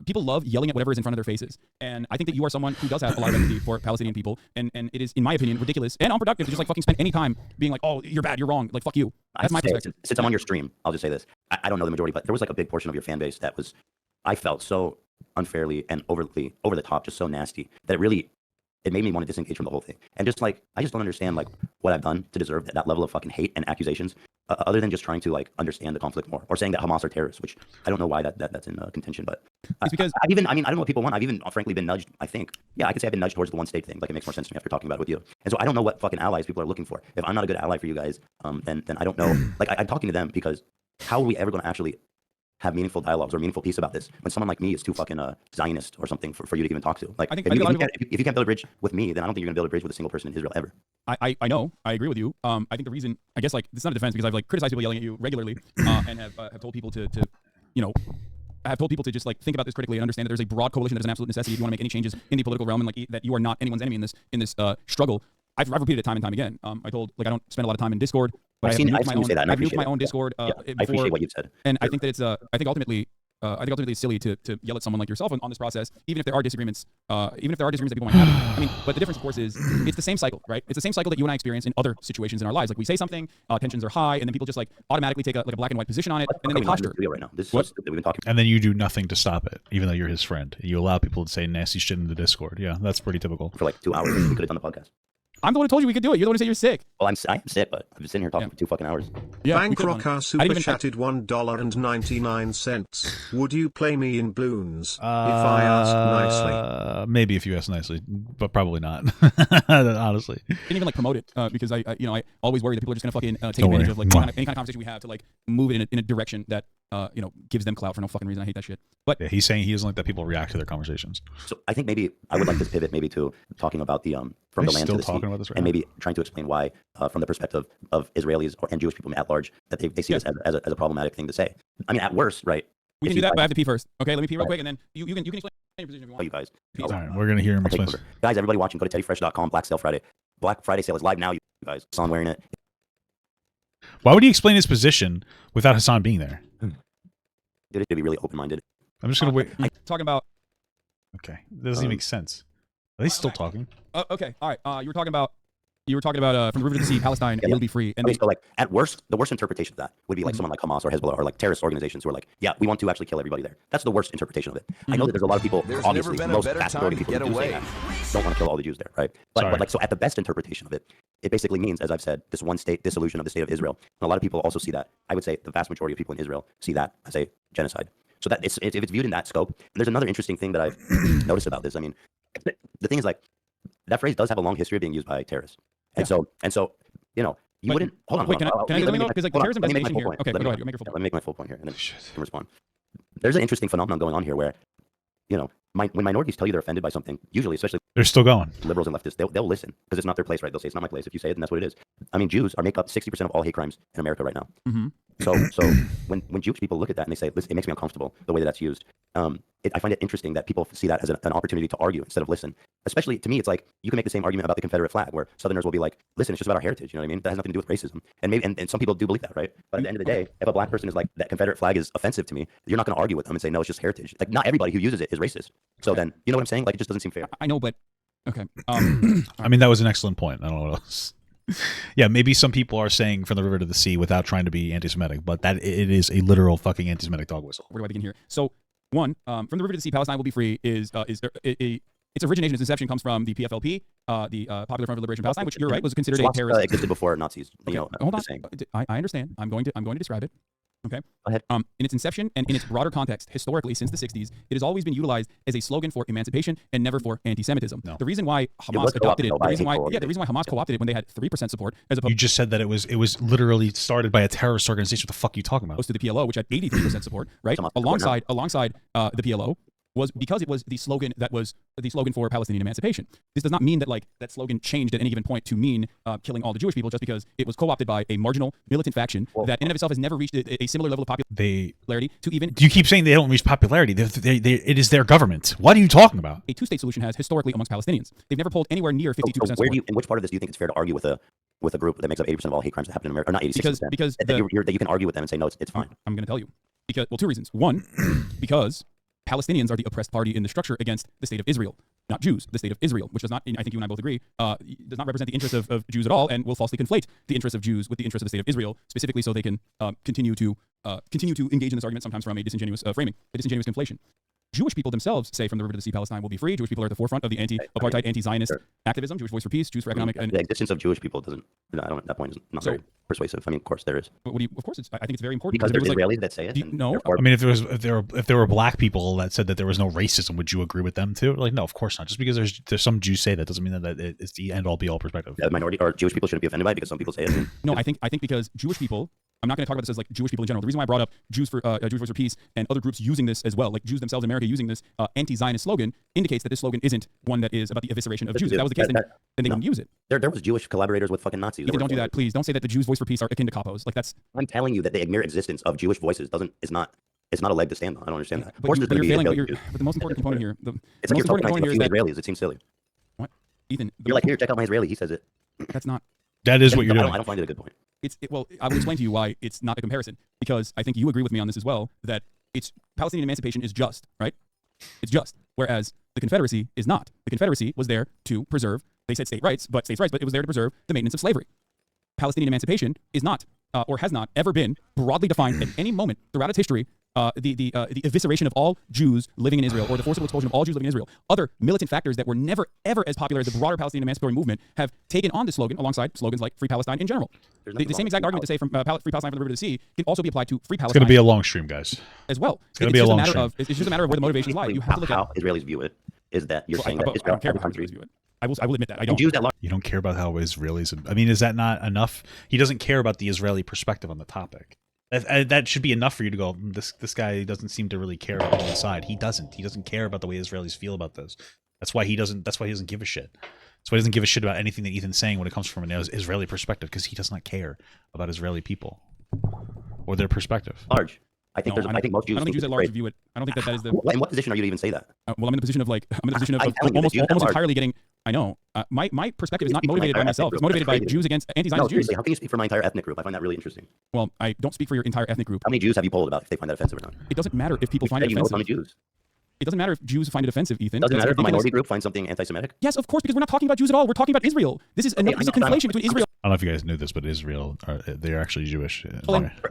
people love yelling at whatever is in front of their faces, and I think that you are someone who does have a lot of empathy for Palestinian people, and it is in my opinion ridiculous and unproductive to just like fucking spend any time being like, oh, you're bad, you're wrong, like fuck you. That's my perspective. Since I'm on your stream, I'll just say this. I don't know the majority, but there was like a big portion of your fan base that was, I felt so unfairly and over the top, just so nasty that it made me want to disengage from the whole thing. And just like, I just don't understand like what I've done to deserve that level of fucking hate and accusations, other than just trying to like understand the conflict more, or saying that Hamas are terrorists, which I don't know why that's in contention. But it's because I don't know what people want. I've even frankly been nudged. I think, yeah, I could say I've been nudged towards the one state thing. Like it makes more sense to me after talking about it with you. And so I don't know what fucking allies people are looking for. If I'm not a good ally for you guys, then I don't know. Like I'm talking to them because how are we ever going to actually have meaningful dialogues or meaningful peace about this when someone like me is too fucking Zionist or something for you to even talk to? Like, if you can't build a bridge with me, then I don't think you're gonna build a bridge with a single person in Israel ever. I know, I agree with you. I think the reason, I guess, like, it's not a defense because I've like criticized people yelling at you regularly, and have told people to you know, I have told people to just like think about this critically and understand that there's a broad coalition that is an absolute necessity if you want to make any changes in the political realm, and like that you are not anyone's enemy in this struggle. I've repeated it time and time again. I told, like, I don't spend a lot of time in Discord, but I've nuked my own Discord. I appreciate what you've said. And I think that it's I think ultimately it's silly to yell at someone like yourself on this process, even if there are disagreements, that people might have. I mean, but the difference, of course, is it's the same cycle, right? It's the same cycle that you and I experience in other situations in our lives. Like, we say something, tensions are high, and then people just like automatically take a black and white position on it, and then they posture. Right now. This is what we've been talking. And then you do nothing to stop it, even though you're his friend. You allow people to say nasty shit in the Discord. Yeah, that's pretty typical. For like 2 hours, we could have done the podcast. I'm the one who told you we could do it. You're the one who said you're sick. Well, I am sick, but I've been sitting here talking for 2 fucking hours. Yeah, Bankrocker super chatted $1.99. Would you play me in balloons if I asked nicely? Maybe if you ask nicely, but probably not. Honestly, didn't even like promote it because I always worry that people are just gonna fucking take advantage of like any kind of conversation we have to like move it in a direction that gives them clout for no fucking reason. I hate that shit. But yeah, he's saying he doesn't like that people react to their conversations. So I think maybe I would like to pivot maybe to talking about the from the land to the sea, and maybe trying to explain why, from the perspective of Israelis and Jewish people at large, that they see this as a problematic thing to say. I mean, at worst, right? We can do that, but I have to pee first. Okay, let me pee real quick, and then you can explain your position if you want. Oh, you guys. All right, we're gonna hear him explain. Guys, everybody watching, go to teddyfresh.com. Black Sale Friday. Black Friday sale is live now. You guys, Hasan wearing it. Why would he explain his position without Hasan being there? Dude, to be really open-minded. I'm just gonna wait. Talking about. Okay, that doesn't even make sense. Are they still talking? Okay, all right. You were talking about from the river to the sea, Palestine, it'll be free. And so like at worst, the worst interpretation of that would be like someone like Hamas or Hezbollah or like terrorist organizations who are like, yeah, we want to actually kill everybody there. That's the worst interpretation of it. I know that there's a lot of people, obviously most vast majority of people who do say that, don't want to kill all the Jews there, right? But like, so at the best interpretation of it, it basically means, as I've said, this one state dissolution of the state of Israel. And a lot of people also see that. I would say the vast majority of people in Israel see that as a genocide. So that if it's viewed in that scope, and there's another interesting thing that I've noticed about this. I mean, the thing is, like, that phrase does have a long history of being used by terrorists. And so, you wouldn't hold on. Wait, can I say something? Because like the terrorism investigation here. Okay, go ahead. Make your full point. Let me make my full point here, and then you can respond. There's an interesting phenomenon going on here where, when minorities tell you they're offended by something, usually, especially they're still going. Liberals and leftists, they'll listen because it's not their place, right? They'll say it's not my place. If you say it, then that's what it is. I mean, Jews make up 60% of all hate crimes in America right now. Mm-hmm. So when Jewish people look at that and they say, listen, it makes me uncomfortable the way that that's used. I find it interesting that people see that as an opportunity to argue instead of listen. Especially to me, it's like you can make the same argument about the Confederate flag, where Southerners will be like, listen, it's just about our heritage. You know what I mean? That has nothing to do with racism. And maybe and some people do believe that, right? But at the end of the day, if a black person is like, that Confederate flag is offensive to me, you're not going to argue with them and say, no, it's just heritage. Like, not everybody who uses it is racist. So then, you know what I'm saying? Like, it just doesn't seem fair. I know, but okay. I mean, that was an excellent point. I don't know what else. Yeah, maybe some people are saying from the river to the sea without trying to be anti-Semitic, but that it is a literal fucking anti-Semitic dog whistle. Where do I begin here? So, one, from the river to the sea, Palestine will be free its origination, its inception comes from the PFLP, the Popular Front for Liberation of Palestine, which you're right was considered a terrorist. Existed before Nazis. Okay, hold on. I understand. I'm going to describe it. Okay. Go ahead. In its inception and in its broader context, historically since the 60s, it has always been utilized as a slogan for emancipation and never for anti-Semitism. No. The reason why Hamas adopted it, the reason why Hamas co-opted it when they had 3% support, as opposed you just said that it was literally started by a terrorist organization. What the fuck are you talking about? To the PLO, which had 83% support, right? Alongside the PLO. Was because it was the slogan that was the slogan for Palestinian emancipation. This does not mean that like that slogan changed at any given point to mean killing all the Jewish people just because it was co-opted by a marginal militant faction that in and of itself has never reached a similar level of popularity to even. You keep saying they don't reach popularity. It is their government. What are you talking about? A two-state solution has historically amongst Palestinians. They've never pulled anywhere near 52% support. In which part of this do you think it's fair to argue with a group that makes up 80% of all hate crimes that happen in America, or not 86%? Because that you can argue with them and say no, it's fine. I'm going to tell you because two reasons. One, because Palestinians are the oppressed party in the structure against the state of Israel, not Jews. The state of Israel, which does not, I think you and I both agree, does not represent the interests of Jews at all, and will falsely conflate the interests of Jews with the interests of the state of Israel, specifically so they can continue to engage in this argument sometimes from a disingenuous framing, a disingenuous conflation. Jewish people themselves say from the river to the sea, Palestine will be free. Jewish people are at the forefront of the anti-apartheid, anti-Zionist activism. Jewish voice for peace, Jews for economic. And the existence of Jewish people doesn't. That point is not very persuasive. I mean, of course there is. What do you? Of course, I think it's very important because there's Israelis that say it. No, I mean, if there were black people that said that there was no racism, would you agree with them too? Like, no, of course not. Just because there's some Jews say that doesn't mean that it's the end all be all perspective. Yeah, minority or Jewish people shouldn't be offended by it because some people say it. No, I think because Jewish people. I'm not going to talk about this as like Jewish people in general. The reason why I brought up Jews for Jewish Voice for Peace and other groups using this as well, like Jews themselves in America using this anti-Zionist slogan, indicates that this slogan isn't one that is about the evisceration of Jews. If that was the case, then they wouldn't use it. There was Jewish collaborators with fucking Nazis. Don't do that, please. Don't say that the Jews' Voice for Peace are akin to capos. Like that's. I'm telling you that the mere existence of Jewish voices is not a leg to stand on. I don't understand that. But you're failing. But the most important component here, it's like you're talking about Israelis. It seems silly. What, Ethan? You're like, here, check out my Israeli. He says it. That's not. That is what you're doing. I don't find it a good point. Well, I will explain to you why it's not a comparison, because I think you agree with me on this as well, that it's Palestinian emancipation is just, right? It's just, whereas the Confederacy is not. The Confederacy was there to preserve, they said states' rights, but it was there to preserve the maintenance of slavery. Palestinian emancipation is not, or has not ever been broadly defined at any moment throughout its history, the evisceration of all Jews living in Israel, or the forcible expulsion of all Jews living in Israel. Other militant factors that were never, ever as popular as the broader Palestinian emancipatory movement have taken on this slogan alongside slogans like Free Palestine in general. The same exact argument to say from Free Palestine from the river to the sea can also be applied to Free Palestine. It's going to be a long stream, guys. As well. It's going to be a long stream. It's just a matter of where the motivations lie. You have to look how Israelis view it. Is that you're saying that Israel, I don't care about how Israelis view it. I will admit that. I don't. You don't care about how Israelis. I mean, is that not enough? He doesn't care about the Israeli perspective on the topic. That should be enough for you to go, this guy doesn't seem to really care about one side. He doesn't care about the way Israelis feel about this. That's why he doesn't give a shit. That's why he doesn't give a shit about anything that Ethan's saying when it comes from an Israeli perspective, because he does not care about Israeli people or their perspective. Large. I think most Jews. I don't think Jews at large view it. I don't think that is the. In what position are you to even say that? Well, I'm in the position of almost entirely getting. I know. My perspective is not motivated by myself. It's motivated by Jews against anti-Zionist Jews. How can you speak for my entire ethnic group? I find that really interesting. Well, I don't speak for your entire ethnic group. How many Jews have you polled about if they find that offensive or not? It doesn't matter if people find it offensive. How many Jews? It doesn't matter if Jews find it offensive, Ethan. Doesn't matter if a minority group finds something anti-Semitic? Yes, of course, because we're not talking about Jews at all. We're talking about Israel. This is a conflation between Israel. I don't know if you guys knew this, but Israel, they're actually Jewish.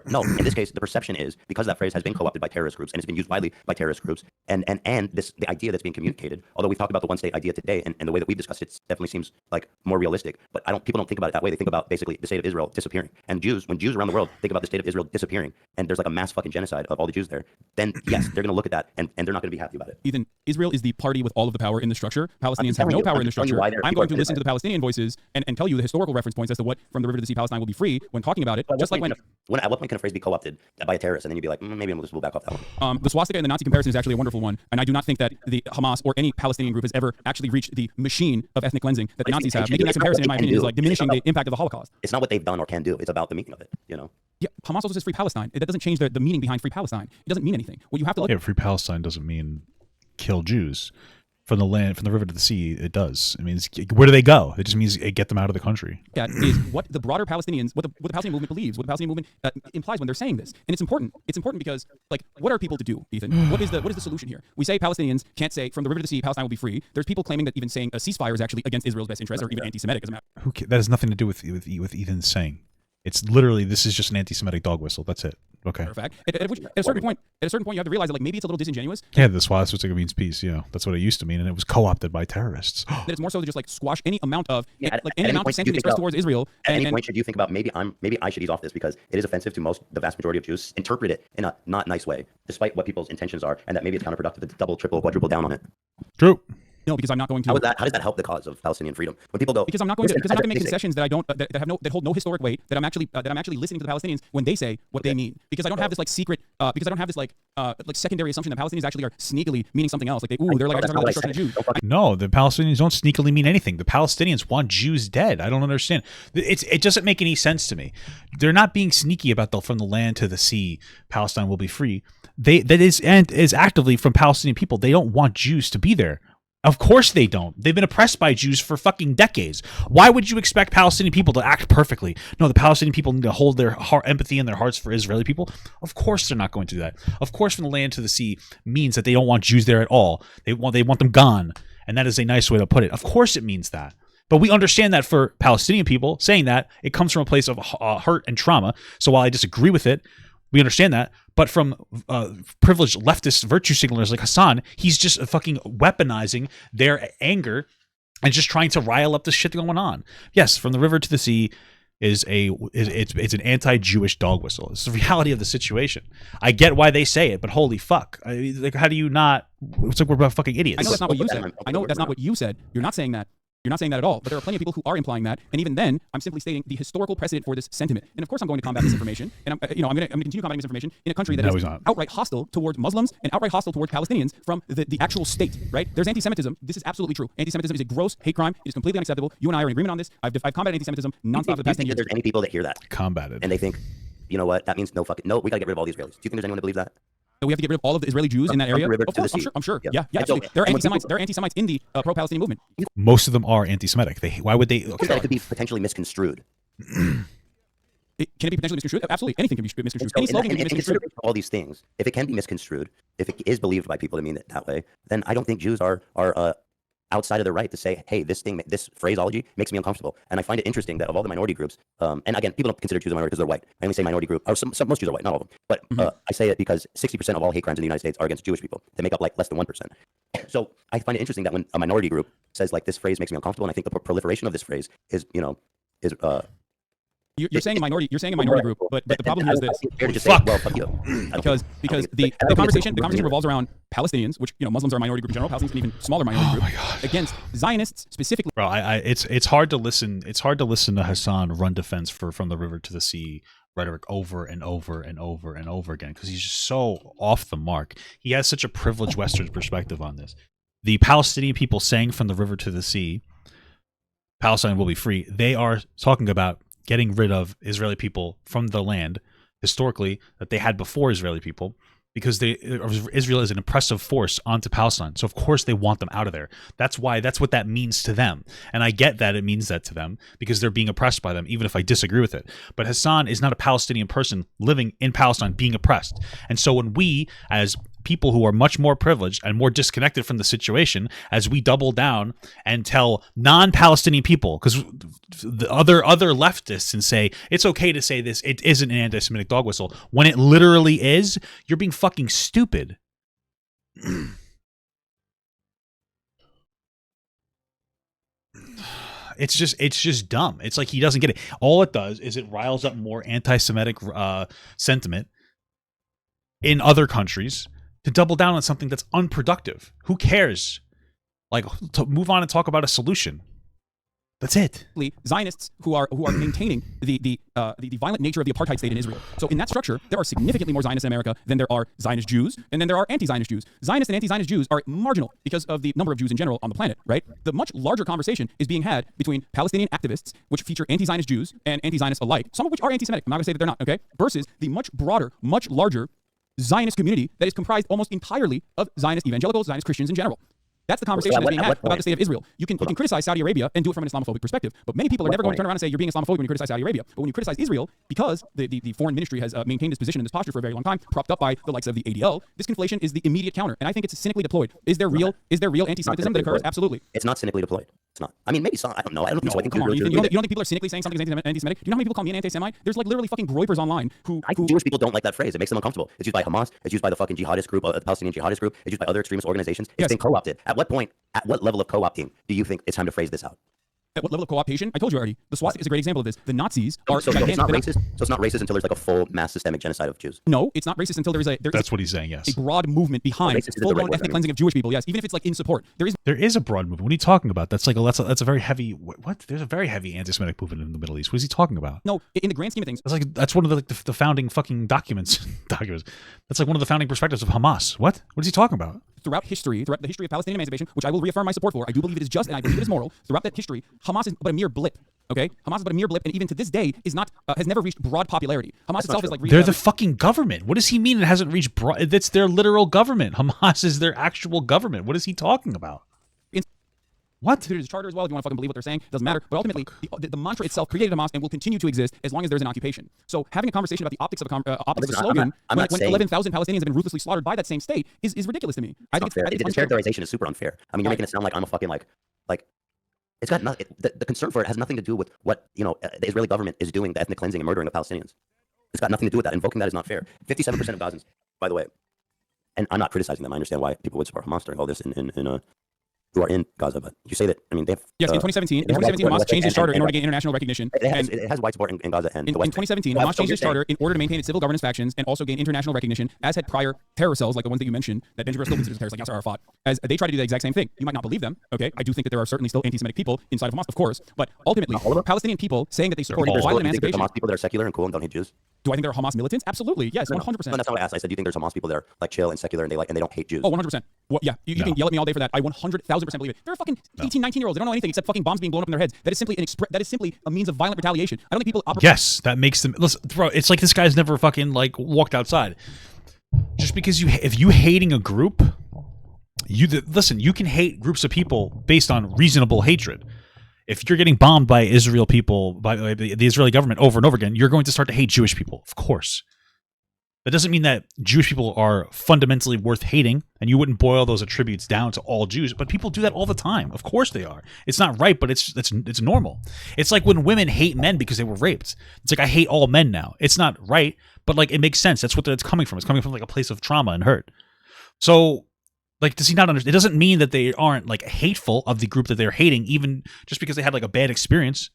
No, in this case, the perception is, because that phrase has been co-opted by terrorist groups and it's been used widely by terrorist groups, and the idea that's being communicated, although we've talked about the one-state idea today, and the way that we've discussed it definitely seems like more realistic, but people don't think about it that way. They think about basically the state of Israel disappearing. And when Jews around the world think about the state of Israel disappearing, and there's like a mass fucking genocide of all the Jews there, then yes, they're going to look at that, and they're not going to be happy about it. Ethan, Israel is the party with all of the power in the structure. Palestinians have no power in the structure. I'm going to listen to the Palestinian voices and tell you the historical reference points as to what from the river to the sea Palestine will be free when talking about it. Just like at what point can a phrase be co-opted by a terrorist, and then you'd be like, maybe we'll back off that one. The swastika and the Nazi comparison is actually a wonderful one, and I do not think that the Hamas or any Palestinian group has ever actually reached the machine of ethnic cleansing that the Nazis have. Making that comparison, in my opinion, is like diminishing the impact of the Holocaust. It's not what they've done or can do. It's about the meaning of it, Yeah, Hamas also says Free Palestine. That doesn't change the meaning behind Free Palestine. It doesn't mean anything. What you have to look at. Free Palestine doesn't mean kill Jews. From the river to the sea, it does. It means, where do they go? It just means get them out of the country. That is what the broader Palestinians, what the Palestinian movement believes, what the Palestinian movement implies when they're saying this. And it's important. It's important because, like, what are people to do, Ethan? What is the solution here? We say Palestinians can't say from the river to the sea, Palestine will be free. There's people claiming that even saying a ceasefire is actually against Israel's best interest or even anti-Semitic as a matter. That has nothing to do with Ethan's saying. It's literally, this is just an anti-Semitic dog whistle. That's it. Okay. Fact. At a certain point, you have to realize that like maybe it's a little disingenuous. Yeah, the swastika means peace. Yeah, that's what it used to mean, and it was co-opted by terrorists. That it's more so to just like squash any amount of any amount of sentiment expressed towards Israel. At any point should you think about maybe I should ease off this because it is offensive to the vast majority of Jews. Interpret it in a not nice way, despite what people's intentions are, and that maybe it's counterproductive to double, triple, quadruple down on it. True. No, because I'm not going to. How does that help the cause of Palestinian freedom? When people go, because I'm not going to make concessions that hold no historic weight. That I'm actually listening to the Palestinians when they say what they mean. Because I don't have this like secret. Because I don't have this like secondary assumption that Palestinians actually are sneakily meaning something else. Like they're like talking about the destruction of Jews. No, the Palestinians don't sneakily mean anything. The Palestinians want Jews dead. I don't understand. It doesn't make any sense to me. They're not being sneaky about from the land to the sea, Palestine will be free. That is actively from Palestinian people. They don't want Jews to be there. Of course they don't. They've been oppressed by Jews for fucking decades. Why would you expect Palestinian people to act perfectly? No, the Palestinian people need to hold their empathy in their hearts for Israeli people. Of course they're not going to do that. Of course from the land to the sea means that they don't want Jews there at all. They want them gone. And that is a nice way to put it. Of course it means that. But we understand that for Palestinian people saying that, it comes from a place of hurt and trauma. So while I disagree with it, We understand that. But from privileged leftist virtue signalers like Hasan, he's just fucking weaponizing their anger and just trying to rile up the shit going on. Yes, From the River to the Sea it's an anti-Jewish dog whistle. It's the reality of the situation. I get why they say it, but holy fuck. Like, how do you not? It's like we're fucking idiots. I know that's not what you said. I know that's not what you said. You're not saying that. You're not saying that at all, but there are plenty of people who are implying that, and even then, I'm simply stating the historical precedent for this sentiment. And of course, I'm going to combat misinformation, and I'm going to continue combating misinformation in a country that is outright hostile towards Muslims and outright hostile towards Palestinians from the actual state. Right? There's anti-Semitism. This is absolutely true. Anti-Semitism is a gross hate crime. It is completely unacceptable. You and I are in agreement on this. I've combated anti-Semitism nonstop for the past 10 years. There's any people that hear that combated and they think, you know what? That means no. We got to get rid of all the Israelis. Do you think there's anyone that believes that? We have to get rid of all of the Israeli Jews in that area. Of course, I'm sure. Yeah, absolutely. There are anti-Semites. There are anti-Semites in the pro-Palestinian movement. Most of them are anti-Semitic. Why would they? Okay. That could be potentially misconstrued. Can it be potentially misconstrued? Absolutely. Anything can be misconstrued. Any slogan can be misconstrued. All these things. If it can be misconstrued, if it is believed by people to mean it that way, then I don't think Jews are outside of the right to say, hey, this phraseology makes me uncomfortable. And I find it interesting that of all the minority groups, and again, people don't consider Jews a minority because they're white. I only say minority group, or most Jews are white, not all of them. But I say it because 60% of all hate crimes in the United States are against Jewish people. They make up like less than 1%. So I find it interesting that when a minority group says like this phrase makes me uncomfortable, and I think the proliferation of this phrase is, You're saying a minority. You're saying a minority group, but the problem here is this. Fuck. Because the conversation revolves around Palestinians, which Muslims are a minority group in general. Palestinians are an even smaller minority group against Zionists specifically. Bro, it's hard to listen. It's hard to listen to Hasan run defense for From the River to the Sea rhetoric over and over and over and over again because he's just so off the mark. He has such a privileged Western perspective on this. The Palestinian people saying From the River to the Sea, Palestine will be free. They are talking about getting rid of Israeli people from the land historically that they had before Israeli people because Israel is an oppressive force onto Palestine. So of course they want them out of there. That's what that means to them. And I get that it means that to them because they're being oppressed by them, even if I disagree with it. But Hasan is not a Palestinian person living in Palestine being oppressed. And so when we, as people who are much more privileged and more disconnected from the situation, as we double down and tell non-Palestinian people, because the other leftists, and say it's okay to say this, it isn't an anti-Semitic dog whistle, when it literally is, you're being fucking stupid. It's just dumb. It's like he doesn't get it. All it does is it riles up more anti-Semitic sentiment in other countries to double down on something that's unproductive. Who cares? Like, to move on and talk about a solution. That's it. Zionists who are maintaining the violent nature of the apartheid state in Israel. So in that structure, there are significantly more Zionists in America than there are Zionist Jews, and then there are anti-Zionist Jews. Zionist and anti-Zionist Jews are marginal because of the number of Jews in general on the planet, right? The much larger conversation is being had between Palestinian activists, which feature anti-Zionist Jews and anti-Zionists alike, some of which are anti-Semitic. I'm not going to say that they're not, okay? Versus the much broader, much larger Zionist community that is comprised almost entirely of Zionist evangelicals, Zionist Christians in general. That's the conversation that's being had about the state of Israel. You can criticize Saudi Arabia and do it from an Islamophobic perspective, but many people are never going to turn around and say you're being Islamophobic when you criticize Saudi Arabia. But when you criticize Israel, because the foreign ministry has maintained this position and this posture for a very long time, propped up by the likes of the ADL, this conflation is the immediate counter, and I think it's cynically deployed. Is there real anti-Semitism that occurs? Absolutely. It's not cynically deployed. It's not. I mean, maybe some. I don't know. I don't know. I think come on. You don't think people are cynically saying something's anti-Semitic? Do you know how many people call me an anti-Semite? There's like literally fucking groypers online who Jewish people don't like that phrase. It makes them uncomfortable. It's used by Hamas. It's used by the fucking jihadist group, the Palestinian jihadist group. It's used by other extremist organizations. It's been co-opted. At what point? At what level of co-opting do you think it's time to phrase this out? At what level of co-optation? I told you already. The swastika is a great example of this. The Nazis are so it's not racist. So it's not racist until there's like a full mass systemic genocide of Jews. No, it's not racist until That's what he's saying. Yes. A broad movement behind full-blown ethnic cleansing of Jewish people. Yes, even if it's like in support. There is a broad movement. What are you talking about? That's a very heavy. What? There's a very heavy anti-Semitic movement in the Middle East. What is he talking about? No, in the grand scheme of things, that's one of the founding fucking documents. That's like one of the founding perspectives of Hamas. What is he talking about? Throughout the history of Palestinian emancipation, which I will reaffirm my support for, I do believe it is just and I believe it is moral. Throughout that history, Hamas is but a mere blip. Okay, Hamas is but a mere blip, and even to this day is not has never reached broad popularity. Hamas itself is like they're the fucking government. What does he mean? It hasn't reached broad. That's their literal government. Hamas is their actual government. What is he talking about? What? There's a charter as well. If you want to fucking believe what they're saying, it doesn't matter. But ultimately, the mantra itself created Hamas and will continue to exist as long as there's an occupation. So having a conversation about the optics of a slogan when 11,000 Palestinians have been ruthlessly slaughtered by that same state is ridiculous to me. I think the characterization is super unfair. I mean, you're making it sound like I'm a fucking like it's got nothing. The concern for it has nothing to do with what the Israeli government is doing, the ethnic cleansing and murdering of Palestinians. It's got nothing to do with that. Invoking that is not fair. 57% of Gazans, by the way, and I'm not criticizing them. I understand why people would support Hamas during all this who are in Gaza, but you say that, I mean, they have... Yes, in 2017, Hamas changed its charter in order to gain international recognition. It has wide support in Gaza and in 2017, Hamas changed its charter in order to maintain its civil governance factions and also gain international recognition, as had prior terror cells, like the ones that you mentioned, that Benjamin still considers terrorists, like Yasser Arafat, as they try to do the exact same thing. You might not believe them, okay? I do think that there are certainly still anti-Semitic people inside of Hamas, of course, but ultimately, Palestinian people saying that they support violent emancipation... Hamas people that are secular and cool and don't hate Jews? Do I think there are Hamas militants? Absolutely, yes, 100%. No, that's not what I asked. I said, do you think there's Hamas people that are like chill and secular and they don't hate Jews? Oh, 100%. Well, yeah, you can yell at me all day for that. I 100,000% believe it. There are fucking 18, 19-year-olds. They don't know anything except fucking bombs being blown up in their heads. That is simply a means of violent retaliation. I don't think people operate. Yes, that makes them. Listen, bro, it's like this guy's never fucking like walked outside. Just because if you hating a group, listen, you can hate groups of people based on reasonable hatred. If you're getting bombed by Israel people, by the Israeli government over and over again, you're going to start to hate Jewish people, of course. That doesn't mean that Jewish people are fundamentally worth hating, and you wouldn't boil those attributes down to all Jews. But people do that all the time. Of course they are. It's not right, but it's normal. It's like when women hate men because they were raped. It's like I hate all men now. It's not right, but like it makes sense. That's what it's coming from. It's coming from like a place of trauma and hurt. So, like, does he not understand? It doesn't mean that they aren't like hateful of the group that they're hating, even just because they had like a bad experience.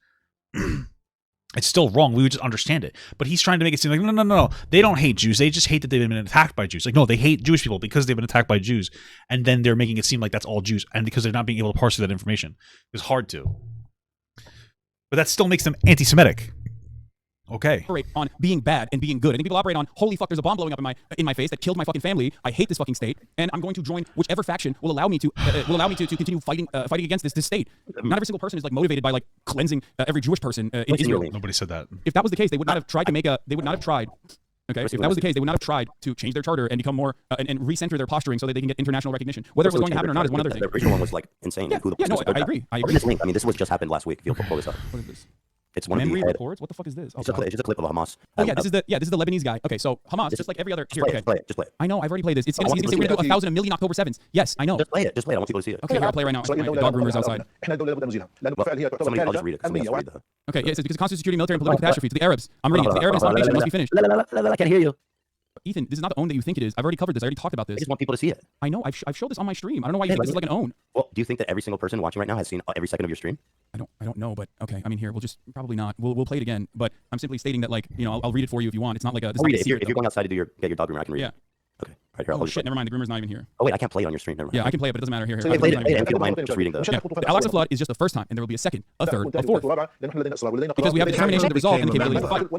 It's still wrong. We would just understand it. But he's trying to make it seem like, no. They don't hate Jews. They just hate that they've been attacked by Jews. Like, no, they hate Jewish people because they've been attacked by Jews. And then they're making it seem like that's all Jews. And because they're not being able to parse through that information. It's hard to. But that still makes them anti-Semitic. Okay. Operate on being bad and being good. I think people operate on, holy fuck, there's a bomb blowing up in my face that killed my fucking family. I hate this fucking state, and I'm going to join whichever faction will allow me to continue fighting against this state. Not every single person is like motivated by like cleansing every Jewish person in Israel. Nobody said that. If that was the case, they would not have tried to make a. They would not have tried. Okay, if that was the case, they would not have tried to change their charter and become more and recenter their posturing so that they can get international recognition. Whether it was going to happen or not is one other thing. The original one was like insane. Yeah, no, I agree. This link, I mean, this was just happened last week. If you'll pull this up. What is this? It's one memory of the reports. What the fuck is this? It's just a clip of Hamas. Oh yeah, this is the Lebanese guy. Okay, so Hamas, just like every other. Just play it. I know, I've already played this. It's gonna say we're gonna do 1,000, a million October 7s. Yes, I know. Just play it. I want people to see it. Okay, I'll play right now. My dog groomer's outside. I'll just read it. Okay, yeah, it says because of constant security, military, and political catastrophe to the Arabs. I'm reading it. To the Arab Islamic nation must be finished. I can't hear you. Ethan, this is not the own that you think it is. I've already covered this. I already talked about this. I just want people to see it. I know. I've showed this on my stream. I don't know why you think this is like an own. Well, do you think that every single person watching right now has seen every second of your stream? I don't know, but okay. I mean, here we'll just probably not. We'll play it again. But I'm simply stating that, like, you know, I'll read it for you if you want. It's not like a. Read it. If you're going outside to get your dog groomer, I can read it. Okay. Right here. Oh shit! Never mind. The groomer's not even here. Oh wait, I can't play it on your stream. Never mind. Yeah, I can play it, but it doesn't matter. Here. So play it. If you don't mind just reading the. Yeah. The Al-Aqsa flood is just the first time, and there will be a second, a third, a fourth. Because we have the determination, the resolve, and the capability to fight.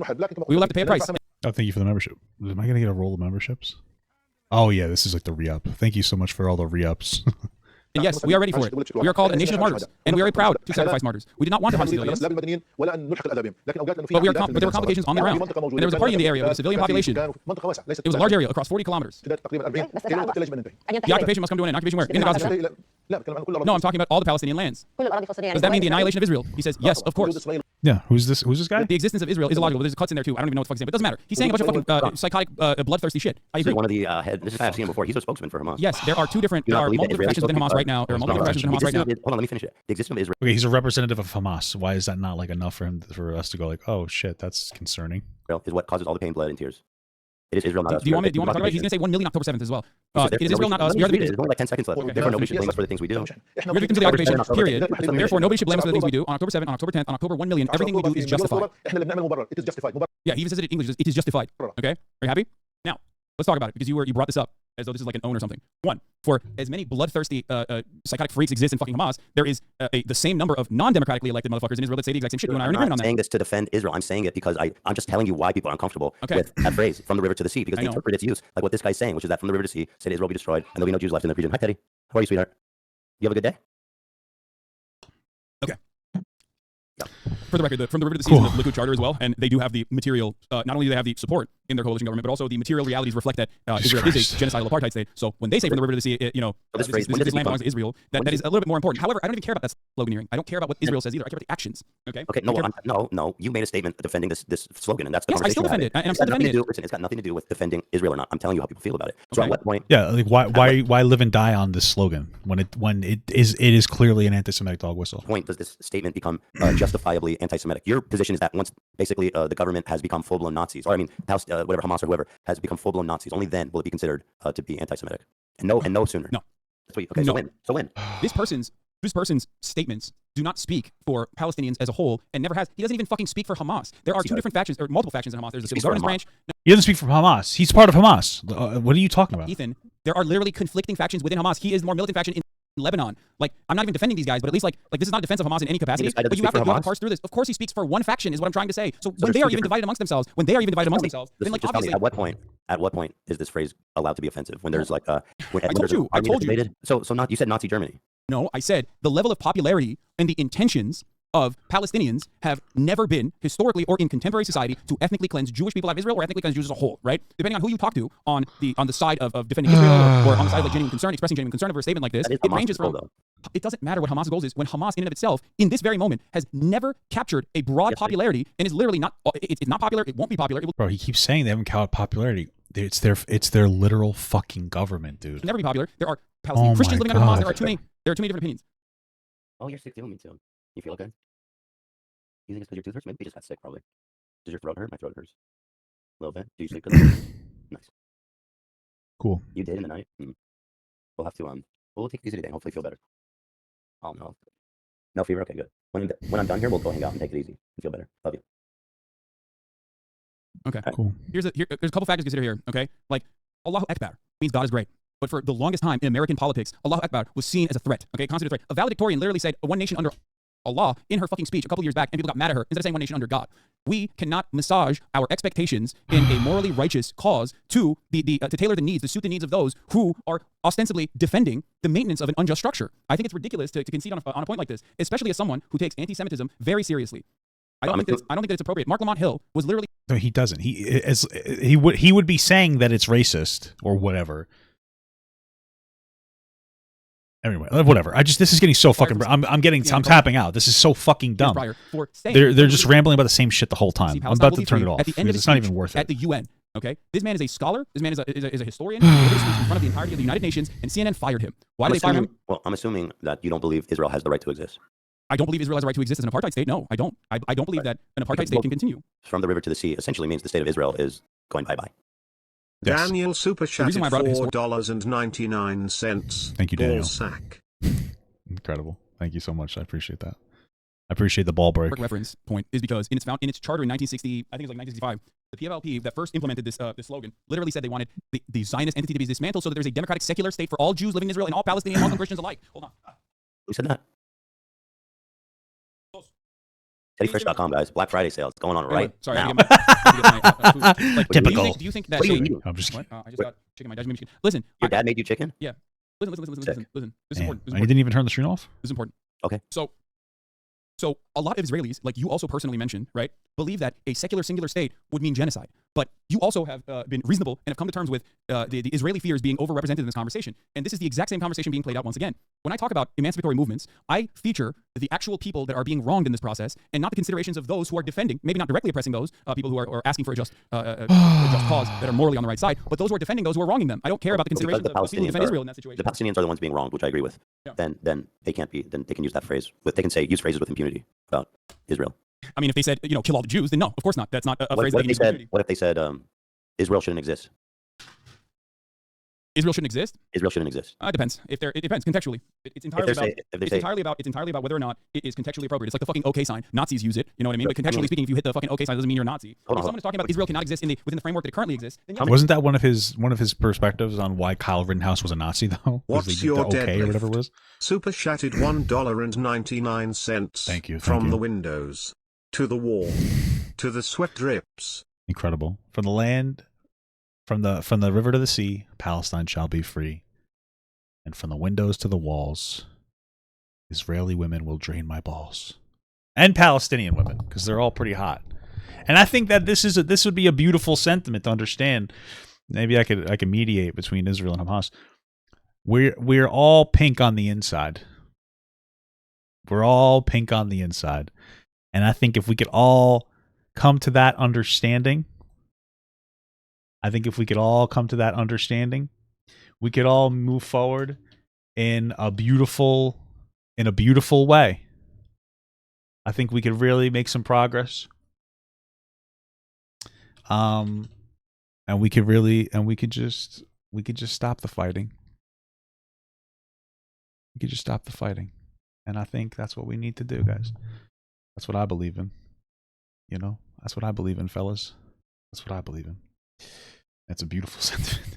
We will have to pay a price. Oh, thank you for the membership. Am I gonna get a roll of memberships? Oh yeah, this is like the re-up. Thank you so much for all the re-ups. And yes, we are ready for it. We are called a nation of martyrs, and we are proud to sacrifice martyrs. We did not want to harm civilians, but there were complications on the ground, and there was a party in the area with a civilian population. It was a large area across 40 kilometers. The occupation must come to an end. Occupation where? In the Gaza Strip. No, I'm talking about all the Palestinian lands. Does that mean the annihilation of Israel? He says, yes, of course. Yeah, who's this guy? The existence of Israel is illogical. There's cuts in there too. I don't even know what the fuck he's saying, but it doesn't matter. He's saying a bunch of fucking psychotic, bloodthirsty shit. I agree. One of the head. This is I've seen him before. He's a spokesman for Hamas. Yes, there are multiple factions within Hamas right now. There are multiple factions within Hamas right now. Hold on, let me finish it. The existence of Israel. Okay, he's a representative of Hamas. Why is that not like enough for us to go like, oh shit, that's concerning? Is what causes all the pain, blood, and tears. It is Israel, not us. Do you want me to talk about it? He's going to say 1 million October 7th as well. It is Israel, not us. We are the victims. There's only like 10 seconds left. Therefore, nobody should blame us for the things we do. We're victims of the occupation, period. Therefore, nobody should blame us for the things we do. On October 7th, on October 10th, on October 1 million, everything we do is justified. Yeah, he even says it in English. It is justified. Okay? Are you happy? Now, let's talk about it, because you brought this up as though this is like an own or something. One, for as many bloodthirsty psychotic freaks exist in fucking Hamas, there is the same number of non-democratically elected motherfuckers in Israel that say the exact same shit. You and I are in agreement on that. I'm saying this to defend Israel. I'm saying it because I'm just telling you why people are uncomfortable with that phrase, from the river to the sea, because they interpret its use like what this guy's saying, which is that from the river to the sea, say Israel be destroyed, and there'll be no Jews left in the region. Hi, Teddy. How are you, sweetheart? You have a good day? Okay. Yeah. For the record, from the river to the sea is the Likud charter as well, and they do have the material. Not only do they have the support in their coalition government, but also the material realities reflect that Israel is a genocidal apartheid state. So when they say from the river to the sea, this land belongs to Israel, that is a little bit more important. However, I don't even care about that sloganeering. I don't care about what Israel says either. I care about the actions. Okay. Okay. No. You made a statement defending this slogan, and that's the yes, I still defend it, and I'm still defending it. Listen, it's got nothing to do with defending Israel or not. I'm telling you how people feel about it. So at what point? Yeah, like why live and die on this slogan when it is clearly an anti-Semitic dog whistle? Point does this statement become justifiably anti-Semitic? Your position is that once basically the government has become full-blown Nazis, or I mean, whatever, Hamas or whoever has become full-blown Nazis, only then will it be considered to be anti-Semitic, and no sooner. No. That's what okay. No. So when? This person's statements do not speak for Palestinians as a whole, and never has. He doesn't even fucking speak for Hamas. There are two different factions, or multiple factions in Hamas. There's the civil governance branch. No. He doesn't speak for Hamas. He's part of Hamas. What are you talking about? Ethan, there are literally conflicting factions within Hamas. He is the more militant faction in Lebanon. Like, I'm not even defending these guys, but at least like this is not a defense of Hamas in any capacity. But you have to parse through this. Of course he speaks for one faction, is what I'm trying to say. So when they are even divided amongst themselves, then like obviously at what point is this phrase allowed to be offensive? When there's like I told you. So not, you said Nazi Germany. No, I said the level of popularity and the intentions of Palestinians have never been, historically or in contemporary society, to ethnically cleanse Jewish people out of Israel or ethnically cleanse Jews as a whole, right? Depending on who you talk to on the side of defending Israel or on the side of like genuine concern, expressing genuine concern over a statement like this, it ranges from. It doesn't matter what Hamas' goals is when Hamas in and of itself, in this very moment, has never captured a broad popularity and is literally not. It's not popular. It won't be popular. Bro, he keeps saying they haven't counted popularity. It's their literal fucking government, dude. It'll never be popular. There are Palestinian Christians living under Hamas. There are too many different opinions. Oh, you're sick too. Me too. You feel okay? You think it's because your tooth hurts? Maybe you just got sick, probably. Does your throat hurt? My throat hurts. A little bit. Do you sleep good? Nice. Cool. You did in the night? We'll have to, we'll take it easy today. Hopefully feel better. Oh, no. No fever? Okay, good. When I'm done here, we'll go hang out and take it easy and feel better. Love you. Okay. Right. Cool. There's a couple factors to consider here, okay? Like, Allahu Akbar means God is great. But for the longest time in American politics, Allahu Akbar was seen as a threat, okay? Constituted threat. A valedictorian literally said one nation under Allah in her fucking speech a couple years back, and people got mad at her instead of saying one nation under God. We cannot massage our expectations in a morally righteous cause to tailor the needs, to suit the needs of those who are ostensibly defending the maintenance of an unjust structure. I think it's ridiculous to concede on a point like this, especially as someone who takes anti-Semitism very seriously. I don't think that it's appropriate. Mark Lamont Hill was literally. No, he doesn't. He would be saying that it's racist or whatever. Anyway, whatever. This is getting so fucking. I'm tapping out. This is so fucking dumb. They're just rambling about the same shit the whole time. I'm about to turn it off. It's not even worth it. At the UN, okay. This man is a scholar. This man is a historian. He speaks in front of the entirety of the United Nations, and CNN fired him. Why did they fire him? Well, I'm assuming that you don't believe Israel has the right to exist. I don't believe Israel has a right to exist as an apartheid state. No, I don't. I don't believe that an apartheid state can continue. From the river to the sea essentially means the state of Israel is going bye-bye. Yes. Daniel super chatted $4.99. Thank you, Daniel. Sack. Incredible. Thank you so much. I appreciate that. I appreciate the ball break. Reference point is because in its charter in 1960, I think it was like 1965, the PFLP that first implemented this slogan literally said they wanted the Zionist entity to be dismantled so that there's a democratic secular state for all Jews living in Israel and all Palestinian Muslim Christians alike. Hold on. Who said that? TeddyFresh.com, guys. Black Friday sale. It's going on right now. I get my food. Typical. Do you think that? I'm just kidding. I just got chicken. My dad made me chicken. Listen. Your dad made you chicken? Yeah. Listen. This is important. You didn't even turn the stream off? This is important. Okay. So a lot of Israelis, like you also personally mentioned, right, believe that a secular singular state would mean genocide. But you also have been reasonable and have come to terms with the Israeli fears being overrepresented in this conversation. And this is the exact same conversation being played out once again. When I talk about emancipatory movements, I feature the actual people that are being wronged in this process and not the considerations of those who are defending, maybe not directly oppressing those people who are asking for a just cause that are morally on the right side, but those who are defending those who are wronging them. I don't care about the considerations of people who defend Israel in that situation. The Palestinians are the ones being wronged, which I agree with. Yeah. Then they can't be. Then they can use that phrase. They can use phrases with impunity about Israel. I mean, if they said, kill all the Jews, then no, of course not. That's not a phrase that they can use with impunity. What if they said, Israel shouldn't exist? Israel shouldn't exist? Israel shouldn't exist. It depends. It depends contextually. It's entirely about whether or not it is contextually appropriate. It's like the fucking OK sign. Nazis use it. You know what I mean? But contextually speaking, if you hit the fucking OK sign, it doesn't mean you're a Nazi. If someone is talking about Israel cannot exist within the framework that it currently exists, then wasn't that one of his perspectives on why Kyle Rittenhouse was a Nazi though? What's your OK or whatever it was? Super chatted $1.99. Thank you. From the windows to the wall to the sweat drips. Incredible. From the land. From the river to the sea, Palestine shall be free. And from the windows to the walls, Israeli women will drain my balls. And Palestinian women, because they're all pretty hot. And I think that this would be a beautiful sentiment to understand. Maybe I could mediate between Israel and Hamas. We're all pink on the inside. We're all pink on the inside. And I think if we could all come to that understanding, we could all move forward in a beautiful way. I think we could really make some progress. And we could just stop the fighting. We could just stop the fighting. And I think that's what we need to do, guys. That's what I believe in. You know, that's what I believe in, fellas. That's what I believe in. That's a beautiful sentiment.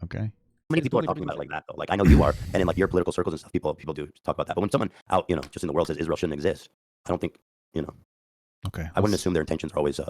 Okay. Many people are talking about it like that, though. Like, I know you are, and in like your political circles and stuff, people do talk about that. But when someone out, just in the world says Israel shouldn't exist, I don't think, Okay. I wouldn't assume their intentions are always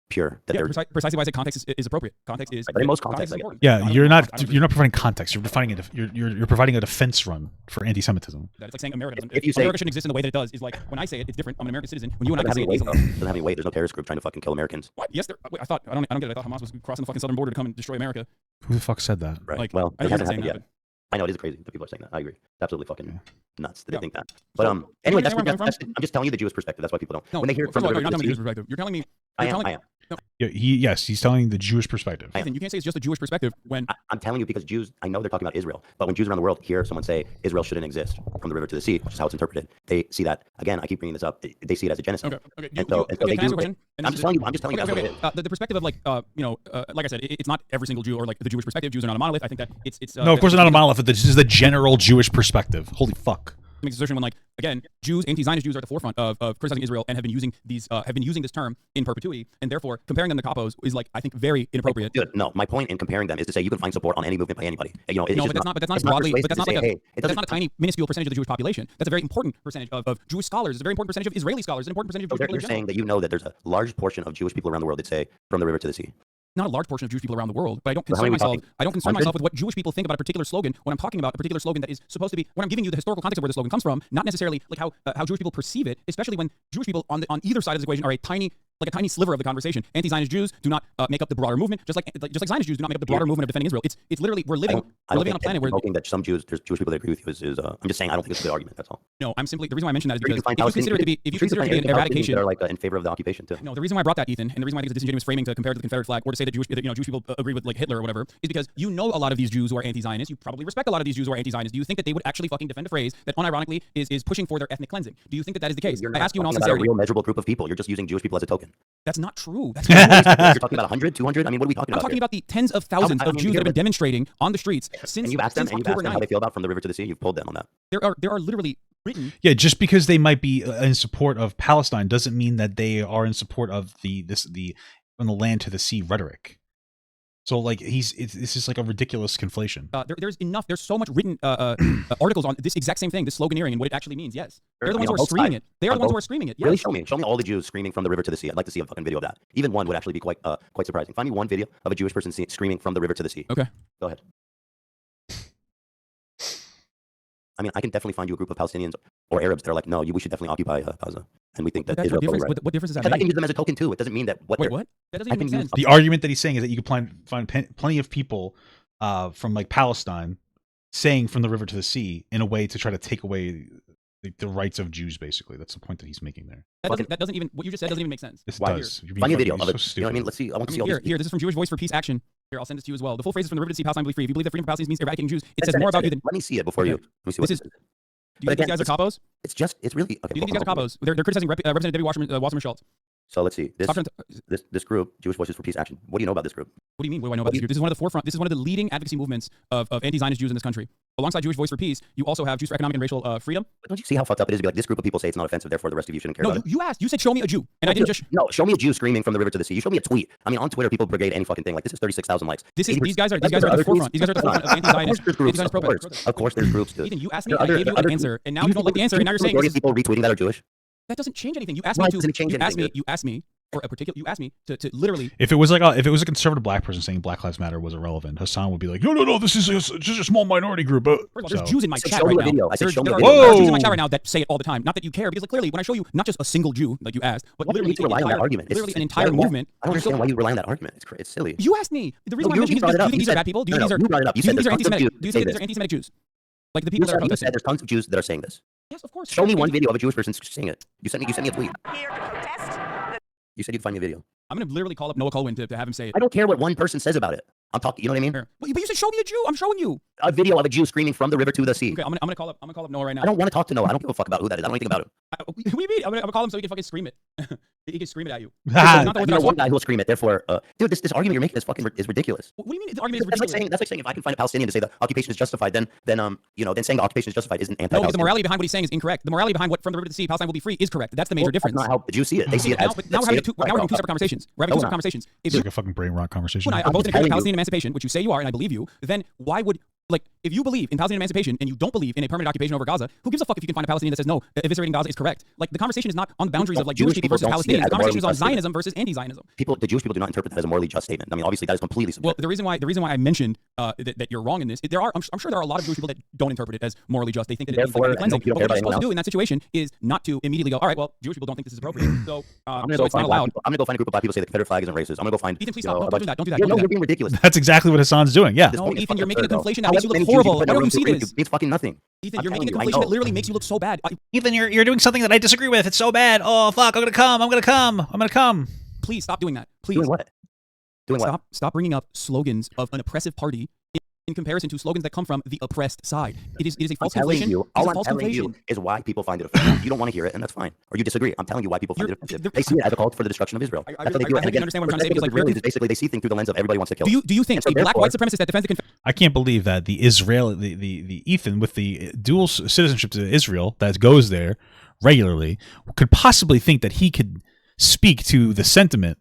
pure. That they're precisely why I say context is appropriate. Context is in most contexts. important. Yeah, you're not providing context. You're providing you're providing a defense run for anti-Semitism. It's like saying America doesn't. If you say America shouldn't exist in the way that it does, is like when I say it, it's different. I'm an American citizen. When you and I say it, doesn't have any weight. There's no terrorist group trying to fucking kill Americans. What? Yes, I thought I don't get it. I thought Hamas was crossing the fucking southern border to come and destroy America. Who the fuck said that? Right. Like, well, I it hasn't happened that, yet. I know it is crazy that people are saying that. I agree. It's absolutely fucking nuts that they think that. So, But anyway, I'm I'm just telling you the Jewish perspective. That's why people don't. No, when they hear it from you're the not telling me the Jewish perspective. You're telling me. I am. No. Yeah, he's telling the Jewish perspective. Ethan, you can't say it's just a Jewish perspective when I'm telling you because Jews, I know they're talking about Israel, but when Jews around the world hear someone say Israel shouldn't exist from the river to the sea, which is how it's interpreted, they see that, again, I keep bringing this up, they see it as a genocide. Okay. And so they do. I'm just telling you. Okay. The perspective of like I said, it's not every single Jew or like the Jewish perspective. Jews are not a monolith. I think that it's no, of course they're not a monolith. But this is the general Jewish perspective. Holy fuck. Makes assertion when, like, again, anti-Zionist Jews are at the forefront of criticizing Israel and have been using this term in perpetuity, and therefore comparing them to capos is, like, I think very inappropriate. Good. No, my point in comparing them is to say you can find support on any movement by anybody. But that's not broadly. But that's not not a tiny minuscule percentage of the Jewish population. That's a very important percentage of Jewish scholars. It's a very important percentage of Israeli scholars. It's an important percentage of Jewish people. You're saying that there's a large portion of Jewish people around the world that say from the river to the sea. Not a large portion of Jewish people around the world, but I don't concern myself with what Jewish people think about a particular slogan when I'm talking about a particular slogan that is supposed to be, when I'm giving you the historical context of where the slogan comes from, not necessarily like how Jewish people perceive it, especially when Jewish people on either side of the equation are a tiny sliver of the conversation. Anti-Zionist Jews do not make up the broader movement, just like Zionist Jews do not make up the broader movement of defending Israel. It's literally we're living on a planet where that some Jews, there's Jewish people that agree with you is I'm just saying I don't think it's a good argument. That's all. No, I'm simply the reason why I mentioned that is because if you consider it to be an eradication, that are like in favor of the occupation too. No, the reason why I brought that, Ethan, and the reason why I think it's disingenuous framing to compare it to the Confederate flag or to say that Jewish people agree with like Hitler or whatever is because a lot of these Jews who are anti-Zionist. You probably respect a lot of these Jews who are anti-Zionist. Do you think that they would actually fucking defend a phrase that unironically is pushing for their ethnic cleansing? Do you think that is the case? I ask you in all sincerity. A real measurable group of people. You're just using Jewish people as a token. That's not true. That's You're talking about 100, 200? I mean, what are we talking about? I'm talking about the tens of thousands of Jews that have been demonstrating on the streets since and you've asked them October 9th. How they feel about from the river to the sea. You've pulled them on that. There are literally written. Yeah, just because they might be in support of Palestine doesn't mean that they are in support of the from the land to the sea rhetoric. So like this is like a ridiculous conflation. There's so much written articles on this exact same thing, this sloganeering and what it actually means. Yes, they're the ones who are screaming it. They are the ones who are screaming it. Yes. Really, show me all the Jews screaming from the river to the sea. I'd like to see a fucking video of that. Even one would actually be quite surprising. Find me one video of a Jewish person screaming from the river to the sea. Okay, go ahead. I mean, I can definitely find you a group of Palestinians or Arabs that are like, no, we should definitely occupy Gaza, and we think that Israel. What difference does that make? I can use them as a token too. It doesn't mean that what? That doesn't even make sense. The argument that he's saying is that you could find plenty of people from like Palestine saying from the river to the sea in a way to try to take away the rights of Jews. Basically, that's the point that he's making there. That doesn't even what you just said doesn't even make sense. This does. Find a video of it. So you know what I mean? Let's see. I want to see all this. Here, this is from Jewish Voice for Peace Action. Here, I'll send this to you as well. The full phrase is from the river to the sea, Palestine will be free. If you believe that freedom for Palestinians means eradicating Jews, it says more about you than. Let me see it before you. Let me see what this is. Do you think these guys are capos? It's really. Okay, do you think these guys are capos? They're criticizing Representative Debbie Wasserman Schultz. So let's see. This group, Jewish Voices for Peace Action. What do you know about this group? What do you mean? What do I know about this group? This is one of the forefront. This is one of the leading advocacy movements of anti-Zionist Jews in this country. Alongside Jewish Voice for Peace, you also have Jews for Economic and Racial Freedom. But don't you see how fucked up it is to be like, this group of people say it's not offensive, therefore the rest of you shouldn't care about it? No, you asked. You said, show me a Jew. And I didn't just... No, show me a Jew screaming from the river to the sea. You show me a tweet. I mean, on Twitter, people brigade any fucking thing. Like, this is 36,000 likes. These guys are at the forefront. These guys are at the forefront of anti-Zionist. Of course there's groups, dude. Ethan, you asked me, I gave you an answer, and now you don't like the answer, and now you're saying... people retweeting that are Jewish? That doesn't change anything. You asked me for a particular. You asked me to literally. If it was a conservative black person saying Black Lives Matter was irrelevant, Hasan would be like, no, this is just a small minority group. First of all, there's Jews in my chat right now. There are Jews in my chat right now that say it all the time. Not that you care, because like, clearly when I show you not just a single Jew like you asked, but literally an entire movement. I don't understand why you rely on that argument. It's silly. You asked me. The reason why I mentioned is because do you think these are bad people? Do you think these are anti-Semitic? Do you think these are anti-Semitic Jews? Like the people that are protesting. There's tons of Jews that are saying this. Yes, of course. Show me one video of a Jewish person saying it. You sent me a tweet. You said you'd find me a video. I'm gonna literally call up Noah Colwyn to have him say it. I don't care what one person says about it. I'm talking. You know what I mean? Sure. But you said show me a Jew. I'm showing you a video of a Jew screaming from the river to the sea. Okay, I'm gonna call up Noah right now. I don't want to talk to Noah. I don't give a fuck about who that is. I don't know anything about him. What do you mean? I'm gonna call him so he can fucking scream it. He can scream it at you. One guy who will scream it. Therefore, dude, this argument you're making is ridiculous. What do you mean the argument is ridiculous? That's like saying if I can find a Palestinian to say the occupation is justified, then saying the occupation is justified isn't anti-Palestinian. No, because the morality behind what he's saying is incorrect. The morality behind what from the river to the sea, Palestine will be free is correct. That's the major difference. That's not how the Jews see it. They see it as. Now we're having two separate conversations. We're having two separate conversations. It's like a fucking brain rot conversation. When I are both in favor of Palestinian emancipation, which you say you are, and I believe you, then why would, like, if you believe in Palestinian emancipation and you don't believe in a permanent occupation over Gaza, who gives a fuck if you can find a Palestinian that says no, eviscerating Gaza is correct? Like, the conversation is not on the boundaries of like Jewish people versus Palestinians. The conversation is on Zionism versus anti-Zionism. The Jewish people do not interpret that as a morally just statement. I mean, obviously that is completely subjective. Well, the reason why I mentioned that you're wrong in this, I'm sure there are a lot of Jewish people that don't interpret it as morally just. They think that it means like cleansing. But what you're supposed to do in that situation is not to immediately go, all right, well, Jewish people don't think this is appropriate, so it's not allowed. I'm gonna go find a group of black people say the Confederate flag isn't racist. I'm gonna go find. Ethan, please stop. Don't do that. Don't do that. No, you're being ridiculous. That's exactly what Hasan's doing. Yeah. No, Ethan, you're making a conflation that makes you look horrible. Why don't you see this? It's fucking nothing. Ethan, you're making a conflation that literally makes you look so bad. Ethan, you're doing something that I disagree with. It's so bad. Oh fuck! I'm gonna come. Please stop doing that. Please. Doing what? Stop bringing up slogans of an oppressive party in comparison to slogans that come from the oppressed side. It is a false conflation. All I'm telling you is why people find it offensive. You don't want to hear it, and that's fine. Or you disagree. I'm telling you why people find it offensive. They see it as a call for the destruction of Israel. I understand what I'm trying to say. Because basically, they see things through the lens of everybody wants to kill. Do you think a black white supremacist that defends the Confederate? I can't believe that the Ethan with the dual citizenship to Israel that goes there regularly could possibly think that he could speak to the sentiment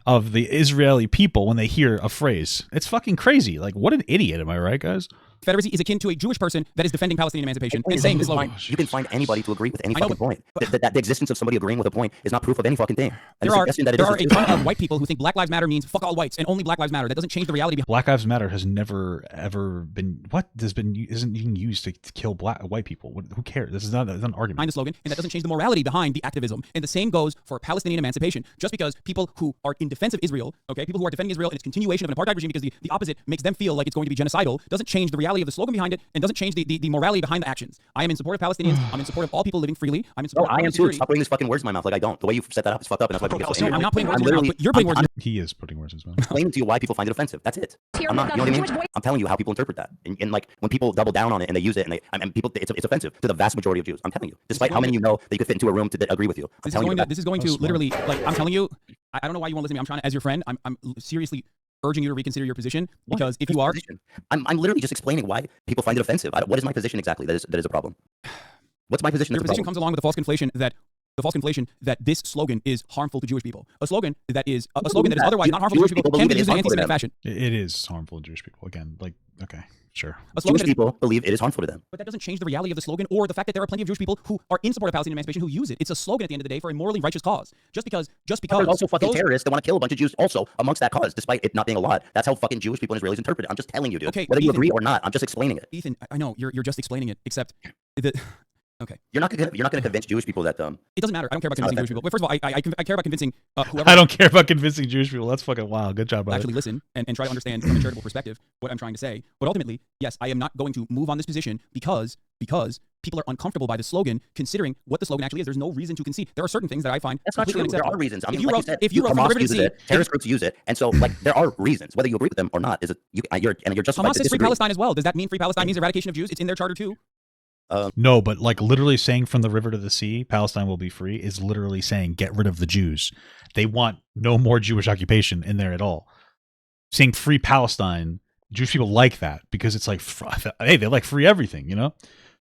of the Israeli people when they hear a phrase. It's fucking crazy. Like, what an idiot. Am I right, guys? Confederacy is akin to a Jewish person that is defending Palestinian emancipation and saying this slogan. You can find anybody to agree with any fucking point. That the existence of somebody agreeing with a point is not proof of any fucking thing. There are a ton of white people who think Black Lives Matter means fuck all whites and only Black Lives Matter. That doesn't change the reality behind. Black Lives Matter has never ever been isn't even used to kill white people. Who cares? This is not an argument. Behind the slogan, and that doesn't change the morality behind the activism. And the same goes for Palestinian emancipation. Just because people who are in defense of Israel, people who are defending Israel and its continuation of an apartheid regime because the opposite makes them feel like it's going to be genocidal, doesn't change the reality of the slogan behind it and doesn't change the morality behind the actions. I am in support of Palestinians. I'm in support of all people living freely. I'm in support of I am too. Stop putting these fucking words in my mouth like I don't. The way you set that up is fucked up, and that's why people get so angry. I'm not putting words in your mouth, but you're putting words in your mouth. He is putting words in his mouth. I'm explaining to you why people find it offensive. That's it. I'm not, you know what I mean? I'm telling you how people interpret that. And like when people double down on it and they use it and people, it's offensive to the vast majority of Jews. I'm telling you. Despite how many you know that you could fit into a room to agree with you. This is going to literally, like, I'm telling you, I don't know why you won't listen to me. I'm trying to, as your friend, I'm seriously urging you to reconsider your position, because if you are, I'm literally just explaining why people find it offensive. What is my position exactly? That is a problem. What's my position? Your position comes along with the false conflation that this slogan is harmful to Jewish people. A slogan that is otherwise not harmful to Jewish people can be used in an anti-Semitic fashion. It is harmful to Jewish people. Again, like, okay, sure. Jewish people believe it is harmful to them. But that doesn't change the reality of the slogan or the fact that there are plenty of Jewish people who are in support of Palestinian emancipation who use it. It's a slogan at the end of the day for a morally righteous cause. Just because there's also fucking terrorists that want to kill a bunch of Jews also amongst that cause, despite it not being a lot. That's how fucking Jewish people and Israelis interpret it. I'm just telling you, dude. Okay, whether you agree or not, I'm just explaining it. Ethan, I know you're just explaining it, except okay. You're not gonna convince Jewish people that it doesn't matter. I don't care about convincing Jewish people. But first of all, I care about convincing whoever. I don't care about convincing Jewish people. That's fucking wild. Good job, brother. Actually listen and try to understand from a charitable perspective what I'm trying to say. But ultimately, yes, I am not going to move on this position because people are uncomfortable by the slogan, considering what the slogan actually is. There's no reason to concede. There are certain things that I find that's not true. There are reasons. I mean, if you wrote Hamas uses it, terrorist groups use it, and so like there are reasons. Whether you agree with them or not, you're justified. Hamas says free Palestine as well. Does that mean free Palestine means eradication of Jews? It's in their charter too. No, but like literally saying from the river to the sea, Palestine will be free is literally saying get rid of the Jews. They want no more Jewish occupation in there at all. Saying free Palestine, Jewish people like that because it's like, hey, they like free everything, you know?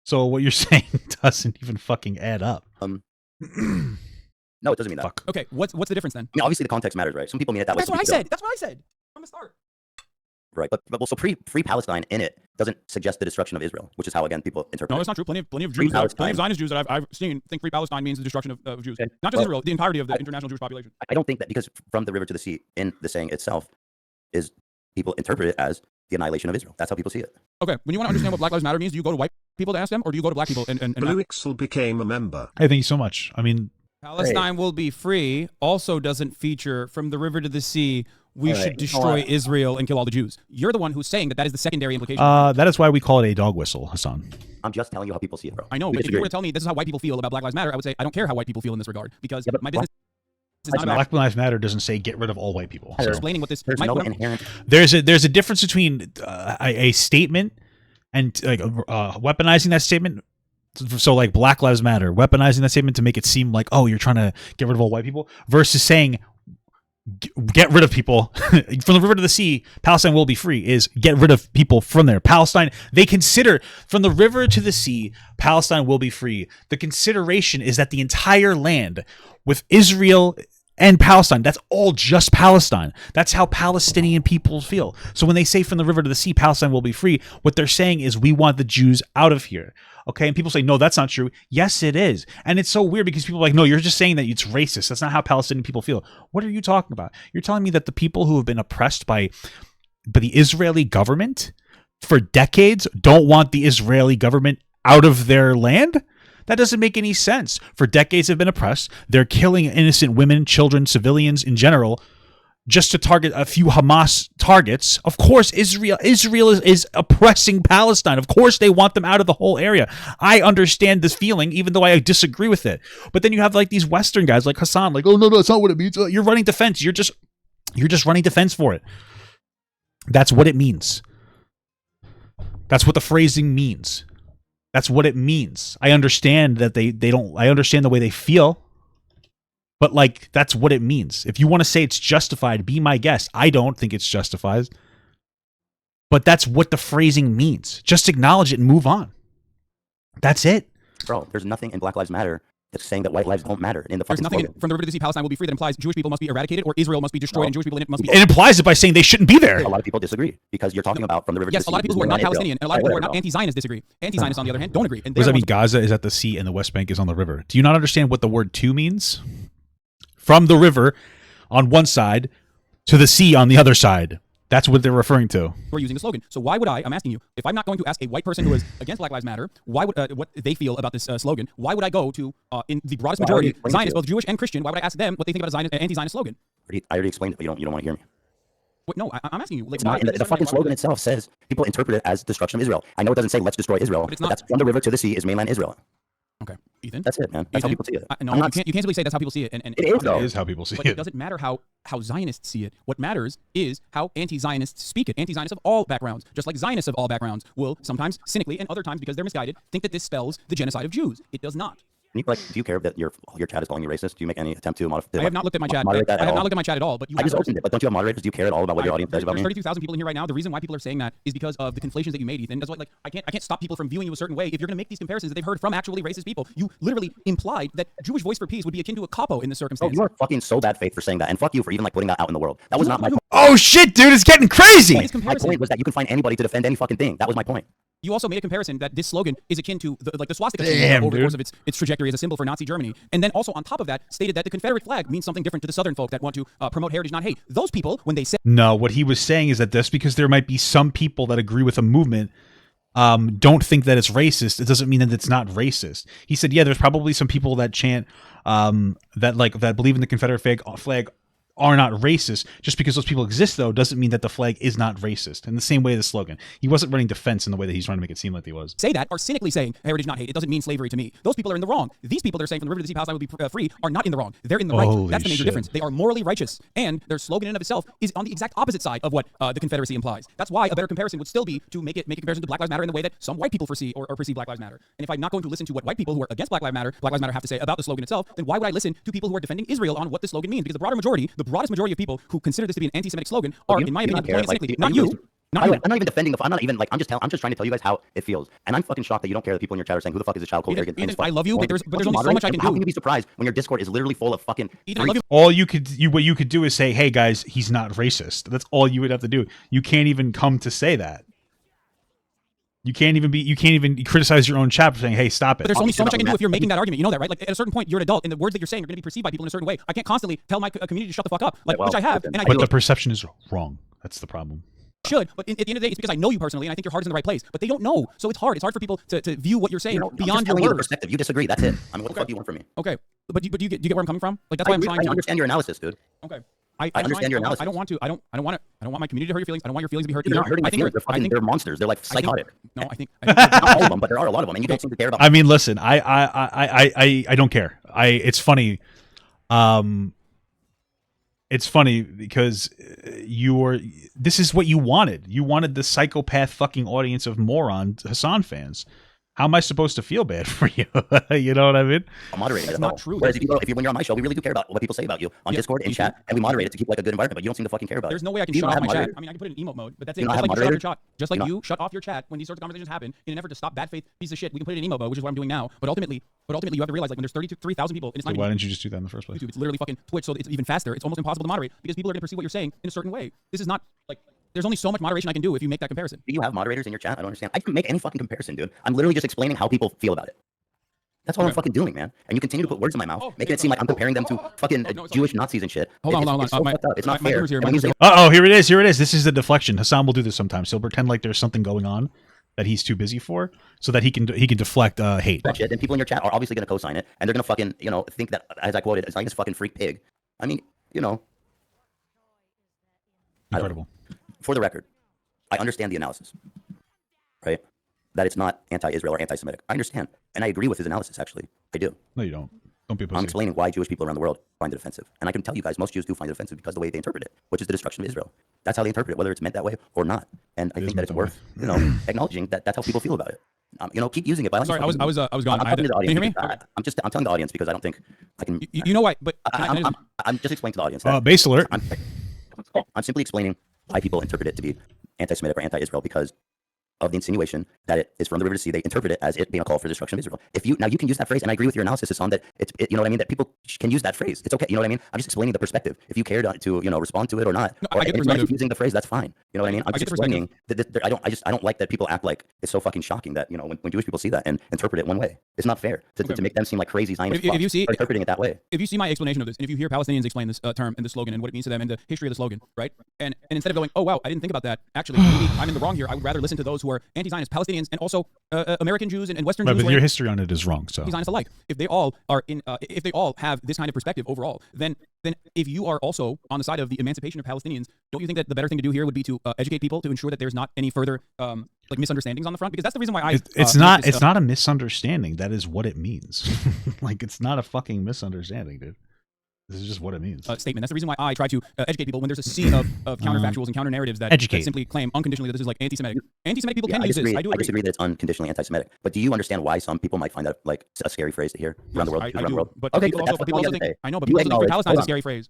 So what you're saying doesn't even fucking add up. No, it doesn't mean that. Fuck. Okay, what's the difference then? I mean, obviously the context matters, right? Some people mean it that way. That's what I said. That's what I said from the start. Right, but well, so free Palestine in it doesn't suggest the destruction of Israel, which is how, again, people interpret No, it. that's not true. Plenty of Jews, plenty of Zionist Jews that I've seen think free Palestine means the destruction of Jews. Not just Israel, the entirety of the international Jewish population. I don't think that, because from the river to the sea in the saying itself is people interpret it as the annihilation of Israel. That's how people see it. Okay, when you want to understand what Black Lives Matter means, do you go to white people to ask them, or do you go to black people and Blue Ixel became a member. Hey, thank you so much. I mean, Palestine will be free also doesn't feature from the river to the sea. We should destroy Israel and kill all the Jews. You're the one who's saying that is the secondary implication. that is why we call it a dog whistle, Hassan. I'm just telling you how people see it, bro. I know, but if you were to tell me this is how white people feel about Black Lives Matter, I would say I don't care how white people feel in this regard, because my business is not about Black Lives Matter doesn't say get rid of all white people. So. explaining what this. There's no inherent. There's a difference between a statement and like weaponizing that statement. So like Black Lives Matter, weaponizing that statement to make it seem like, oh, you're trying to get rid of all white people, versus saying get rid of people from the river to the sea, Palestine will be free, is get rid of people from there. Palestine, they consider from the river to the sea, Palestine will be free. The consideration is that the entire land with Israel and Palestine, that's all just Palestine. That's how Palestinian people feel. So when they say from the river to the sea, Palestine will be free, what they're saying is we want the Jews out of here. Okay, and people say, no, that's not true. Yes, it is. And it's so weird because people are like, no, you're just saying that it's racist. That's not how Palestinian people feel. What are you talking about? You're telling me that the people who have been oppressed by the Israeli government for decades don't want the Israeli government out of their land? That doesn't make any sense. For decades they've been oppressed. They're killing innocent women, children, civilians in general, just to target a few Hamas targets. Of course, Israel is oppressing Palestine. Of course, they want them out of the whole area. I understand this feeling, even though I disagree with it. But then you have like these Western guys like Hasan, like, oh no, that's not what it means. You're running defense. You're just running defense for it. That's what it means. That's what the phrasing means. That's what it means. I understand that they don't. I understand the way they feel. But, like, that's what it means. If you want to say it's justified, be my guest. I don't think it's justified. But that's what the phrasing means. Just acknowledge it and move on. That's it. Bro, there's nothing in Black Lives Matter that's saying that white lives don't matter. In the There's nothing from the river to the sea, Palestine will be free that implies Jewish people must be eradicated or Israel must be destroyed and Jewish people in it must be... It implies it by saying they shouldn't be there. A lot of people disagree because you're talking about from the river to the sea. Yes, a lot of people who are not Palestinian and a lot of people who are not anti-Zionist disagree. Anti-Zionists, on the other hand, don't agree. And what does that mean? Gaza is at the sea and the West Bank is on the river. Do you not understand what the word to means? From the river on one side to the sea on the other side. That's what they're referring to. We're using the slogan. So why would I'm asking you, if I'm not going to ask a white person who is against Black Lives Matter, why would what they feel about this slogan, why would I go to, in the broadest majority, Zionists, both Jewish and Christian, why would I ask them what they think about a Zionist, anti-Zionist slogan? I already explained it, but you don't want to hear me. What, no, I'm asking you. Like, it's not, the fucking slogan itself says people interpret it as destruction of Israel. I know it doesn't say let's destroy Israel, but that's from the river to the sea is mainland Israel. Okay, Ethan. That's it, man. That's how people see it. No, you can't simply say that's how people see it. And it is, though. It is how people see but it. It doesn't matter how Zionists see it. What matters is how anti-Zionists speak it. Anti-Zionists of all backgrounds, just like Zionists of all backgrounds, will sometimes cynically and other times because they're misguided think that this spells the genocide of Jews. It does not. Do you care that your chat is calling you racist? Do you make any attempt to modify? I have not looked at my chat. I have not looked at my chat at all. But I just opened it. But don't you have moderators? Do you care at all about what your audience says about me? There's 32,000 people in here right now. The reason why people are saying that is because of the conflations that you made, Ethan. That's why, like, I can't stop people from viewing you a certain way. If you're going to make these comparisons that they've heard from actually racist people, you literally implied that Jewish Voice for Peace would be akin to a capo in this circumstance. Oh, you are fucking so bad faith for saying that, and fuck you for even like putting that out in the world. That was not my point. Oh shit, dude, it's getting crazy. My point was that you can find anybody to defend any fucking thing. That was my point. You also made a comparison that this slogan is akin to the swastika over the course of its trajectory as a symbol for Nazi Germany. And then also on top of that, stated that the Confederate flag means something different to the Southern folk that want to promote heritage, not hate. Those people, when they say... No, what he was saying is that just because there might be some people that agree with a movement don't think that it's racist, it doesn't mean that it's not racist. He said, yeah, there's probably some people that chant that believe in the Confederate flag are not racist. Just because those people exist, though, doesn't mean that the flag is not racist. In the same way, the slogan. He wasn't running defense in the way that he's trying to make it seem like he was. Say that are cynically saying heritage, not hate. It doesn't mean slavery to me. Those people are in the wrong. These people that are saying from the river to the sea, Palestine will be free are not in the wrong. They're in the right. That's the major difference. They are morally righteous, and their slogan in and of itself is on the exact opposite side of what the Confederacy implies. That's why a better comparison would still be to make a comparison to Black Lives Matter in the way that some white people foresee or perceive Black Lives Matter. And if I'm not going to listen to what white people who are against Black Lives Matter have to say about the slogan itself, then why would I listen to people who are defending Israel on what the slogan means? Because the broadest majority of people who consider this to be an anti-Semitic slogan are, in my opinion, deploying it cynically. Not you. I'm not even defending I'm not even like, I'm just trying to tell you guys how it feels. And I'm fucking shocked that you don't care that people in your chat are saying, who the fuck is this child, cold, arrogant, and I love you, but there's only so much I can do. How can you be surprised when your Discord is literally full of fucking... What you could do is say, hey guys, he's not racist. That's all you would have to do. You can't even come to say that. You can't even criticize your own chat for saying, hey, stop it. But there's only so much I can do if you're making that argument. You know that, right? Like at a certain point, you're an adult, and the words that you're saying are going to be perceived by people in a certain way. I can't constantly tell my community to shut the fuck up, like, which I have. And but the perception is wrong. That's the problem. Should, but at the end of the day, it's because I know you personally, and I think your heart is in the right place. But they don't know, so it's hard. It's hard for people to view what you're saying beyond your words. Perspective. You disagree. That's it. I mean, what the fuck do you want from me? Okay, but do you get where I'm coming from? Like that's why I'm trying to understand your analysis, dude. Okay. I understand your analysis. I don't want my community to hurt your feelings. I don't want your feelings to be hurt. They're hurting my feelings. They're monsters. They're like psychotic. I think not all of them, but there are a lot of them, and you don't seem to care about. I mean, listen, I don't care. It's funny. It's funny because this is what you wanted. You wanted the psychopath fucking audience of moron Hasan fans. How am I supposed to feel bad for you? You know what I mean? I'm moderating. That's not true. Whereas when you're on my show, we really do care about what people say about you on Discord and chat, and we moderate it to keep like a good environment. But you don't seem to fucking care about it. There's no way I can shut off my chat. I mean, I can put it in emote mode, but that's it. Just like you shut off your chat. Just like you shut off your chat when these sorts of conversations happen in an effort to stop bad faith piece of shit. We can put it in emote mode, which is what I'm doing now. But ultimately, you have to realize like when there's 33,000 people, and it's not. Why didn't you just do that in the first place? YouTube. It's literally fucking Twitch, so it's even faster. It's almost impossible to moderate because people are going to perceive what you're saying in a certain way. This is not like. There's only so much moderation I can do if you make that comparison. Do you have moderators in your chat? I don't understand. I can make any fucking comparison, dude. I'm literally just explaining how people feel about it. That's all I'm fucking doing, man. And you continue to put words in my mouth, making it seem like I'm comparing them to fucking Jewish Nazis and shit. Hold on. It's so fucked up. It's not fair. Here it is. This is the deflection. Hasan will do this sometimes. He'll pretend like there's something going on that he's too busy for, so that he can deflect hate. That shit. And people in your chat are obviously going to co-sign it, and they're going to fucking think that, as I quoted, it's like this fucking freak pig. I mean, Incredible. For the record, I understand the analysis, right? That it's not anti-Israel or anti-Semitic. I understand. And I agree with his analysis, actually. I do. No, you don't. Don't be a pussy. I'm explaining why Jewish people around the world find it offensive. And I can tell you guys, most Jews do find it offensive because of the way they interpret it, which is the destruction of Israel. That's how they interpret it, whether it's meant that way or not. And I think that it's worth, acknowledging that that's how people feel about it. Keep using it. By sorry, I was gone. I'm talking to the audience. Can you hear me? I'm telling the audience because I don't think I can. You know why? But I'm just explaining to the audience. Base alert. I'm simply explaining why people interpret it to be anti-Semitic or anti-Israel because of the insinuation that it is from the river to sea. They interpret it as it being a call for the destruction of Israel. You can use that phrase, and I agree with your analysis on that. You know what I mean? That people can use that phrase. It's okay. You know what I mean? I'm just explaining the perspective. If you care to respond to it or not, I get the perspective. Using the phrase, that's fine. You know what I mean? I'm just explaining that I don't like that people act like it's so fucking shocking that when Jewish people see that and interpret it one way. It's not fair to make them seem like crazy Zionists if you see interpreting it that way. If you see my explanation of this, and if you hear Palestinians explain this term and the slogan and what it means to them and the history of the slogan, right? And instead of going, oh wow, I didn't think about that. Actually, maybe I'm in the wrong here. I would rather listen to those who are anti-Zionist, Palestinians, and also American Jews and Western Jews. But your history on it is wrong. So Zionists alike. If they all are if they all have this kind of perspective overall, then if you are also on the side of the emancipation of Palestinians, don't you think that the better thing to do here would be to educate people to ensure that there's not any further misunderstandings on the front? Because that's the reason why it's not a misunderstanding. That is what it means. Like, it's not a fucking misunderstanding, dude. This is just what it means. Statement. That's the reason why I try to educate people when there's a sea of counterfactuals and counter narratives that simply claim unconditionally that this is like anti-Semitic. Anti-Semitic people can use this. I disagree that it's unconditionally anti-Semitic. But do you understand why some people might find that like a scary phrase to hear around the world? I do. But okay, people also think, I know, but people also think Palestine is a scary phrase.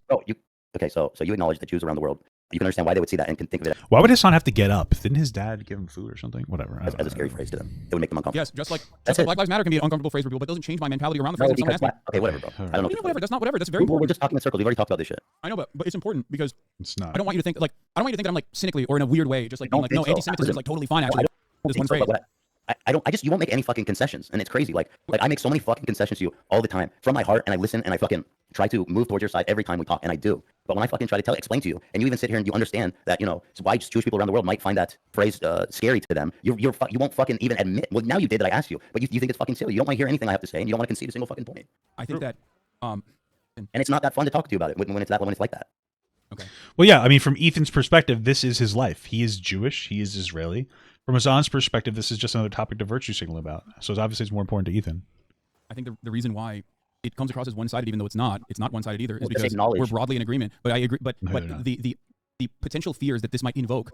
Okay, so you acknowledge that Jews around the world. You can understand why they would see that and can think of it. Why would Hasan have to get up? Didn't his dad give him food or something? Whatever. As a scary phrase to them. It would make them uncomfortable. Yes, just like Black Lives Matter can be an uncomfortable phrase for people, but it doesn't change my mentality around the phrase. Okay, whatever, bro. I don't know. Whatever. That's not whatever. That's very important. We're just talking in circles. We've already talked about this shit. I know, but it's important because it's not. I don't want you to think that I'm like cynically or in a weird way, just like being like, no, anti-Semitism is like totally fine actually. This one phrase. You won't make any fucking concessions, and it's crazy. Like I make so many fucking concessions to you all the time from my heart, and I listen and I fucking try to move towards your side every time we talk, and I do. But when I fucking try to explain to you, and you even sit here and you understand that why Jewish people around the world might find that phrase scary to them, you won't fucking even admit. Well, now you did that I asked you, but you think it's fucking silly. You don't want to hear anything I have to say, and you don't want to concede a single fucking point. I think that, and it's not that fun to talk to you about it when it's like that. Okay. Well, yeah. I mean, from Ethan's perspective, this is his life. He is Jewish. He is Israeli. From Hasan's perspective, this is just another topic to virtue signal about. So it's obviously more important to Ethan. I think the reason why it comes across as one-sided, even though it's not one-sided either, is because we're broadly in agreement. But I agree. But the potential fears that this might invoke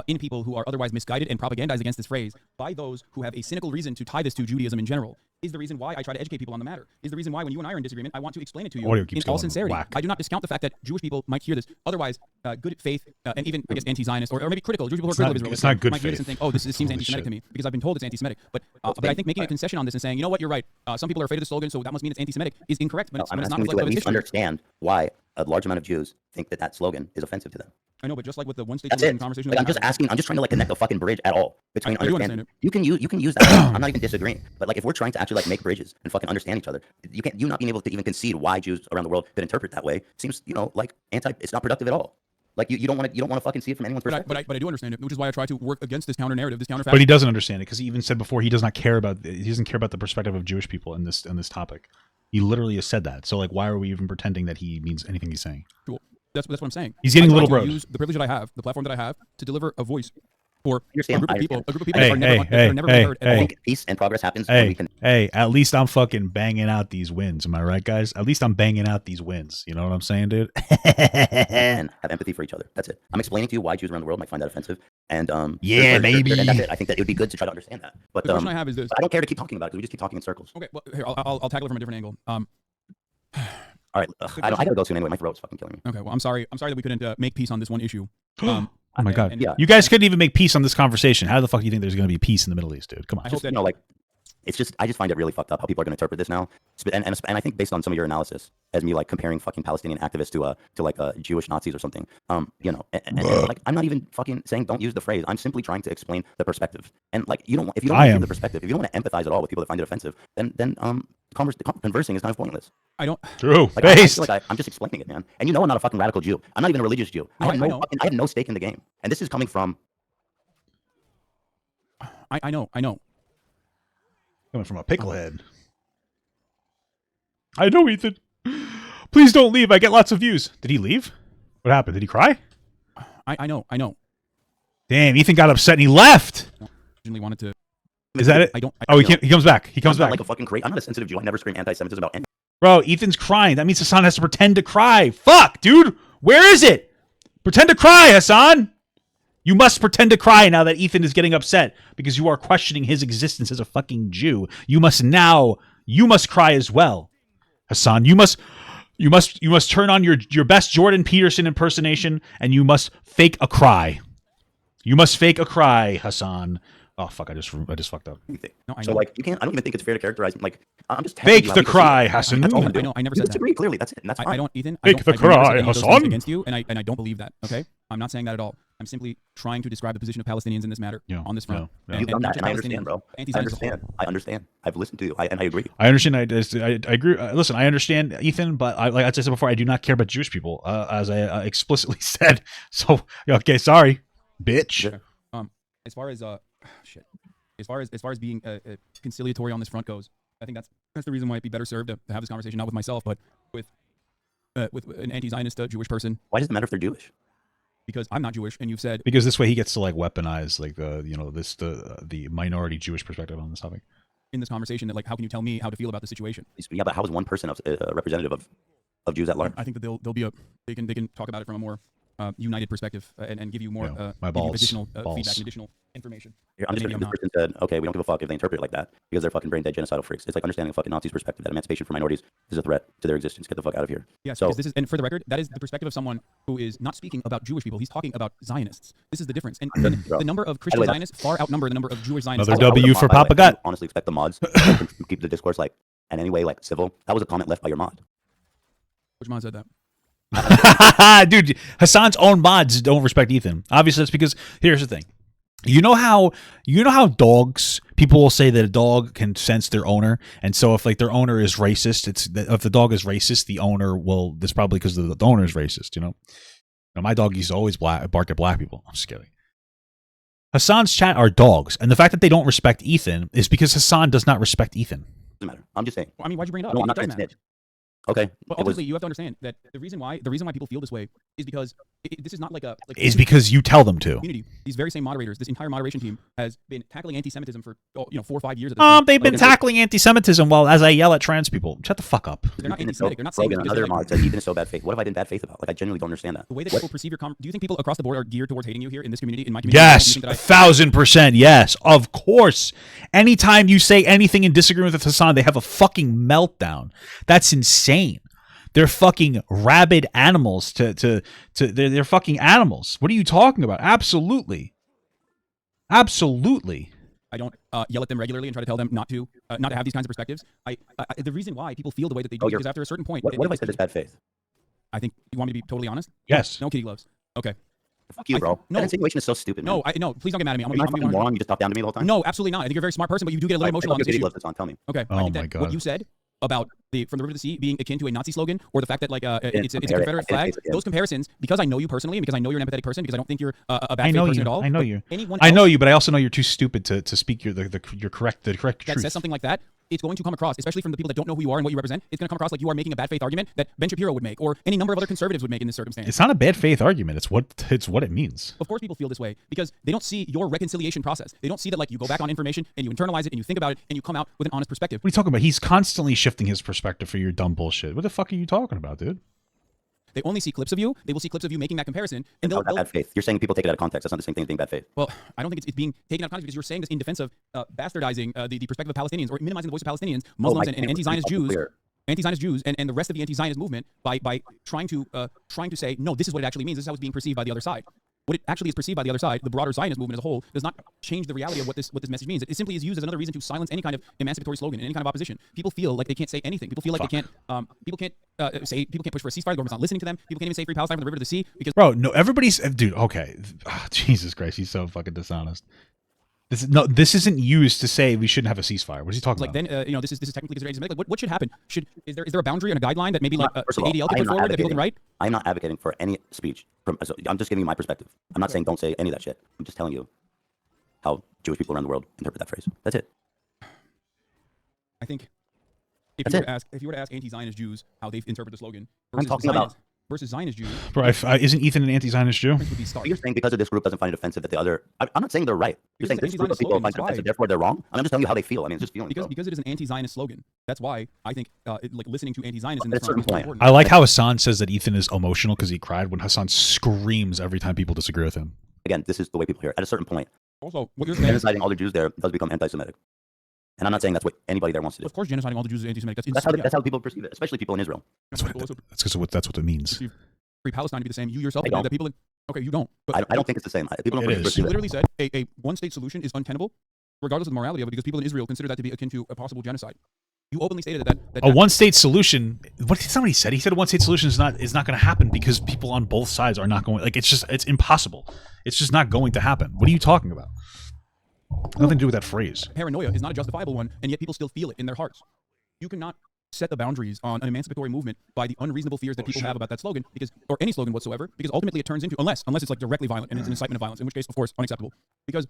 in people who are otherwise misguided and propagandized against this phrase by those who have a cynical reason to tie this to Judaism in general is the reason why I try to educate people on the matter, is the reason why when you and I are in disagreement, I want to explain it to you in all sincerity. Whack. I do not discount the fact that Jewish people might hear this, otherwise good faith and even, I guess, anti-Zionist or maybe critical. Jewish people who are critical of Israel. It's not good might hear this faith. and think, oh, this seems anti-Semitic to me because I've been told it's anti-Semitic. But I think making a concession on this and saying, you know what, you're right. Some people are afraid of the slogan, so that must mean it's anti-Semitic is incorrect. But I'm it's not asking you to at reflective of its least history. understand why a large amount of Jews think that slogan is offensive to them. I know, but just like with the one-state That's solution it. conversation, Like, I'm just asking. I'm just trying to connect the fucking bridge at all between I do understanding. understand You can use that. I'm not even disagreeing. But like, if we're trying to actually make bridges and fucking understand each other, you not being able to even concede why Jews around the world could interpret that way seems, like it's not productive at all. Like you don't want to fucking see it from anyone's perspective. But I do understand it, which is why I try to work against this counter narrative, this counter fact. But he doesn't understand it because he even said before he doesn't care about the perspective of Jewish people in this topic. He literally has said that. So like, why are we even pretending that he means anything he's saying? Cool. That's what I'm saying. He's getting I little try to bro. use the privilege that I have, the platform that I have, to deliver a voice for a Understand. group of people that Hey, are never heard at I all. think peace and progress happens when we can. Hey, at least I'm fucking banging out these wins. Am I right, guys? At least I'm banging out these wins. You know what I'm saying, dude? And have empathy for each other. That's it. I'm explaining to you why Jews around the world might find that offensive. And Yeah, baby. And that's it. I think that it would be good to try to understand that. But The question I have is this. I don't care to keep talking about it because we just keep talking in circles. Okay, well, here, I'll tackle it from a different angle. All right, I gotta go soon anyway. My throat's fucking killing me. Okay, well, I'm sorry that we couldn't make peace on this one issue. Oh my god! and- Yeah. You guys couldn't even make peace on this conversation. How the fuck do you think there's going to be peace in the Middle East, dude? Come on. I hope that It's just I just find it really fucked up how people are going to interpret this now, and I think based on some of your analysis, as me like comparing fucking Palestinian activists to like Jewish Nazis or something, and like I'm not even fucking saying don't use the phrase. I'm simply trying to explain the perspective, and like if you don't want to use the perspective, if you don't want to empathize at all with people that find it offensive, then conversing is kind of pointless. I don't. True. Like, I feel like I'm just explaining it, man. And I'm not a fucking radical Jew. I'm not even a religious Jew. I have no stake in the game, and this is coming from. I know. Coming from a picklehead. I know, Ethan. Please don't leave. I get lots of views. Did he leave? What happened? Did he cry? I know. Damn, Ethan got upset and he left. Originally wanted to. Is that it? He comes back. He comes back. Like a fucking crazy. I'm not a sensitive Jew. I never scream anti-Semitism about anything. Bro, Ethan's crying. That means Hasan has to pretend to cry. Fuck, dude. Where is it? Pretend to cry, Hasan. You must pretend to cry now that Ethan is getting upset because you are questioning his existence as a fucking Jew. You must cry as well. Hasan, you must turn on your best Jordan Peterson impersonation and you must fake a cry. You must fake a cry, Hasan. Oh fuck! I just fucked up. No, I know. So like you can't. I don't even think it's fair to characterize. Like I'm just fake the cry, Hasan. I know. I never said that. Disagree clearly. That's it. And that's fine. I don't, Ethan. Fake the cry, Hasan. Against you, and I don't believe that. Okay, I'm not saying that at all. I'm simply trying to describe the position of Palestinians in this matter on this front. You've done that, and I understand, bro. I understand. I've listened to you, and I agree. I understand. I agree. Listen, I understand, Ethan, but like I said before, I do not care about Jewish people, as I explicitly said. So okay, sorry, bitch. Yeah. As far as shit. As far as being conciliatory on this front goes, I think that's the reason why it'd be better served to have this conversation not with myself, but with an anti-Zionist Jewish person. Why does it matter if they're Jewish? Because I'm not Jewish, and you've said because this way he gets to like weaponize like the minority Jewish perspective on this topic in this conversation. That like, how can you tell me how to feel about the situation? Yeah, but how is one person a representative of Jews at large? I think that they can talk about it from a more united perspective and give you more additional feedback and additional information. I'm just this person said, okay, we don't give a fuck if they interpret it like that because they're fucking brain dead genocidal freaks. It's like understanding a fucking Nazi's perspective that emancipation for minorities is a threat to their existence. Get the fuck out of here. Yeah, so this is, and for the record, that is the perspective of someone who is not speaking about Jewish people. He's talking about Zionists. This is the difference. And the number of Christian Zionists far outnumber the number of Jewish Zionists. Another W for Papa Gut. Honestly, expect the mods to keep the discourse like in any way like civil. That was a comment left by your mod. Which mod said that? Dude, Hasan's own mods don't respect Ethan. Obviously, that's because here's the thing. You know how dogs, people will say that a dog can sense their owner, and so if like their owner is racist, if the dog is racist, the owner will. That's probably because the owner is racist. You know, now, my dog used to always bark at black people. I'm just kidding. Hasan's chat are dogs, and the fact that they don't respect Ethan is because Hasan does not respect Ethan. Doesn't matter. I'm just saying. Well, I mean, why'd you bring it up? No, I'm not trying to snitch. Okay. But ultimately, you have to understand that the reason why people feel this way is because this is not is because you tell them to. Community. These very same moderators, this entire moderation team has been tackling anti-Semitism for 4 or 5 years. At this point. They've been tackling anti-Semitism while as I yell at trans people. Shut the fuck up. They're not anti-Semitic. They're not saying Slogan, another mod says Ethan is so bad faith. What have I been bad faith about? Like I genuinely don't understand that. The way that people perceive your do you think people across the board are geared towards hating you here in this community? In my community? Yes, 1,000%. Yes, of course. Anytime you say anything in disagreement with Hasan, they have a fucking meltdown. That's insane. They're fucking rabid animals. They're fucking animals. What are you talking about? Absolutely. Absolutely. I don't yell at them regularly and try to tell them not to have these kinds of perspectives. The reason why people feel the way that they do is after a certain point. What have I said is bad faith? I think you want me to be totally honest. Yes. No kitty gloves. Okay. Fuck you, bro. No. That insinuation is so stupid. Man. No, please don't get mad at me. Am I fucking moron? You just talk down to me the whole time? No, absolutely not. I think you're a very smart person, but you do get a little emotional on this issue. Tell me. Okay. Oh I think my that God. what you said about from the river to the sea being akin to a Nazi slogan, or the fact that like it's a Confederate flag, those comparisons, because I know you personally and because I know you're an empathetic person, because I don't think you're a bad faith person at all. I know you. I know you, but I also know you're too stupid to speak your correct that truth. says something like that. It's going to come across, especially from the people that don't know who you are and what you represent. It's going to come across like you are making a bad faith argument that Ben Shapiro would make, or any number of other conservatives would make in this circumstance. It's not a bad faith argument. It's what it means. Of course, people feel this way because they don't see your reconciliation process. They don't see that like you go back on information and you internalize it and you think about it and you come out with an honest perspective. What are you talking about? He's constantly shifting his perspective for your dumb bullshit. What the fuck are you talking about, dude? They only see clips of you. They will see clips of you making that comparison, and they'll bad faith. You're saying people take it out of context. That's not the same thing as being bad faith. Well, I don't think it's being taken out of context because you're saying this in defense of bastardizing the perspective of Palestinians or minimizing the voice of Palestinians, Muslims, and anti-Zionist Jews. Anti-Zionist Jews and the rest of the anti-Zionist movement by trying to say no, this is what it actually means. This is how it's being perceived by the other side. What it actually is perceived by the other side, the broader Zionist movement as a whole, does not change the reality of what this message means. It simply is used as another reason to silence any kind of emancipatory slogan and any kind of opposition. People feel like they can't say anything. People feel like they can't. People can't push for a ceasefire. The government's not listening to them. People can't even say free Palestine from the river to the sea because. Bro, no, everybody's dude. Okay, Jesus Christ, he's so fucking dishonest. This isn't used to say we shouldn't have a ceasefire. What is he talking about? Then this is technically considered anti-Semitic. Like, what should happen? Is there a boundary and a guideline that maybe like First of all, ADL can put forward that people can write? I'm not advocating for any speech. I'm just giving you my perspective. I'm not saying don't say any of that shit. I'm just telling you how Jewish people around the world interpret that phrase. That's it. I think if you were to ask anti-Zionist Jews how they interpret the slogan versus Zionist Jews. Bro, isn't Ethan an anti-Zionist Jew? You're saying because of this group doesn't find it offensive that the other. I'm not saying they're right. You're saying this group of people find it offensive, therefore they're wrong. I'm just telling you how they feel. I mean, it's just feelings. Because it is an anti-Zionist slogan. That's why I think like listening to anti-Zionists in this front is important. I like how Hasan says that Ethan is emotional because he cried when Hasan screams every time people disagree with him. Again, this is the way people hear it. At a certain point, also, what you're saying, genociding all the Jews there does become anti-Semitic. And I'm not saying that's what anybody there wants to do. Of course, genociding all the Jews is anti-Semitic. That's how people perceive it, especially people in Israel. That's what it means. Free Palestine to be the same. You yourself believe that people in... Okay, you don't. But I don't think it's the same. People don't You literally said a one-state solution is untenable, regardless of the morality of it, because people in Israel consider that to be akin to a possible genocide. You openly stated that a one-state solution. What somebody said? He said a one-state solution is not going to happen because people on both sides are not going. Like it's impossible. It's just not going to happen. What are you talking about? Nothing to do with that phrase. Paranoia is not a justifiable one, and yet people still feel it in their hearts. You cannot set the boundaries on an emancipatory movement by the unreasonable fears that people have about that slogan, or any slogan whatsoever, because ultimately it turns into, unless it's like directly violent and it's an incitement of violence, in which case, of course, unacceptable. Because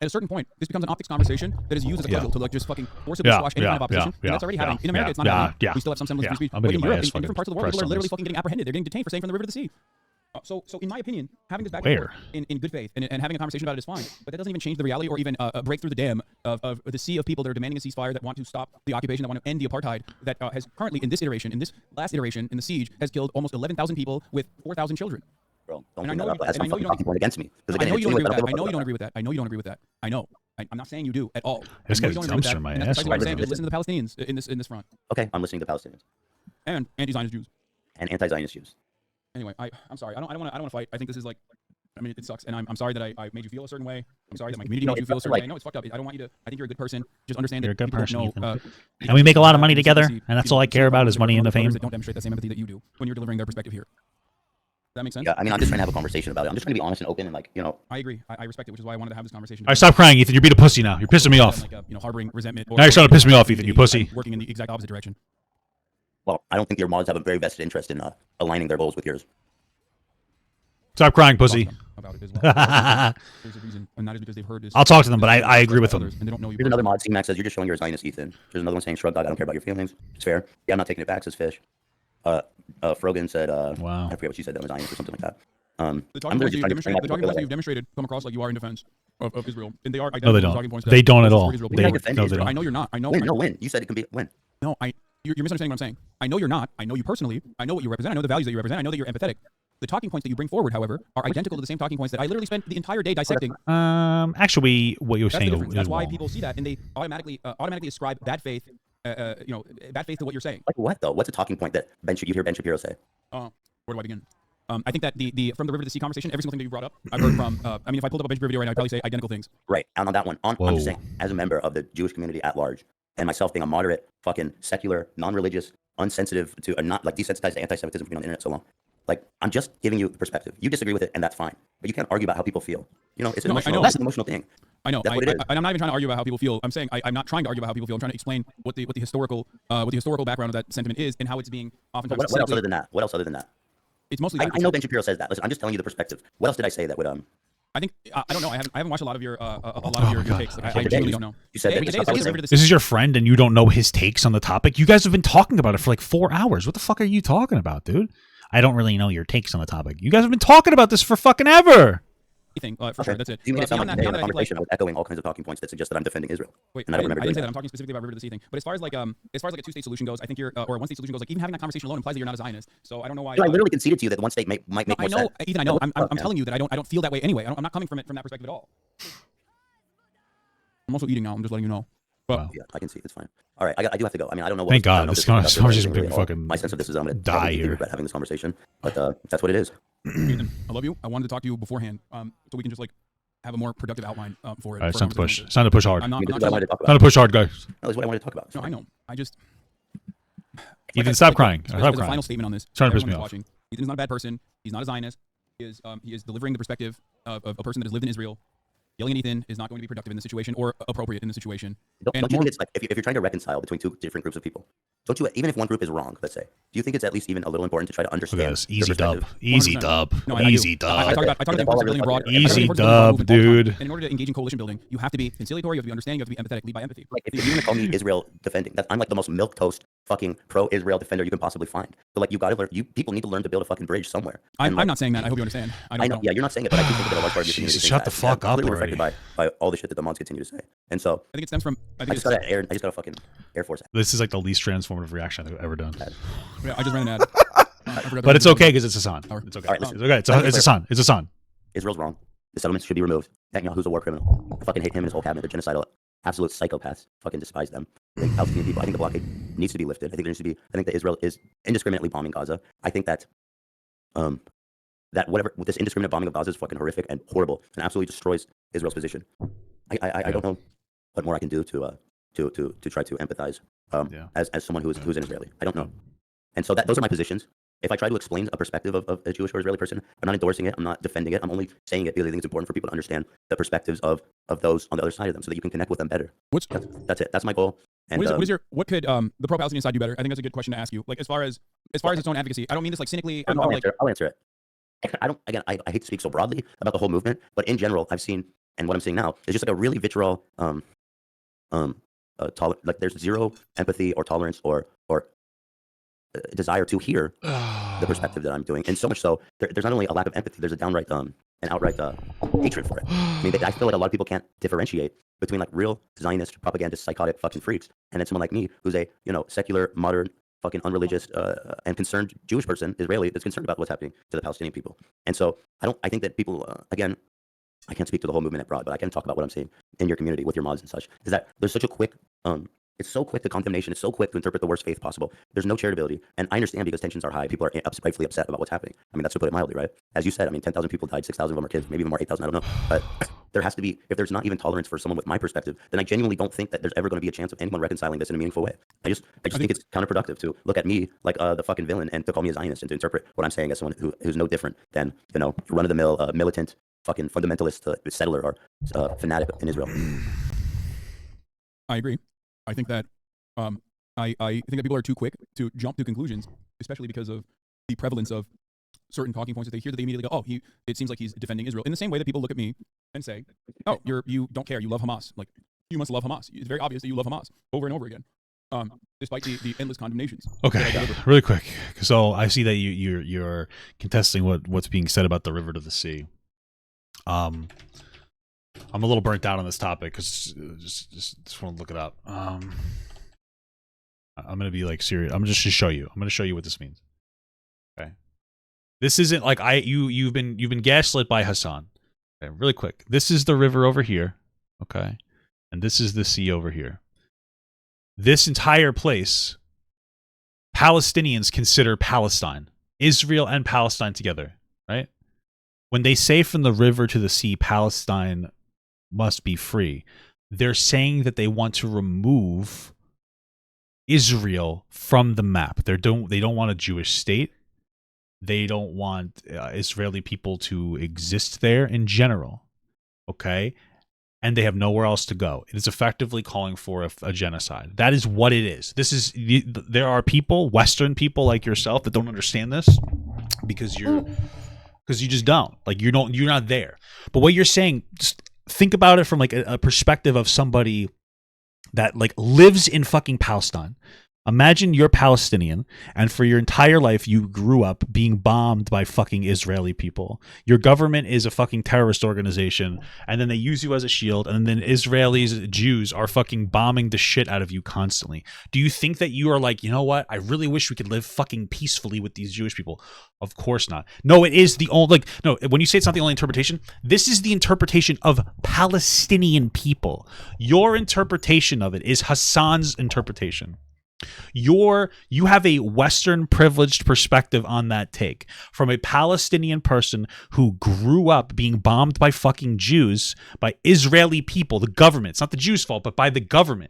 at a certain point, this becomes an optics conversation that is used as a cudgel to like just fucking forcibly squash any kind of opposition. And that's already happening. In America, it's not happening. We still have some semblance of free speech. But in Europe, in different parts of the world, people are literally fucking getting apprehended. They're getting detained for saying from the river to the sea. So in my opinion, having this back and forth in good faith and having a conversation about it is fine, but that doesn't even change the reality or even break through the dam of the sea of people that are demanding a ceasefire, that want to stop the occupation, that want to end the apartheid, that has currently in this last iteration in the siege, has killed almost 11,000 people with 4,000 children. Bro, don't bring that up. That's not fucking point against me. I know you don't agree with that. I know you don't agree with that. I know. I'm not saying you do at all. This guy's dumpster my ass. That's what I'm saying. Just listen to the Palestinians in this front. Okay, I'm listening to Palestinians. And anti-Zionist Jews. And anti-Zionist Jews. Anyway, I'm sorry. I don't want to fight. I think this is like, I mean, it sucks, and I'm sorry that I made you feel a certain way. I'm sorry that my community made you feel a certain way. I know it's fucked up. I don't want you to. I think you're a good person. Just understand you're that a good person. And we make a lot of money together, and that's all I care about is money and the fame. That don't demonstrate that same empathy that you do when you're delivering their perspective here. Does that make sense? Yeah, I mean, I'm just trying to have a conversation about it. I'm just trying to be honest and open and like, you know. I agree. I respect it, which is why I wanted to have this conversation. All right, stop crying, Ethan. You're being a pussy now. You're pissing me off. Like, harboring resentment. Now you're starting to piss me off, Ethan. You pussy. Working in the exact opposite direction. Well, I don't think your mods have a very vested interest in aligning their goals with yours. Stop crying, pussy. About it as well. There's a reason, and that is because they've heard this. I'll talk to them, but I agree with them. And they don't know you. Here's another mod. C-Max says, you're just showing you're a Zionist, Ethan. There's another one saying, shrug dog, I don't care about your feelings. It's fair. Yeah, I'm not taking it back, says Fish. Frogan said, Wow. I forget what she said, that was Zionist or something like that. The talking points that you've demonstrated come across like you are in defense of Israel, and they are No, they identical talking don't. points. They don't at all. They No, defend they don't. I know you're not. I know. When? You said it can be when? No, you're misunderstanding what I'm saying. I know you're not. I know you personally. I know what you represent. I know the values that you represent. I know that you're empathetic. The talking points that you bring forward, however, are identical to the same talking points that I literally spent the entire day dissecting. Actually, what you're That's the saying difference. is That's why wrong. people see that and they automatically ascribe bad faith, bad faith to what you're saying. Like what though? What's a talking point that you hear Ben Shapiro say? Where do I begin? I think that the from the river to sea conversation, every single thing that you brought up, I've heard from. I mean, if I pulled up a Ben Shapiro video right now, I'd probably say identical things. Right. And on that one, I'm just saying, as a member of the Jewish community at large, and myself being a moderate, fucking secular, non-religious, unsensitive to, not like desensitized to anti-Semitism for being on the internet so long. Like, I'm just giving you the perspective. You disagree with it, and that's fine. But you can't argue about how people feel. You know, it's an emotional. That's an emotional thing. I know. That's what it is. I'm not even trying to argue about how people feel. I'm saying I'm not trying to argue about how people feel. I'm trying to explain what the historical background of that sentiment is and how it's being oftentimes. What else other than that? What else other than that? It's mostly. I know Ben Shapiro says that. Listen, I'm just telling you the perspective. What else did I say that would I think I don't know. I haven't watched a lot of your your takes. Like, I genuinely don't know. You said this is your friend, and you don't know his takes on the topic. You guys have been talking about it for like 4 hours. What the fuck are you talking about, dude? I don't really know your takes on the topic. You guys have been talking about this for fucking ever. For sure, that's it. You mean it sound like the conversation was echoing all kinds of talking points that suggest that I'm defending Israel? Wait, I didn't say that. I'm talking specifically about river to the sea thing. But as far as like a two-state solution goes, I think you're or a one-state solution goes, like even having that conversation alone implies that you're not a Zionist. So I don't know why. I literally conceded to you that one state might make more sense. Ethan, I know. I'm telling you that I don't feel that way anyway. I'm not coming from that perspective at all. I'm also eating now. I'm just letting you know. But wow. Yeah, I can see. It's fine. All right, I do have to go. I mean, I don't know what. Thank God, this conversation is fucking. My sense of this is I'm going to die here. regret having this conversation, but that's what it is. Ethan, I love you. I wanted to talk to you beforehand, so we can just like have a more productive outline for it. All right, it's time to push. It's time to push hard. I'm not time to push hard, guys. No, that's what I wanted to talk about. No, I know. I just. Ethan, stop crying. As a final statement on this, trying to piss me off. Ethan is not a bad person. He's not a Zionist. He is delivering the perspective of a person that has lived in Israel. Yelling at Ethan is not going to be productive in this situation or appropriate in this situation. Don't you think it's like if you're trying to reconcile between two different groups of people, don't you, even if one group is wrong, let's say, do you think it's at least even a little important to try to understand? Easy dub. Easy dub. No, easy dub. I talk about the importance of building abroad. Easy dub, dude. And in order to engage in coalition building, you have to be conciliatory, you have to be understanding, you have to be empathetic, lead by empathy. Like if you're gonna call me Israel defending, I'm like the most milquetoast fucking pro-Israel defender you can possibly find. So like you got to learn. People need to learn to build a fucking bridge somewhere. I'm not saying that. I hope you understand. I know. Yeah, you're not saying it, but I do think that a large part of your community shut the fuck up already. Affected by all the shit that the mods continue to say. And so I think it stems from. I just got a fucking Air Force. This is like the least transformative reaction I've ever done. Yeah, I just ran an ad. But it's okay because it's Hasan. It's okay. All right, it's okay. It's Hasan. It's Hasan. Israel's wrong. The settlements should be removed. Netanyahu's a war criminal. I fucking hate him and his whole cabinet. They're genocidal, absolute psychopaths. Fucking despise them. I think Palestinian people. I think the blockade needs to be lifted. I think there needs to be. I think that Israel is indiscriminately bombing Gaza. I think that whatever this indiscriminate bombing of Gaza is fucking horrific and horrible and absolutely destroys Israel's position. I don't know what more I can do to try to empathize as someone who's an Israeli. I don't know. And so those are my positions. If I try to explain a perspective of a Jewish or Israeli person, I'm not endorsing it. I'm not defending it. I'm only saying it because I think it's important for people to understand the perspectives of those on the other side of them, so that you can connect with them better. That's it. That's my goal. And what could the pro-Palestinian side do better? I think that's a good question to ask you. Like as far as its own advocacy, I don't mean this like cynically. I'll answer it. I hate to speak so broadly about the whole movement, but in general, I've seen, and what I'm seeing now is just like a really vitriol, like there's zero empathy or tolerance or desire to hear the perspective that I'm doing, and so much so there's not only a lack of empathy, there's a downright an outright hatred for it. I mean, I feel like a lot of people can't differentiate between like real Zionist propagandist psychotic fucking freaks and then someone like me who's a secular modern fucking unreligious and concerned Jewish person, Israeli, that's concerned about what's happening to the Palestinian people. And so I think that people again, I can't speak to the whole movement abroad, but I can talk about what I'm seeing in your community with your mods and such, is that there's such a quick it's so quick to condemnation. It's so quick to interpret the worst faith possible. There's no charitability. And I understand because tensions are high. People are rightfully upset about what's happening. I mean, that's to put it mildly, right? As you said, I mean, 10,000 people died, 6,000 of them are kids, maybe even more, 8,000, I don't know. But there has to be, if there's not even tolerance for someone with my perspective, then I genuinely don't think that there's ever going to be a chance of anyone reconciling this in a meaningful way. I just think it's counterproductive to look at me like the fucking villain and to call me a Zionist and to interpret what I'm saying as someone who's no different than, run-of-the-mill militant fucking fundamentalist settler or fanatic in Israel. I agree. I think that I think that people are too quick to jump to conclusions, especially because of the prevalence of certain talking points that they hear, that they immediately go, oh, it seems like he's defending Israel. In the same way that people look at me and say, oh, you don't care, you love Hamas. Like, you must love Hamas. It's very obvious that you love Hamas over and over again. despite the endless condemnations. Okay, really quick. So I see that you're contesting what's being said about the river to the sea. I'm a little burnt out on this topic because just want to look it up. I'm gonna be like serious. I'm just to show you. I'm gonna show you what this means. Okay, this isn't like you've been gaslit by Hasan. Okay, really quick. This is the river over here. Okay, and this is the sea over here. This entire place, Palestinians consider Palestine, Israel and Palestine together, right? When they say from the river to the sea, Palestine must be free, they're saying that they want to remove Israel from the map. They don't want a Jewish state. They don't want Israeli people to exist there in general, okay? And they have nowhere else to go. It is effectively calling for a genocide. That is what it is. There are people, Western people like yourself, that don't understand this because you just don't. Like you're not there. But what you're saying, just think about it from like a perspective of somebody that like lives in fucking Palestine. Imagine you're Palestinian, and for your entire life you grew up being bombed by fucking Israeli people. Your government is a fucking terrorist organization, and then they use you as a shield, and then Israelis, Jews, are fucking bombing the shit out of you constantly. Do you think that you are like, you know what? I really wish we could live fucking peacefully with these Jewish people. Of course not. No, it is the only, like, no, when you say it's not the only interpretation, this is the interpretation of Palestinian people. Your interpretation of it is Hasan's interpretation. You have a Western privileged perspective on that take from a Palestinian person who grew up being bombed by fucking Jews, by Israeli people, the government. It's not the Jews' fault, but by the government.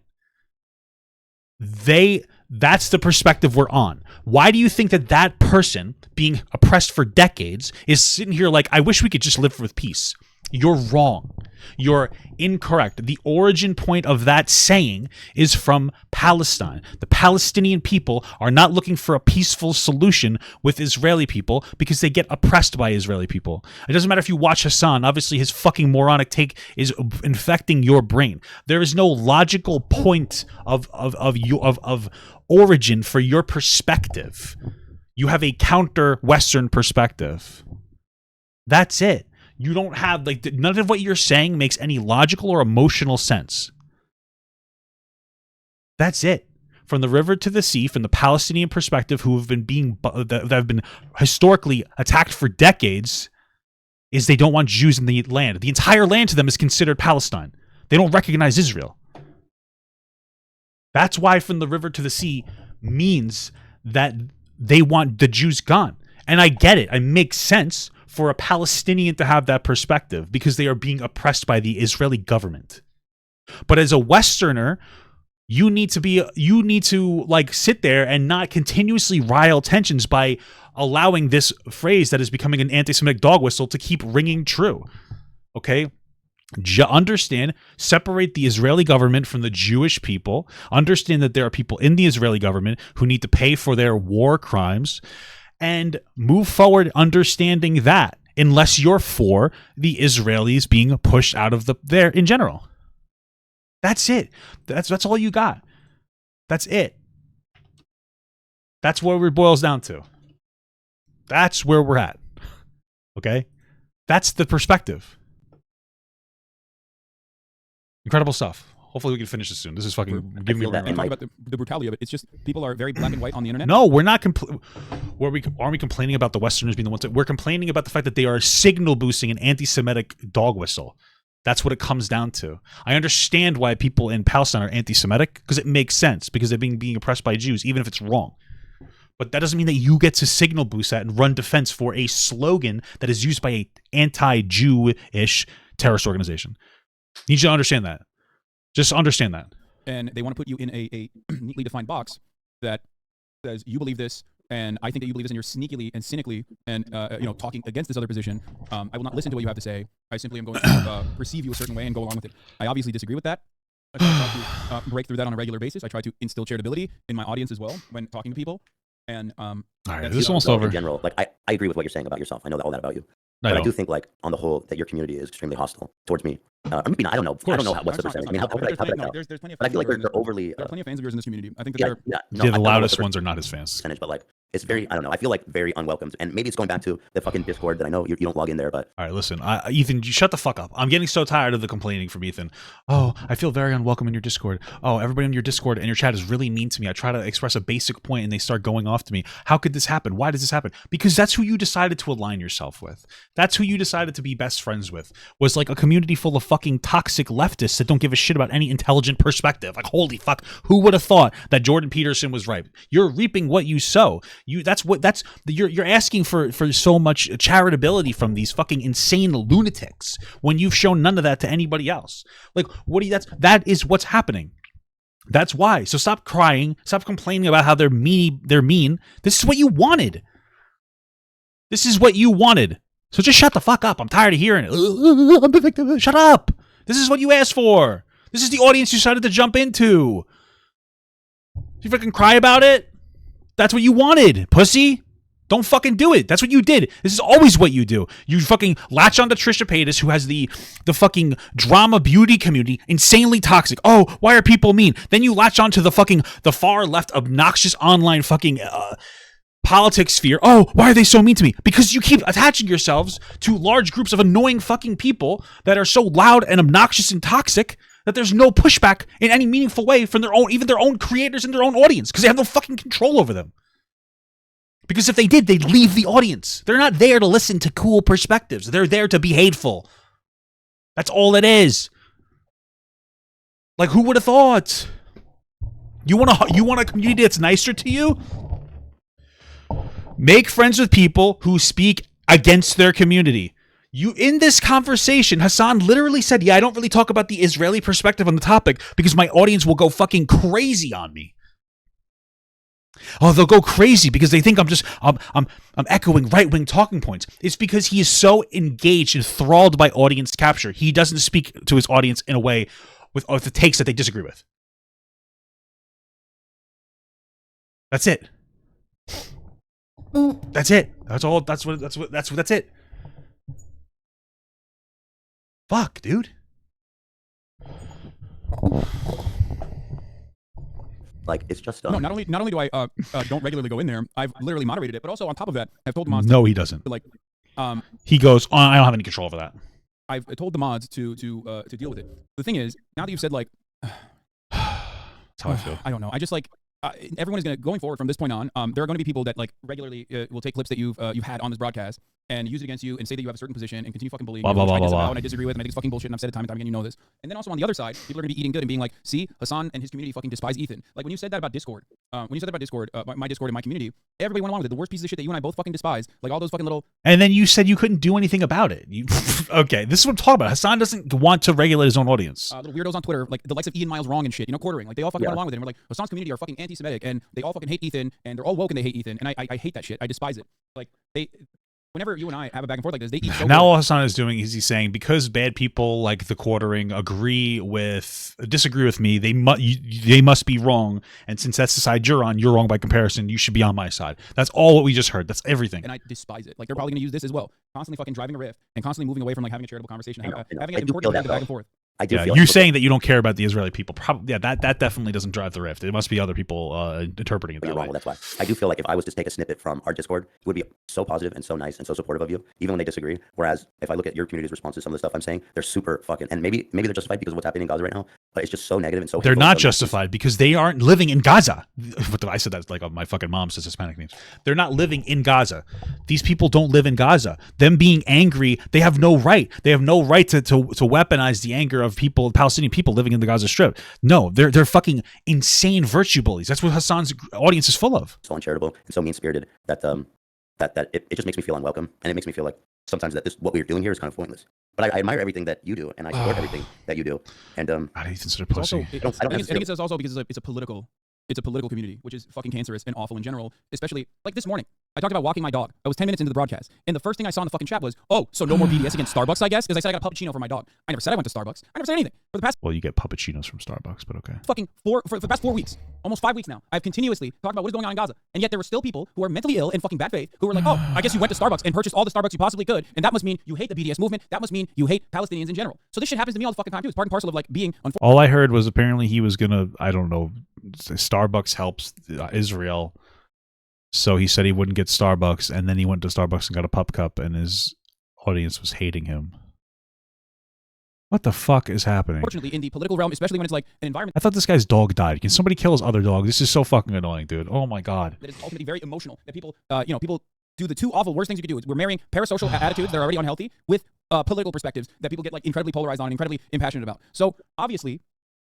That's the perspective we're on. Why do you think that person being oppressed for decades is sitting here like, I wish we could just live with peace? You're wrong. You're incorrect. The origin point of that saying is from Palestine. The Palestinian people are not looking for a peaceful solution with Israeli people because they get oppressed by Israeli people. It doesn't matter if you watch Hasan. Obviously, his fucking moronic take is infecting your brain. There is no logical point of origin for your perspective. You have a counter-Western perspective. That's it. You don't have, like, none of what you're saying makes any logical or emotional sense. That's it. From the river to the sea, from the Palestinian perspective, who have been that have been historically attacked for decades, is they don't want Jews in the land. The entire land to them is considered Palestine. They don't recognize Israel. That's why from the river to the sea means that they want the Jews gone. And I get it. It makes sense for a Palestinian to have that perspective because they are being oppressed by the Israeli government. But as a Westerner, you need to like sit there and not continuously rile tensions by allowing this phrase that is becoming an anti-Semitic dog whistle to keep ringing true. Okay? Understand, separate the Israeli government from the Jewish people. Understand that there are people in the Israeli government who need to pay for their war crimes. And move forward understanding that, unless you're for the Israelis being pushed out of there in general. That's it. That's all you got. That's it. That's where it boils down to. That's where we're at. Okay? That's the perspective. Incredible stuff. Hopefully we can finish this soon. This is fucking giving me I'm talking about the brutality of it. It's just people are very black and white on the internet. No, we're not. Aren't we complaining about the Westerners being the ones? We're complaining about the fact that they are signal boosting an anti-Semitic dog whistle. That's what it comes down to. I understand why people in Palestine are anti-Semitic because it makes sense because they're being oppressed by Jews, even if it's wrong. But that doesn't mean that you get to signal boost that and run defense for a slogan that is used by an anti-Jewish terrorist organization. You need to understand that. Just understand that. And they want to put you in a neatly defined box that says you believe this, and I think that you believe this, and you're sneakily and cynically and talking against this other position. I will not listen to what you have to say. I simply am going to perceive you a certain way and go along with it. I obviously disagree with that. I try to break through that on a regular basis. I try to instill charitability in my audience as well when talking to people. And all right, this is almost over. In general, like I agree with what you're saying about yourself. I know all that about you. But I do think, like, on the whole, that your community is extremely hostile towards me. I mean, I don't know. I don't know what's the percentage. I mean, how could I tell? There's plenty of but I feel like they're overly. There are plenty of fans of yours in this community. I think that the loudest ones are not his fans. Percentage, but like, it's very, I don't know. I feel like very unwelcomed, and maybe it's going back to the fucking Discord that I know you don't log in there. But all right, listen, Ethan, you shut the fuck up. I'm getting so tired of the complaining from Ethan. Oh, I feel very unwelcome in your Discord. Oh, everybody in your Discord and your chat is really mean to me. I try to express a basic point and they start going off to me. How could this happen? Why does this happen? Because that's who you decided to align yourself with. That's who you decided to be best friends with. Was like a community full of fucking toxic leftists that don't give a shit about any intelligent perspective. Like, holy fuck, who would have thought that Jordan Peterson was right? You're reaping what you sow. You're asking for so much charitability from these fucking insane lunatics when you've shown none of that to anybody else. Like, that is what's happening. That's why. So stop crying, stop complaining about how they're mean. This is what you wanted. This is what you wanted. So just shut the fuck up. I'm tired of hearing it. I'm the victim. Shut up. This is what you asked for. This is the audience you decided to jump into. You fucking cry about it? That's what you wanted, pussy. Don't fucking do it. That's what you did. This is always what you do. You fucking latch on to Trisha Paytas, who has the fucking drama beauty community, insanely toxic. Oh, why are people mean? Then you latch on to the far left obnoxious online fucking politics sphere. Oh, why are they so mean to me? Because you keep attaching yourselves to large groups of annoying fucking people that are so loud and obnoxious and toxic that there's no pushback in any meaningful way from even their own creators and their own audience, because they have no fucking control over them. Because if they did, they'd leave the audience. They're not there to listen to cool perspectives. They're there to be hateful. That's all it is. Like, who would have thought? You want a community that's nicer to you? Make friends with people who speak against their community. You, in this conversation, Hasan literally said, yeah, I don't really talk about the Israeli perspective on the topic because my audience will go fucking crazy on me. Oh, they'll go crazy because they think I'm echoing right-wing talking points. It's because he is so engaged and enthralled by audience capture. He doesn't speak to his audience in a way with the takes that they disagree with. That's it. That's it. That's all. That's it. Fuck, dude. Like, it's just no. Not only do I don't regularly go in there, I've literally moderated it, but also on top of that, I've told the mods. No, he doesn't. Like, he goes, oh, I don't have any control over that. I've told the mods to deal with it. The thing is, now that you've said like, that's how I feel. I don't know. I just like. Everyone is going forward from this point on. There are going to be people that like regularly will take clips that you've had on this broadcast and use it against you and say that you have a certain position and continue fucking bullying you, which I disavow and I disagree with and I think it's fucking bullshit and I've said it time and time again, you know this. And then also on the other side, people are going to be eating good and being like, see, Hasan and his community fucking despise Ethan. Like when you said that about Discord, my Discord and my community, everybody went along with it. The worst piece of shit that you and I both fucking despise, like all those fucking little. And then you said you couldn't do anything about it. Okay, this is what I'm talking about. Hasan doesn't want to regulate his own audience. Little weirdos on Twitter, like the likes of Ian Miles Wrong and shit, quartering. Like they all fucking went along with it. And we're like, Hasan's community are fucking anti-Semitic and they all fucking hate Ethan and they're all woke and they hate Ethan. And I hate that shit. I despise it. Like whenever you and I have a back and forth like this, they eat so now good. All Hasan is doing is he's saying because bad people like the quartering disagree with me, they must be wrong, and since that's the side you're on, you're wrong by comparison. You should be on my side. That's all what we just heard. That's everything. And I despise it. Like they're probably going to use this as well, constantly fucking driving a riff and constantly moving away from like having a charitable conversation, having an important back and forth. You're saying that you don't care about the Israeli people. Probably, yeah, that definitely doesn't drive the rift. It must be other people interpreting it that way. Well, that's why. I do feel like if I was to take a snippet from our Discord, it would be so positive and so nice and so supportive of you, even when they disagree. Whereas if I look at your community's response to some of the stuff I'm saying, they're super fucking, and maybe they're justified because of what's happening in Gaza right now, but it's just so negative and so. They're not justified because they aren't living in Gaza. I said that like my fucking mom says Hispanic names. They're not living in Gaza. These people don't live in Gaza. Them being angry, they have no right. They have no right to weaponize the anger of people, Palestinian people living in the Gaza Strip. No, they're fucking insane virtue bullies. That's what Hasan's audience is full of. So uncharitable and so mean-spirited that it just makes me feel unwelcome, and it makes me feel like sometimes that what we're doing here is kind of pointless. But I admire everything that you do, and I support everything that you do. And Ethan's such a pussy. I think it's also because it's a political It's a political community, which is fucking cancerous and awful in general, especially like this morning. I talked about walking my dog. I was 10 minutes into the broadcast. And the first thing I saw in the fucking chat was, oh, so no more BDS against Starbucks, I guess? Because I said I got a puppuccino for my dog. I never said I went to Starbucks. I never said anything. For the past... Well, you get puppuccinos from Starbucks, but okay. Fucking for the past 4 weeks, almost 5 weeks now, I've continuously talked about what is going on in Gaza. And yet there were still people who are mentally ill and fucking bad faith who were like, oh, I guess you went to Starbucks and purchased all the Starbucks you possibly could. And that must mean you hate the BDS movement. That must mean you hate Palestinians in general. So this shit happens to me all the fucking time too. It's part and parcel of like being... All I heard was apparently he was gonna, I don't know, Starbucks helps Israel. So he said he wouldn't get Starbucks, and then he went to Starbucks and got a pup cup, and his audience was hating him. What the fuck is happening? Unfortunately, in the political realm, especially when it's like an environment... I thought this guy's dog died. Can somebody kill his other dog? This is so fucking annoying, dude. Oh my god. ...that is ultimately very emotional. That people, people do the two awful worst things you could do. We're marrying parasocial attitudes that are already unhealthy with political perspectives that people get like incredibly polarized on and incredibly impassionate about. So obviously,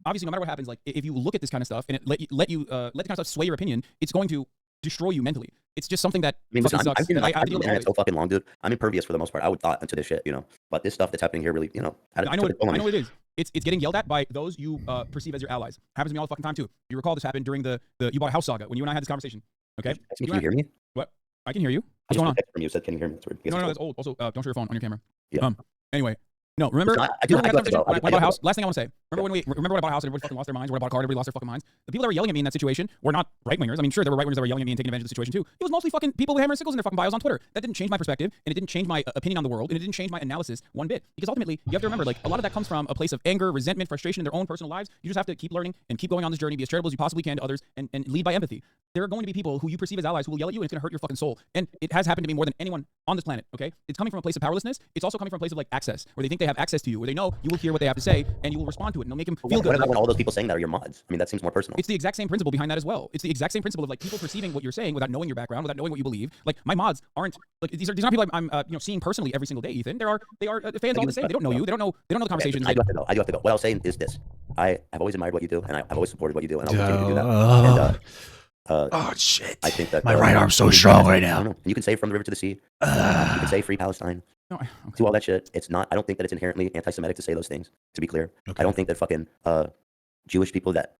no matter what happens, like if you look at this kind of stuff and it let the kind of stuff sway your opinion, it's going to destroy you mentally. It's just something that listen, sucks. I've been on the internet so fucking long, dude. I'm impervious for the most part. I would thought into this shit, But this stuff that's happening here really, I know what it is. It's getting yelled at by those you perceive as your allies. Happens to me all the fucking time too. You recall this happened during the you bought a house saga when you and I had this conversation. Okay? Can you hear me? What? I can hear you. What's going on? From you said, can you hear me? That's No, that's old. Also, don't show your phone on your camera. Yeah. Anyway. No, remember? I when I bought a house. Last thing I want to say. Remember when I bought a house and everybody fucking lost their minds? When I bought a car, everybody lost their fucking minds. The people that were yelling at me in that situation were not right wingers. I mean, sure, there were right wingers that were yelling at me and taking advantage of the situation too. It was mostly fucking people with hammer and sickles in their fucking bios on Twitter. That didn't change my perspective, and it didn't change my opinion on the world, and it didn't change my analysis one bit. Because ultimately, you have to remember, like a lot of that comes from a place of anger, resentment, frustration in their own personal lives. You just have to keep learning and keep going on this journey, be as charitable as you possibly can to others, and lead by empathy. There are going to be people who you perceive as allies who will yell at you, and it's going to hurt your fucking soul. And it has happened to me more than anyone on this planet. Okay, it's coming from a place of powerlessness. It's also coming from a place of like access, where they think they have access to you, where they know you will hear what they have to say, and you will respond to it, and it'll make them feel good. What about when all those people saying that are your mods? I mean, that seems more personal. It's the exact same principle behind that as well. It's the exact same principle of like people perceiving what you're saying without knowing your background, without knowing what you believe. Like my mods aren't like these are not people I'm seeing personally every single day, Ethan. They are fans all the same. They don't know you. They don't know the conversations. I do have to go. What I was saying is this: I have always admired what you do, and I've always supported what you do, and I'll continue to do that. Oh shit! I think that my right arm's so strong right now. And you can say from the river to the sea. You can say free Palestine. No, okay. Do all that shit. It's not. I don't think that it's inherently anti-Semitic to say those things. To be clear, I don't think that fucking Jewish people that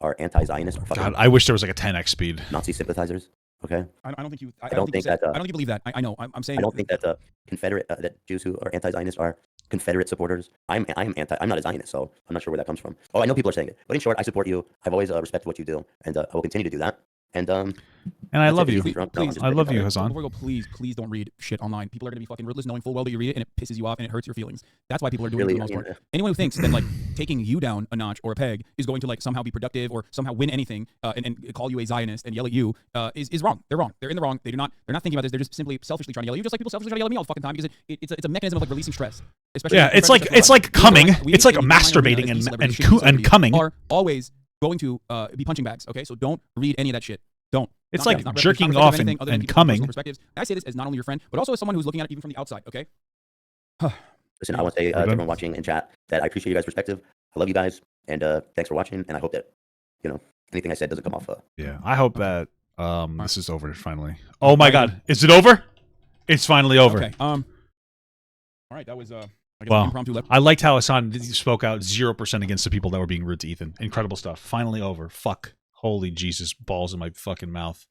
are anti-Zionist are fucking. God, I wish there was like a 10x speed. Nazi sympathizers. Okay. I don't think you. I don't think that. I don't think you believe that. I know. I'm saying. I don't think that Confederate that Jews who are anti-Zionist are Confederate supporters. I'm not a Zionist, so I'm not sure where that comes from. Oh, I know people are saying it, but in short, I support you. I've always respected what you do, and I will continue to do that. And I love you. Please, I love you, Hasan. Before we go, please don't read shit online. People are gonna be fucking ruthless, knowing full well that you read it, and it pisses you off and it hurts your feelings. That's why people are doing it for the most part. Anyone who thinks that like taking you down a notch or a peg is going to like somehow be productive or somehow win anything and call you a Zionist and yell at you is wrong. They're wrong. They're in the wrong. They're not thinking about this. They're just simply selfishly trying to yell at you, just like people selfishly try to yell at me all the fucking time because it's a mechanism of like releasing stress. Especially it's like coming. It's like masturbating and coming. Are always going to be punching bags. Okay, so don't read any of that shit. Don't. It's like jerking off and coming. Perspectives. I say this as not only your friend, but also as someone who's looking at it even from the outside, okay? Listen, I want to say to everyone watching in chat that I appreciate you guys' perspective. I love you guys, and thanks for watching, and I hope that, anything I said doesn't come off. Yeah, I hope that this is over finally. Oh my God, is it over? It's finally over. Okay. All right, that was wow. I liked how Hasan spoke out 0% against the people that were being rude to Ethan. Incredible stuff. Finally over. Fuck. Holy Jesus, balls in my fucking mouth.